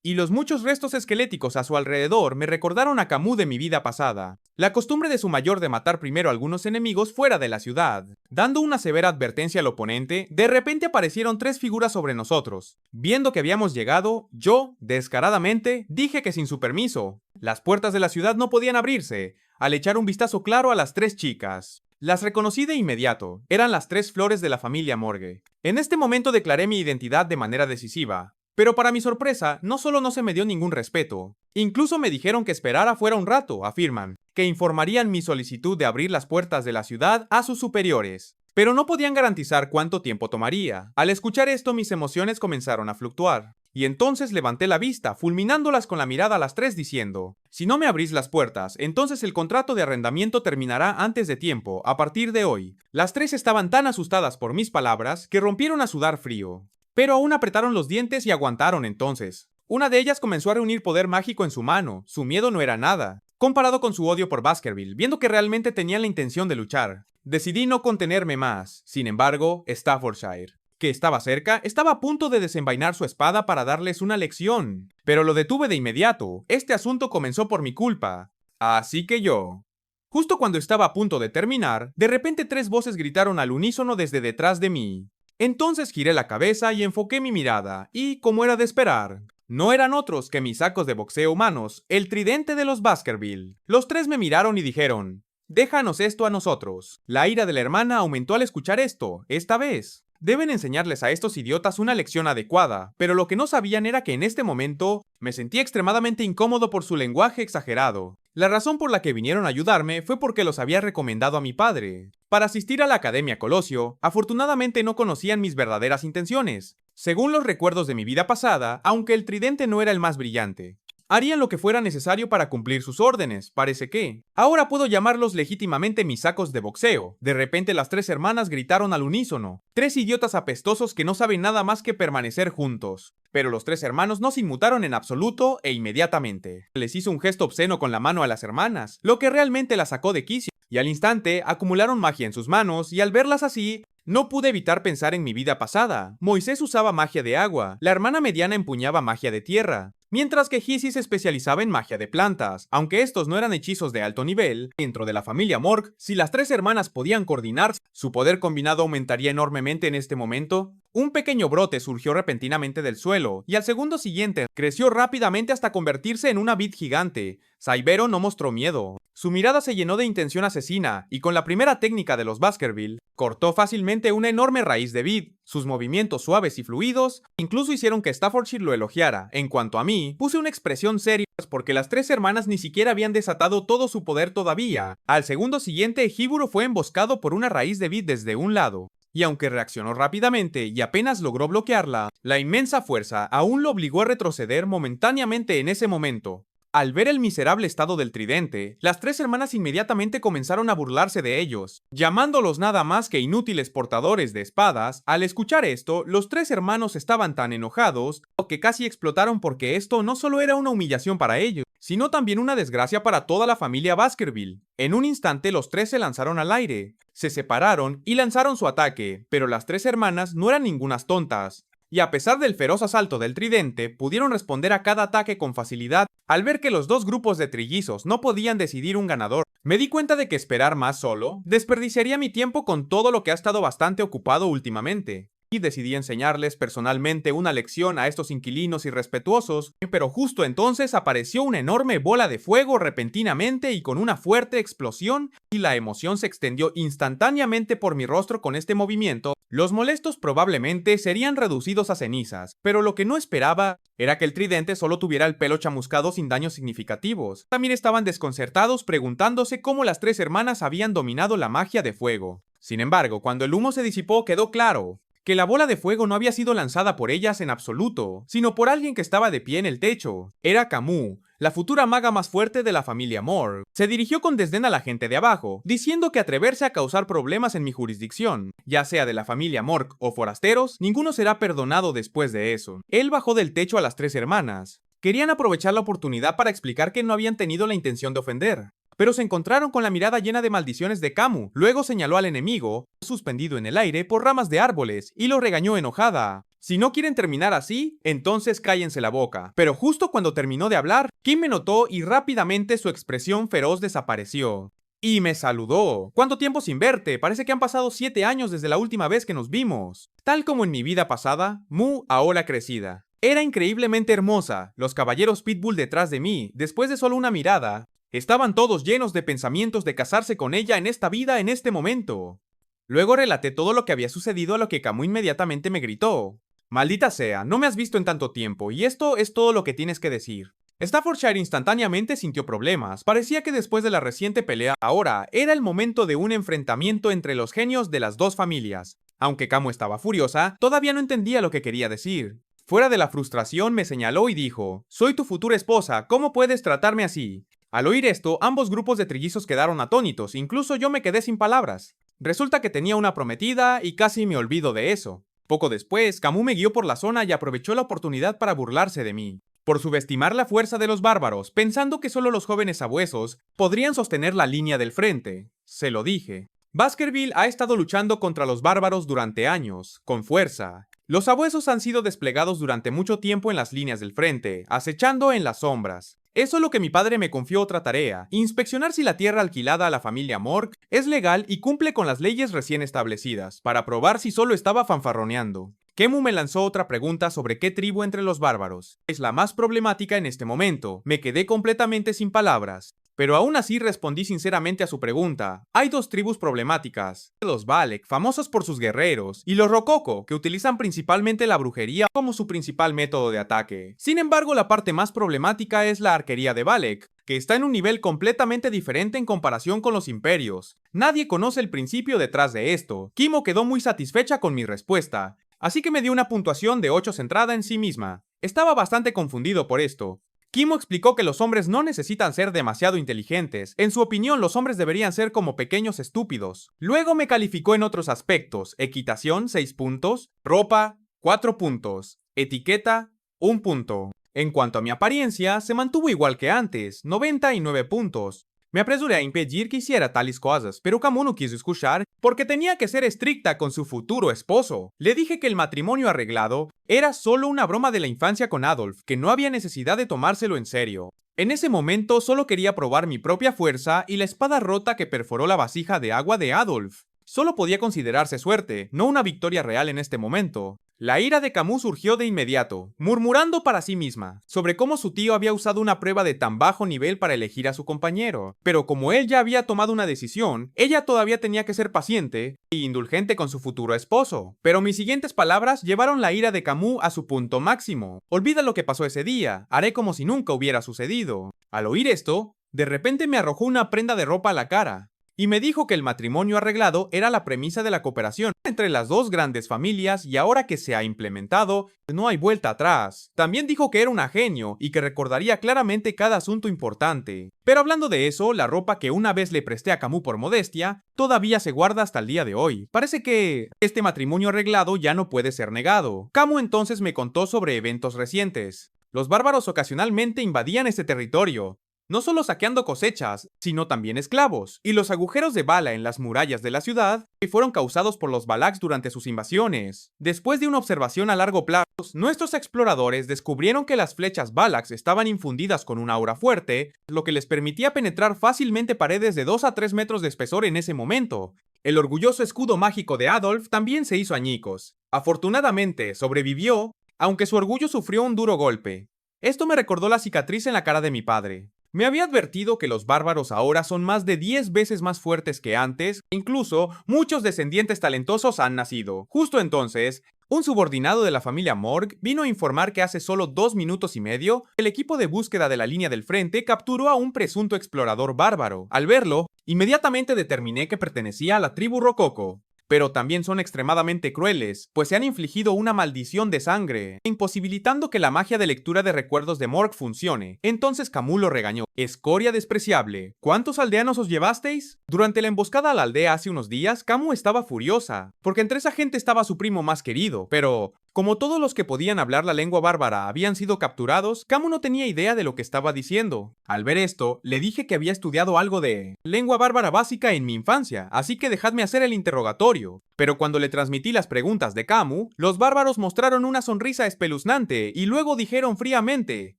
y los muchos restos esqueléticos a su alrededor me recordaron a Camus de mi vida pasada. La costumbre de su mayor de matar primero a algunos enemigos fuera de la ciudad. Dando una severa advertencia al oponente, de repente aparecieron 3 figuras sobre nosotros. Viendo que habíamos llegado, yo, descaradamente, dije que sin su permiso, las puertas de la ciudad no podían abrirse, al echar un vistazo claro a las 3 chicas. Las reconocí de inmediato, eran las 3 flores de la familia Morgue. En este momento declaré mi identidad de manera decisiva. Pero para mi sorpresa, no solo no se me dio ningún respeto, incluso me dijeron que esperara fuera un rato, afirman, que informarían mi solicitud de abrir las puertas de la ciudad a sus superiores, pero no podían garantizar cuánto tiempo tomaría. Al escuchar esto, mis emociones comenzaron a fluctuar, y entonces levanté la vista, fulminándolas con la mirada a las 3 diciendo, si no me abrís las puertas, entonces el contrato de arrendamiento terminará antes de tiempo, a partir de hoy. Las 3 estaban tan asustadas por mis palabras que rompieron a sudar frío. Pero aún apretaron los dientes y aguantaron entonces. Una de ellas comenzó a reunir poder mágico en su mano. Su miedo no era nada, comparado con su odio por Baskerville, viendo que realmente tenían la intención de luchar. Decidí no contenerme más. Sin embargo, Staffordshire, que estaba cerca, estaba a punto de desenvainar su espada para darles una lección. Pero lo detuve de inmediato. Este asunto comenzó por mi culpa. Así que yo... Justo cuando estaba a punto de terminar, de repente 3 voces gritaron al unísono desde detrás de mí. Entonces giré la cabeza y enfoqué mi mirada, y, como era de esperar, no eran otros que mis sacos de boxeo humanos, el tridente de los Baskerville. Los 3 me miraron y dijeron, déjanos esto a nosotros. La ira de la hermana aumentó al escuchar esto, esta vez. Deben enseñarles a estos idiotas una lección adecuada, pero lo que no sabían era que en este momento me sentí extremadamente incómodo por su lenguaje exagerado. La razón por la que vinieron a ayudarme fue porque los había recomendado a mi padre. Para asistir a la Academia Colosio, afortunadamente no conocían mis verdaderas intenciones. Según los recuerdos de mi vida pasada, aunque el tridente no era el más brillante, harían lo que fuera necesario para cumplir sus órdenes, parece que. Ahora puedo llamarlos legítimamente mis sacos de boxeo. De repente las tres hermanas gritaron al unísono. Tres idiotas apestosos que no saben nada más que permanecer juntos. Pero los tres hermanos no se inmutaron en absoluto e inmediatamente. Les hizo un gesto obsceno con la mano a las hermanas, lo que realmente las sacó de quicio. Y al instante acumularon magia en sus manos y al verlas así, no pude evitar pensar en mi vida pasada. Moisés usaba magia de agua, la hermana mediana empuñaba magia de tierra, mientras que Hisi se especializaba en magia de plantas. Aunque estos no eran hechizos de alto nivel, dentro de la familia Mork, si las tres hermanas podían coordinarse, su poder combinado aumentaría enormemente en este momento. Un pequeño brote surgió repentinamente del suelo, y al segundo siguiente creció rápidamente hasta convertirse en una vid gigante. Saibero no mostró miedo. Su mirada se llenó de intención asesina, y con la primera técnica de los Baskerville, cortó fácilmente una enorme raíz de vid. Sus movimientos suaves y fluidos incluso hicieron que Staffordshire lo elogiara. En cuanto a mí, puse una expresión seria porque las tres hermanas ni siquiera habían desatado todo su poder todavía. Al segundo siguiente, Hiburo fue emboscado por una raíz de vid desde un lado. Y aunque reaccionó rápidamente y apenas logró bloquearla, la inmensa fuerza aún lo obligó a retroceder momentáneamente en ese momento. Al ver el miserable estado del tridente, las tres hermanas inmediatamente comenzaron a burlarse de ellos, llamándolos nada más que inútiles portadores de espadas. Al escuchar esto, los tres hermanos estaban tan enojados que casi explotaron porque esto no solo era una humillación para ellos, sino también una desgracia para toda la familia Baskerville. En un instante los tres se lanzaron al aire, se separaron y lanzaron su ataque, pero las tres hermanas no eran ningunas tontas. Y a pesar del feroz asalto del tridente, pudieron responder a cada ataque con facilidad. Al ver que los dos grupos de trillizos no podían decidir un ganador, me di cuenta de que esperar más solo desperdiciaría mi tiempo con todo lo que ha estado bastante ocupado últimamente. Y decidí enseñarles personalmente una lección a estos inquilinos irrespetuosos, pero justo entonces apareció una enorme bola de fuego repentinamente y con una fuerte explosión, y la emoción se extendió instantáneamente por mi rostro con este movimiento. Los molestos probablemente serían reducidos a cenizas, pero lo que no esperaba era que el tridente solo tuviera el pelo chamuscado sin daños significativos. También estaban desconcertados preguntándose cómo las tres hermanas habían dominado la magia de fuego. Sin embargo, cuando el humo se disipó quedó claro que la bola de fuego no había sido lanzada por ellas en absoluto, sino por alguien que estaba de pie en el techo. Era Camus, la futura maga más fuerte de la familia Moore. Se dirigió con desdén a la gente de abajo, diciendo que atreverse a causar problemas en mi jurisdicción, ya sea de la familia Mork o forasteros, ninguno será perdonado después de eso. Él bajó del techo a las tres hermanas. Querían aprovechar la oportunidad para explicar que no habían tenido la intención de ofender, pero se encontraron con la mirada llena de maldiciones de Camus. Luego señaló al enemigo, suspendido en el aire por ramas de árboles, y lo regañó enojada. Si no quieren terminar así, entonces cállense la boca. Pero justo cuando terminó de hablar, Kim me notó y rápidamente su expresión feroz desapareció. Y me saludó. ¿Cuánto tiempo sin verte? Parece que han pasado 7 años desde la última vez que nos vimos. Tal como en mi vida pasada, Mu ahora crecida. Era increíblemente hermosa. Los caballeros Pitbull detrás de mí, después de solo una mirada, estaban todos llenos de pensamientos de casarse con ella en esta vida en este momento. Luego relaté todo lo que había sucedido, a lo que Camus inmediatamente me gritó: «Maldita sea, no me has visto en tanto tiempo, y esto es todo lo que tienes que decir». Staffordshire instantáneamente sintió problemas. Parecía que después de la reciente pelea, ahora era el momento de un enfrentamiento entre los genios de las dos familias. Aunque Camus estaba furiosa, todavía no entendía lo que quería decir. Fuera de la frustración, me señaló y dijo: «Soy tu futura esposa, ¿cómo puedes tratarme así?». Al oír esto, ambos grupos de trillizos quedaron atónitos, incluso yo me quedé sin palabras. Resulta que tenía una prometida y casi me olvido de eso. Poco después, Camus me guió por la zona y aprovechó la oportunidad para burlarse de mí, por subestimar la fuerza de los bárbaros, pensando que solo los jóvenes sabuesos podrían sostener la línea del frente. Se lo dije. Baskerville ha estado luchando contra los bárbaros durante años, con fuerza. Los sabuesos han sido desplegados durante mucho tiempo en las líneas del frente, acechando en las sombras. Es solo que mi padre me confió otra tarea: inspeccionar si la tierra alquilada a la familia Mork es legal y cumple con las leyes recién establecidas, para probar si solo estaba fanfarroneando. Kemu me lanzó otra pregunta sobre qué tribu entre los bárbaros es la más problemática en este momento. Me quedé completamente sin palabras. Pero aún así respondí sinceramente a su pregunta. Hay dos tribus problemáticas: los Valek, famosos por sus guerreros, y los Rococo, que utilizan principalmente la brujería como su principal método de ataque. Sin embargo, la parte más problemática es la arquería de Valek, que está en un nivel completamente diferente en comparación con los imperios. Nadie conoce el principio detrás de esto. Kimo quedó muy satisfecha con mi respuesta, así que me dio una puntuación de 8 centrada en sí misma. Estaba bastante confundido por esto. Kimo explicó que los hombres no necesitan ser demasiado inteligentes. En su opinión, los hombres deberían ser como pequeños estúpidos. Luego me calificó en otros aspectos: equitación, 6 puntos; ropa, 4 puntos; etiqueta, 1 punto. En cuanto a mi apariencia, se mantuvo igual que antes, 99 puntos. Me apresuré a impedir que hiciera tales cosas, pero Camu no quiso escuchar porque tenía que ser estricta con su futuro esposo. Le dije que el matrimonio arreglado era solo una broma de la infancia con Adolf, que no había necesidad de tomárselo en serio. En ese momento solo quería probar mi propia fuerza y la espada rota que perforó la vasija de agua de Adolf. Solo podía considerarse suerte, no una victoria real en este momento. La ira de Camus surgió de inmediato, murmurando para sí misma sobre cómo su tío había usado una prueba de tan bajo nivel para elegir a su compañero. Pero como él ya había tomado una decisión, ella todavía tenía que ser paciente e indulgente con su futuro esposo. Pero mis siguientes palabras llevaron la ira de Camus a su punto máximo. Olvida lo que pasó ese día, haré como si nunca hubiera sucedido. Al oír esto, de repente me arrojó una prenda de ropa a la cara y me dijo que el matrimonio arreglado era la premisa de la cooperación entre las dos grandes familias y ahora que se ha implementado, no hay vuelta atrás. También dijo que era un genio y que recordaría claramente cada asunto importante. Pero hablando de eso, la ropa que una vez le presté a Camus por modestia, todavía se guarda hasta el día de hoy. Parece que este matrimonio arreglado ya no puede ser negado. Camus entonces me contó sobre eventos recientes. Los bárbaros ocasionalmente invadían este territorio, no solo saqueando cosechas, sino también esclavos, y los agujeros de bala en las murallas de la ciudad fueron causados por los Valacs durante sus invasiones. Después de una observación a largo plazo, nuestros exploradores descubrieron que las flechas Valacs estaban infundidas con una aura fuerte, lo que les permitía penetrar fácilmente paredes de 2 a 3 metros de espesor en ese momento. El orgulloso escudo mágico de Adolf también se hizo añicos. Afortunadamente, sobrevivió, aunque su orgullo sufrió un duro golpe. Esto me recordó la cicatriz en la cara de mi padre. Me había advertido que los bárbaros ahora son más de 10 veces más fuertes que antes, e incluso muchos descendientes talentosos han nacido. Justo entonces, un subordinado de la familia Morg vino a informar que hace solo 2 minutos y medio, el equipo de búsqueda de la línea del frente capturó a un presunto explorador bárbaro. Al verlo, inmediatamente determiné que pertenecía a la tribu Rococo. Pero también son extremadamente crueles, pues se han infligido una maldición de sangre, imposibilitando que la magia de lectura de recuerdos de Morg funcione. Entonces Camus lo regañó. Escoria despreciable, ¿cuántos aldeanos os llevasteis? Durante la emboscada a la aldea hace unos días, Camus estaba furiosa, porque entre esa gente estaba su primo más querido, pero como todos los que podían hablar la lengua bárbara habían sido capturados, Camus no tenía idea de lo que estaba diciendo. Al ver esto, le dije que había estudiado algo de lengua bárbara básica en mi infancia, así que dejadme hacer el interrogatorio. Pero cuando le transmití las preguntas de Camus, los bárbaros mostraron una sonrisa espeluznante y luego dijeron fríamente: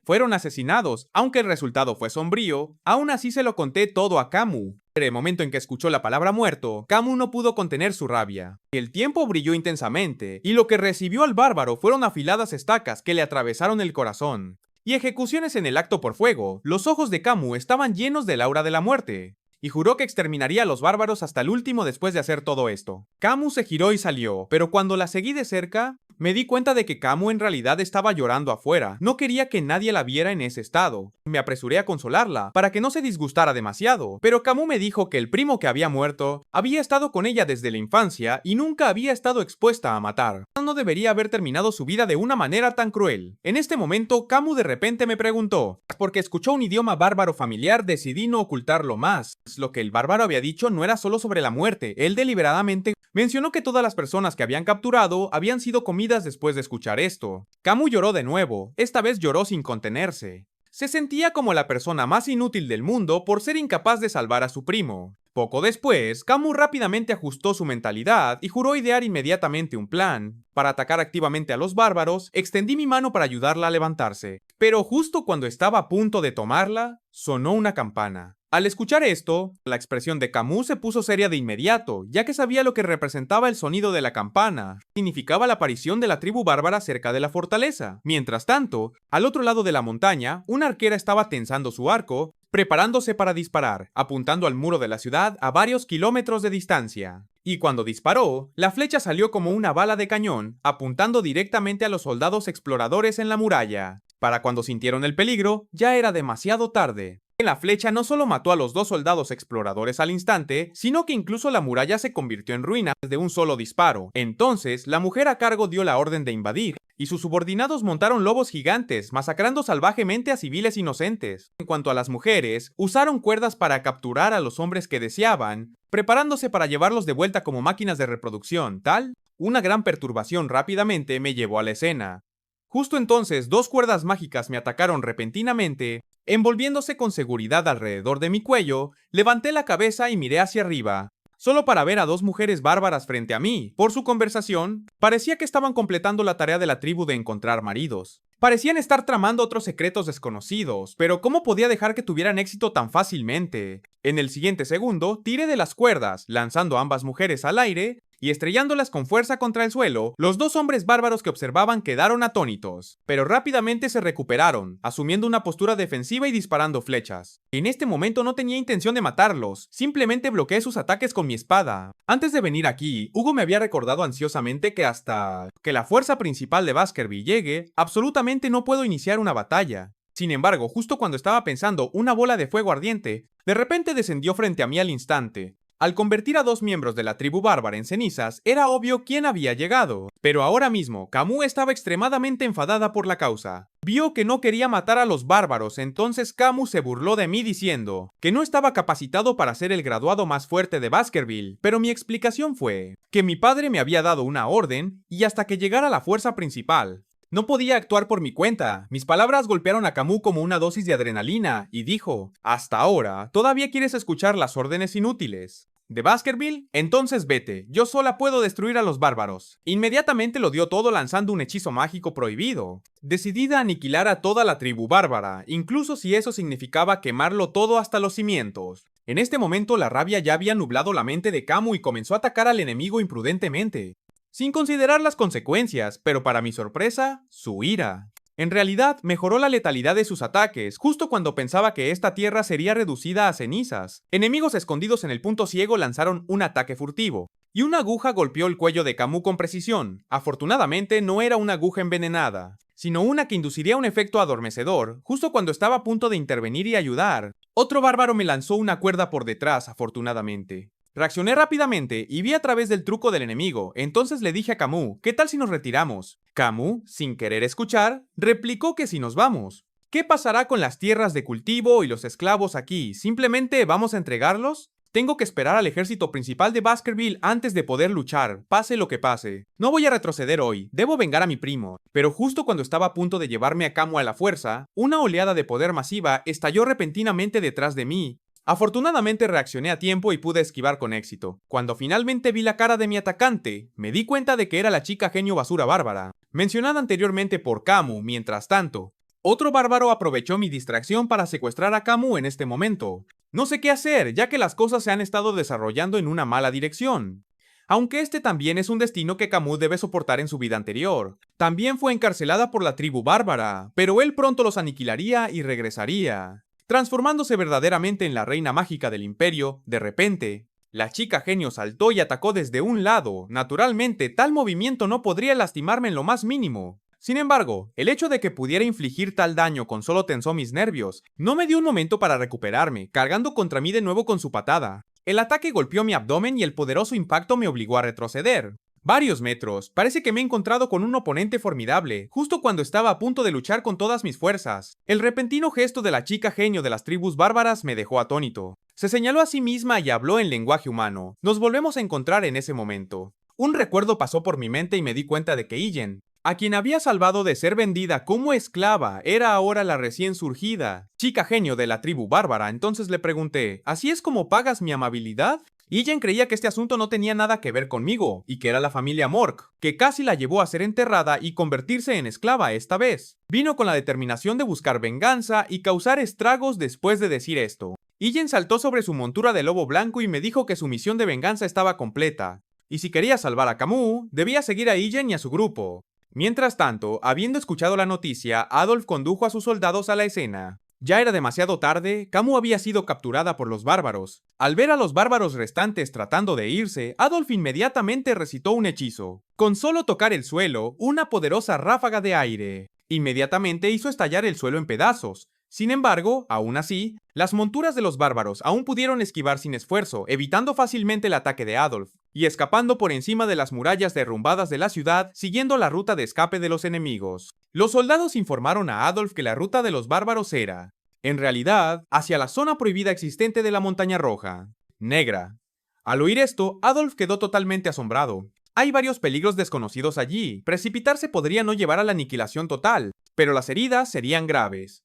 fueron asesinados. Aunque el resultado fue sombrío, aún así se lo conté todo a Camus. En el momento en que escuchó la palabra muerto, Camus no pudo contener su rabia. El tiempo brilló intensamente, y lo que recibió al bárbaro fueron afiladas estacas que le atravesaron el corazón. Y ejecuciones en el acto por fuego. Los ojos de Camus estaban llenos del aura de la muerte, y juró que exterminaría a los bárbaros hasta el último después de hacer todo esto. Camus se giró y salió, pero cuando la seguí de cerca, me di cuenta de que Camus en realidad estaba llorando afuera. No quería que nadie la viera en ese estado. Me apresuré a consolarla, para que no se disgustara demasiado, pero Camus me dijo que el primo que había muerto había estado con ella desde la infancia y nunca había estado expuesta a matar. No debería haber terminado su vida de una manera tan cruel. En este momento, Camus de repente me preguntó, porque escuchó un idioma bárbaro familiar, decidí no ocultarlo más. Lo que el bárbaro había dicho no era solo sobre la muerte, él deliberadamente mencionó que todas las personas que habían capturado habían sido comidas después de escuchar esto. Camus lloró de nuevo, esta vez lloró sin contenerse. Se sentía como la persona más inútil del mundo por ser incapaz de salvar a su primo. Poco después, Camus rápidamente ajustó su mentalidad y juró idear inmediatamente un plan. Para atacar activamente a los bárbaros, extendí mi mano para ayudarla a levantarse. Pero justo cuando estaba a punto de tomarla, sonó una campana. Al escuchar esto, la expresión de Camus se puso seria de inmediato, ya que sabía lo que representaba el sonido de la campana. Significaba la aparición de la tribu bárbara cerca de la fortaleza. Mientras tanto, al otro lado de la montaña, una arquera estaba tensando su arco, preparándose para disparar, apuntando al muro de la ciudad a varios kilómetros de distancia. Y cuando disparó, la flecha salió como una bala de cañón, apuntando directamente a los soldados exploradores en la muralla. Para cuando sintieron el peligro, ya era demasiado tarde. La flecha no solo mató a los 2 soldados exploradores al instante, sino que incluso la muralla se convirtió en ruinas de un solo disparo. Entonces, la mujer a cargo dio la orden de invadir. y sus subordinados montaron lobos gigantes, masacrando salvajemente a civiles inocentes. En cuanto a las mujeres, usaron cuerdas para capturar a los hombres que deseaban, preparándose para llevarlos de vuelta como máquinas de reproducción, tal. Una gran perturbación rápidamente me llevó a la escena. Justo entonces, dos cuerdas mágicas me atacaron repentinamente, envolviéndose con seguridad alrededor de mi cuello. Levanté la cabeza y miré hacia arriba, solo para ver a dos mujeres bárbaras frente a mí. Por su conversación, parecía que estaban completando la tarea de la tribu de encontrar maridos. Parecían estar tramando otros secretos desconocidos, pero ¿cómo podía dejar que tuvieran éxito tan fácilmente? En el siguiente segundo, tiré de las cuerdas, lanzando a ambas mujeres al aire y estrellándolas con fuerza contra el suelo. Los dos hombres bárbaros que observaban quedaron atónitos, pero rápidamente se recuperaron, asumiendo una postura defensiva y disparando flechas. En este momento no tenía intención de matarlos, simplemente bloqueé sus ataques con mi espada. Antes de venir aquí, Hugo me había recordado ansiosamente que hasta que la fuerza principal de Baskerville llegue, absolutamente no puedo iniciar una batalla. Sin embargo, justo cuando estaba pensando, una bola de fuego ardiente, de repente descendió frente a mí al instante. Al convertir a dos miembros de la tribu bárbara en cenizas, era obvio quién había llegado. Pero ahora mismo, Camus estaba extremadamente enfadada por la causa. Vio que no quería matar a los bárbaros, entonces Camus se burló de mí diciendo que no estaba capacitado para ser el graduado más fuerte de Baskerville, pero mi explicación fue que mi padre me había dado una orden y hasta que llegara la fuerza principal. No podía actuar por mi cuenta. Mis palabras golpearon a Camus como una dosis de adrenalina y dijo: hasta ahora, ¿todavía quieres escuchar las órdenes inútiles de Baskerville? Entonces vete, yo sola puedo destruir a los bárbaros. Inmediatamente lo dio todo lanzando un hechizo mágico prohibido, decidida a aniquilar a toda la tribu bárbara, incluso si eso significaba quemarlo todo hasta los cimientos. En este momento la rabia ya había nublado la mente de Camus y comenzó a atacar al enemigo imprudentemente, sin considerar las consecuencias, pero para mi sorpresa, su ira. En realidad, mejoró la letalidad de sus ataques, justo cuando pensaba que esta tierra sería reducida a cenizas. Enemigos escondidos en el punto ciego lanzaron un ataque furtivo, y una aguja golpeó el cuello de Camus con precisión. Afortunadamente, no era una aguja envenenada, sino una que induciría un efecto adormecedor, justo cuando estaba a punto de intervenir y ayudar. Otro bárbaro me lanzó una cuerda por detrás, afortunadamente. Reaccioné rápidamente y vi a través del truco del enemigo, entonces le dije a Camus, ¿qué tal si nos retiramos? Camus, sin querer escuchar, replicó que si nos vamos. ¿Qué pasará con las tierras de cultivo y los esclavos aquí? ¿Simplemente vamos a entregarlos? Tengo que esperar al ejército principal de Baskerville antes de poder luchar, pase lo que pase. No voy a retroceder hoy, debo vengar a mi primo. Pero justo cuando estaba a punto de llevarme a Camus a la fuerza, una oleada de poder masiva estalló repentinamente detrás de mí. Afortunadamente reaccioné a tiempo y pude esquivar con éxito. Cuando finalmente vi la cara de mi atacante, me di cuenta de que era la chica genio basura bárbara, mencionada anteriormente por Camus. Mientras tanto, otro bárbaro aprovechó mi distracción para secuestrar a Camus en este momento. No sé qué hacer, ya que las cosas se han estado desarrollando en una mala dirección. Aunque este también es un destino que Camus debe soportar en su vida anterior. También fue encarcelada por la tribu bárbara, pero él pronto los aniquilaría y regresaría, transformándose verdaderamente en la reina mágica del imperio. De repente, la chica genio saltó y atacó desde un lado. Naturalmente, tal movimiento no podría lastimarme en lo más mínimo. Sin embargo, el hecho de que pudiera infligir tal daño con solo tensó mis nervios. No me dio un momento para recuperarme, cargando contra mí de nuevo con su patada. El ataque golpeó mi abdomen y el poderoso impacto me obligó a retroceder varios metros. Parece que me he encontrado con un oponente formidable, justo cuando estaba a punto de luchar con todas mis fuerzas. El repentino gesto de la chica genio de las tribus bárbaras me dejó atónito. Se señaló a sí misma y habló en lenguaje humano. Nos volvemos a encontrar en ese momento. Un recuerdo pasó por mi mente y me di cuenta de que Illen, a quien había salvado de ser vendida como esclava, era ahora la recién surgida chica genio de la tribu bárbara. Entonces le pregunté, ¿así es como pagas mi amabilidad? Illen creía que este asunto no tenía nada que ver conmigo, y que era la familia Mork, que casi la llevó a ser enterrada y convertirse en esclava esta vez. Vino con la determinación de buscar venganza y causar estragos. Después de decir esto, Illen saltó sobre su montura de lobo blanco y me dijo que su misión de venganza estaba completa, y si quería salvar a Camus, debía seguir a Illen y a su grupo. Mientras tanto, habiendo escuchado la noticia, Adolf condujo a sus soldados a la escena. Ya era demasiado tarde, Camus había sido capturada por los bárbaros. Al ver a los bárbaros restantes tratando de irse, Adolf inmediatamente recitó un hechizo. Con solo tocar el suelo, una poderosa ráfaga de aire inmediatamente hizo estallar el suelo en pedazos, Sin embargo, aún así, las monturas de los bárbaros aún pudieron esquivar sin esfuerzo, evitando fácilmente el ataque de Adolf, y escapando por encima de las murallas derrumbadas de la ciudad, siguiendo la ruta de escape de los enemigos. Los soldados informaron a Adolf que la ruta de los bárbaros era, en realidad, hacia la zona prohibida existente de la Montaña Roja, Negra. Al oír esto, Adolf quedó totalmente asombrado. Hay varios peligros desconocidos allí. Precipitarse podría no llevar a la aniquilación total, pero las heridas serían graves.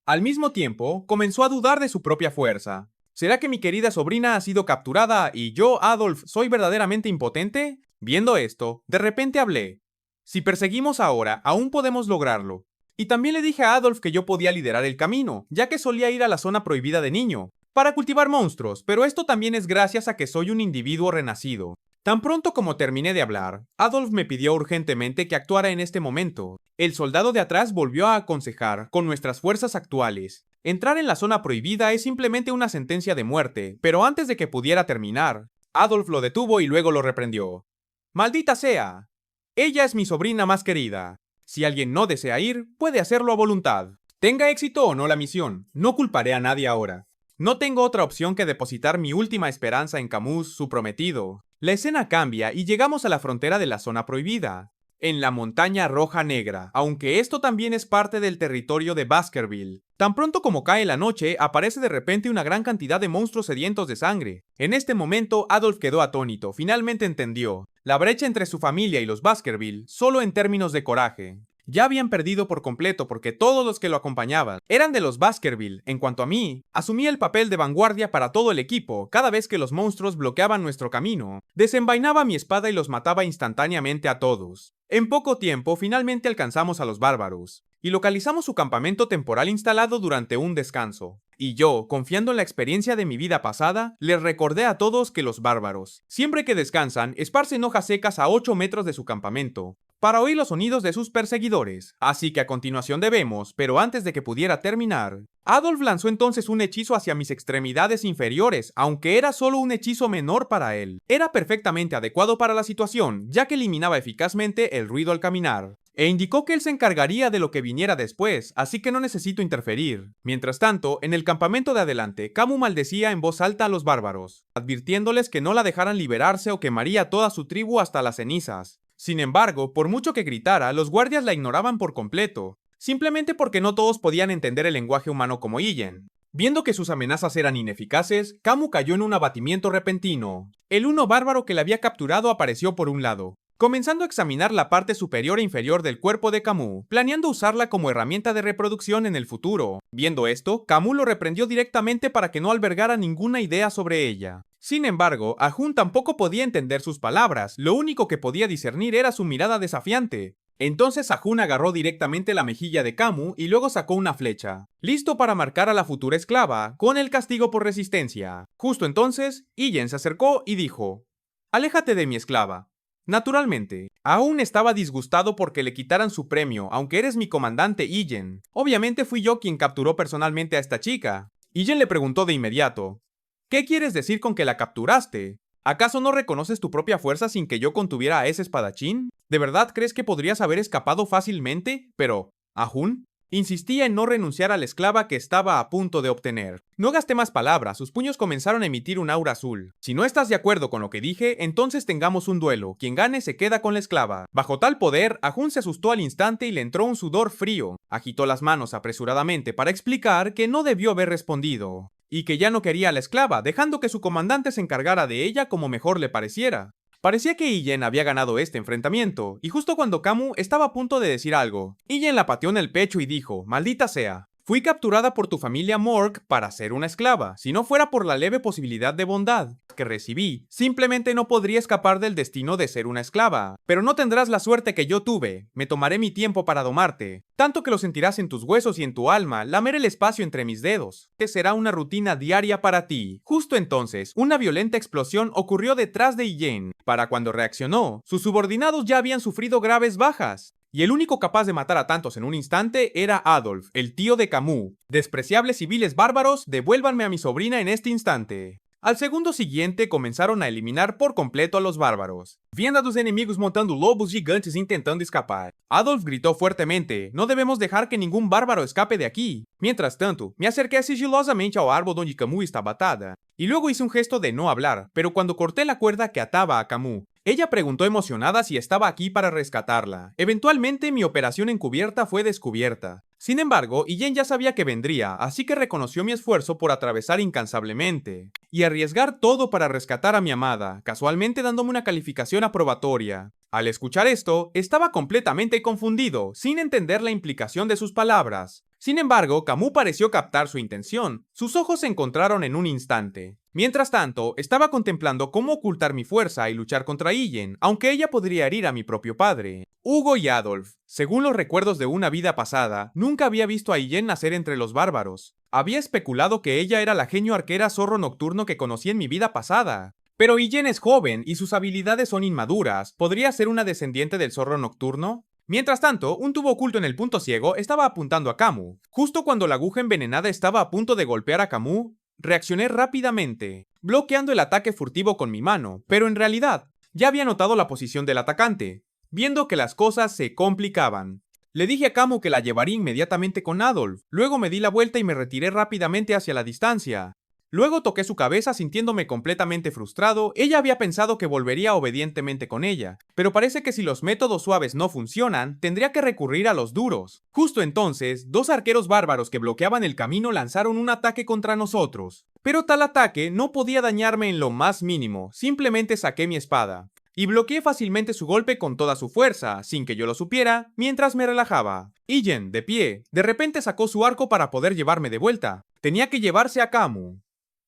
Al mismo tiempo, comenzó a dudar de su propia fuerza. ¿Será que mi querida sobrina ha sido capturada y yo, Adolf, soy verdaderamente impotente? Viendo esto, de repente hablé. Si perseguimos ahora, aún podemos lograrlo. Y también le dije a Adolf que yo podía liderar el camino, ya que solía ir a la zona prohibida de niño, para cultivar monstruos, pero esto también es gracias a que soy un individuo renacido. Tan pronto como terminé de hablar, Adolf me pidió urgentemente que actuara en este momento. El soldado de atrás volvió a aconsejar, con nuestras fuerzas actuales, entrar en la zona prohibida es simplemente una sentencia de muerte, pero antes de que pudiera terminar, Adolf lo detuvo y luego lo reprendió. ¡Maldita sea! Ella es mi sobrina más querida. Si alguien no desea ir, puede hacerlo a voluntad. Tenga éxito o no la misión, no culparé a nadie ahora. No tengo otra opción que depositar mi última esperanza en Camus, su prometido. La escena cambia y llegamos a la frontera de la zona prohibida, en la Montaña Roja Negra, aunque esto también es parte del territorio de Baskerville. Tan pronto como cae la noche, aparece de repente una gran cantidad de monstruos sedientos de sangre. En este momento, Adolf quedó atónito, finalmente entendió la brecha entre su familia y los Baskerville, solo en términos de coraje. Ya habían perdido por completo porque todos los que lo acompañaban eran de los Baskerville. En cuanto a mí, asumí el papel de vanguardia para todo el equipo. Cada vez que los monstruos bloqueaban nuestro camino, desenvainaba mi espada y los mataba instantáneamente a todos. En poco tiempo, finalmente alcanzamos a los bárbaros y localizamos su campamento temporal instalado durante un descanso. Y yo, confiando en la experiencia de mi vida pasada, les recordé a todos que los bárbaros, siempre que descansan, esparcen hojas secas a 8 metros de su campamento, para oír los sonidos de sus perseguidores. Así que a continuación debemos, pero antes de que pudiera terminar, Adolf lanzó entonces un hechizo hacia mis extremidades inferiores, aunque era solo un hechizo menor para él. Era perfectamente adecuado para la situación, ya que eliminaba eficazmente el ruido al caminar. E indicó que él se encargaría de lo que viniera después, así que no necesito interferir. Mientras tanto, en el campamento de adelante, Camus maldecía en voz alta a los bárbaros, advirtiéndoles que no la dejaran liberarse o quemaría a toda su tribu hasta las cenizas. Sin embargo, por mucho que gritara, los guardias la ignoraban por completo, simplemente porque no todos podían entender el lenguaje humano como Illen. Viendo que sus amenazas eran ineficaces, Camus cayó en un abatimiento repentino. El uno bárbaro que la había capturado apareció por un lado, comenzando a examinar la parte superior e inferior del cuerpo de Camus, planeando usarla como herramienta de reproducción en el futuro. Viendo esto, Camus lo reprendió directamente para que no albergara ninguna idea sobre ella. Sin embargo, Ahun tampoco podía entender sus palabras, lo único que podía discernir era su mirada desafiante. Entonces Ahun agarró directamente la mejilla de Camus y luego sacó una flecha, listo para marcar a la futura esclava, con el castigo por resistencia. Justo entonces, Illen se acercó y dijo: «Aléjate de mi esclava». Naturalmente, aún estaba disgustado porque le quitaran su premio, aunque eres mi comandante, Illen. Obviamente fui yo quien capturó personalmente a esta chica. Illen le preguntó de inmediato: «¿Qué quieres decir con que la capturaste? ¿Acaso no reconoces tu propia fuerza sin que yo contuviera a ese espadachín? ¿De verdad crees que podrías haber escapado fácilmente? Pero, ¿Ahun?». Insistía en no renunciar a la esclava que estaba a punto de obtener. No gasté más palabras, sus puños comenzaron a emitir un aura azul. «Si no estás de acuerdo con lo que dije, entonces tengamos un duelo. Quien gane se queda con la esclava». Bajo tal poder, Ahun se asustó al instante y le entró un sudor frío. Agitó las manos apresuradamente para explicar que no debió haber respondido, y que ya no quería a la esclava, dejando que su comandante se encargara de ella como mejor le pareciera. Parecía que Illen había ganado este enfrentamiento, y justo cuando Camus estaba a punto de decir algo, Illen la pateó en el pecho y dijo: «Maldita sea. Fui capturada por tu familia Morg para ser una esclava. Si no fuera por la leve posibilidad de bondad que recibí, simplemente no podría escapar del destino de ser una esclava. Pero no tendrás la suerte que yo tuve. Me tomaré mi tiempo para domarte, tanto que lo sentirás en tus huesos y en tu alma, lamer el espacio entre mis dedos. Será una rutina diaria para ti». Justo entonces, una violenta explosión ocurrió detrás de Illen. Para cuando reaccionó, sus subordinados ya habían sufrido graves bajas. Y el único capaz de matar a tantos en un instante era Adolf, el tío de Camus. «Despreciables civiles bárbaros, devuélvanme a mi sobrina en este instante». Al segundo siguiente, comenzaron a eliminar por completo a los bárbaros, viendo a los enemigos montando lobos gigantes intentando escapar. Adolf gritó fuertemente: "No debemos dejar que ningún bárbaro escape de aquí". Mientras tanto, me acerqué sigilosamente al árbol donde Camus estaba atada, y luego hice un gesto de no hablar, pero cuando corté la cuerda que ataba a Camus, ella preguntó emocionada si estaba aquí para rescatarla. Eventualmente, mi operación encubierta fue descubierta. Sin embargo, Iyen ya sabía que vendría, así que reconoció mi esfuerzo por atravesar incansablemente y arriesgar todo para rescatar a mi amada, casualmente dándome una calificación aprobatoria. Al escuchar esto, estaba completamente confundido, sin entender la implicación de sus palabras. Sin embargo, Camus pareció captar su intención. Sus ojos se encontraron en un instante. Mientras tanto, estaba contemplando cómo ocultar mi fuerza y luchar contra Iyen, aunque ella podría herir a mi propio padre. Hugo y Adolf, según los recuerdos de una vida pasada, nunca había visto a Iyen nacer entre los bárbaros. Había especulado que ella era la genio arquera zorro nocturno que conocí en mi vida pasada. Pero Iyen es joven y sus habilidades son inmaduras. ¿Podría ser una descendiente del zorro nocturno? Mientras tanto, un tubo oculto en el punto ciego estaba apuntando a Camus. Justo cuando la aguja envenenada estaba a punto de golpear a Camus, reaccioné rápidamente, bloqueando el ataque furtivo con mi mano, pero en realidad, ya había notado la posición del atacante. Viendo que las cosas se complicaban, le dije a Camus que la llevaría inmediatamente con Adolf. Luego me di la vuelta y me retiré rápidamente hacia la distancia. Luego toqué su cabeza sintiéndome completamente frustrado. Ella había pensado que volvería obedientemente con ella, pero parece que si los métodos suaves no funcionan, tendría que recurrir a los duros. Justo entonces, dos arqueros bárbaros que bloqueaban el camino lanzaron un ataque contra nosotros. Pero tal ataque no podía dañarme en lo más mínimo, simplemente saqué mi espada y bloqueé fácilmente su golpe con toda su fuerza, sin que yo lo supiera, mientras me relajaba. Iyen, de pie, de repente sacó su arco para poder llevarme de vuelta. Tenía que llevarse a Camus.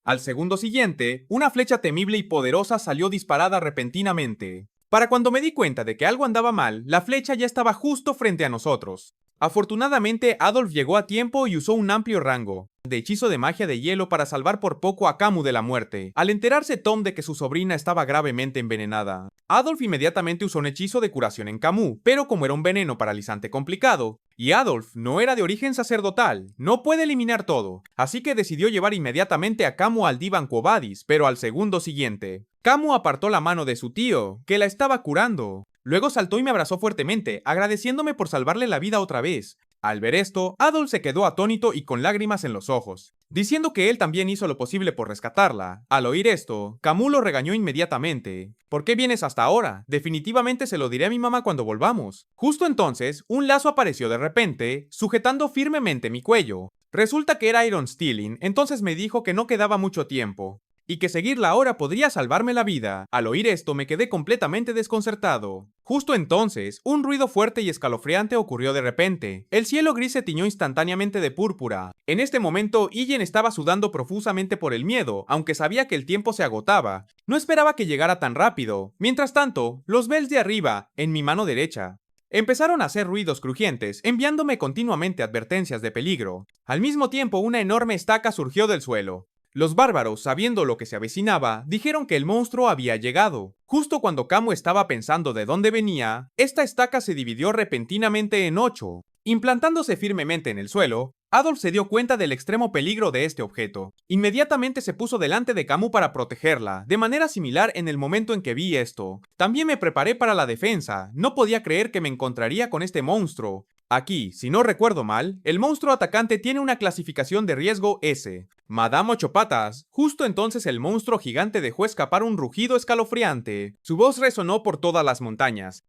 Al segundo siguiente, una flecha temible y poderosa salió disparada repentinamente. Para cuando me di cuenta de que algo andaba mal, la flecha ya estaba justo frente a nosotros. Afortunadamente, Adolf llegó a tiempo y usó un amplio rango de hechizo de magia de hielo para salvar por poco a Camus de la muerte, al enterarse Tom de que su sobrina estaba gravemente envenenada. Adolf inmediatamente usó un hechizo de curación en Camus, pero como era un veneno paralizante complicado, y Adolf no era de origen sacerdotal, no puede eliminar todo, así que decidió llevar inmediatamente a Camus al Divan Quo Vadis, pero al segundo siguiente. Camus apartó la mano de su tío, que la estaba curando. Luego saltó y me abrazó fuertemente, agradeciéndome por salvarle la vida otra vez. Al ver esto, Adolf se quedó atónito y con lágrimas en los ojos, diciendo que él también hizo lo posible por rescatarla. Al oír esto, Camus lo regañó inmediatamente. ¿Por qué vienes hasta ahora? Definitivamente se lo diré a mi mamá cuando volvamos. Justo entonces, un lazo apareció de repente, sujetando firmemente mi cuello. Resulta que era Iron Stealing, entonces me dijo que no quedaba mucho tiempo y que seguirla ahora podría salvarme la vida. Al oír esto me quedé completamente desconcertado. Justo entonces, un ruido fuerte y escalofriante ocurrió de repente. El cielo gris se tiñó instantáneamente de púrpura. En este momento, Iyen estaba sudando profusamente por el miedo, aunque sabía que el tiempo se agotaba. No esperaba que llegara tan rápido. Mientras tanto, los bells de arriba, en mi mano derecha, empezaron a hacer ruidos crujientes, enviándome continuamente advertencias de peligro. Al mismo tiempo, una enorme estaca surgió del suelo. Los bárbaros, sabiendo lo que se avecinaba, dijeron que el monstruo había llegado. Justo cuando Camus estaba pensando de dónde venía, esta estaca se dividió repentinamente en 8. Implantándose firmemente en el suelo, Adolf se dio cuenta del extremo peligro de este objeto. Inmediatamente se puso delante de Camus para protegerla, de manera similar en el momento en que vi esto. También me preparé para la defensa, no podía creer que me encontraría con este monstruo. Aquí, si no recuerdo mal, el monstruo atacante tiene una clasificación de riesgo S. Madame Ocho Patas. Justo entonces el monstruo gigante dejó escapar un rugido escalofriante. Su voz resonó por todas las montañas,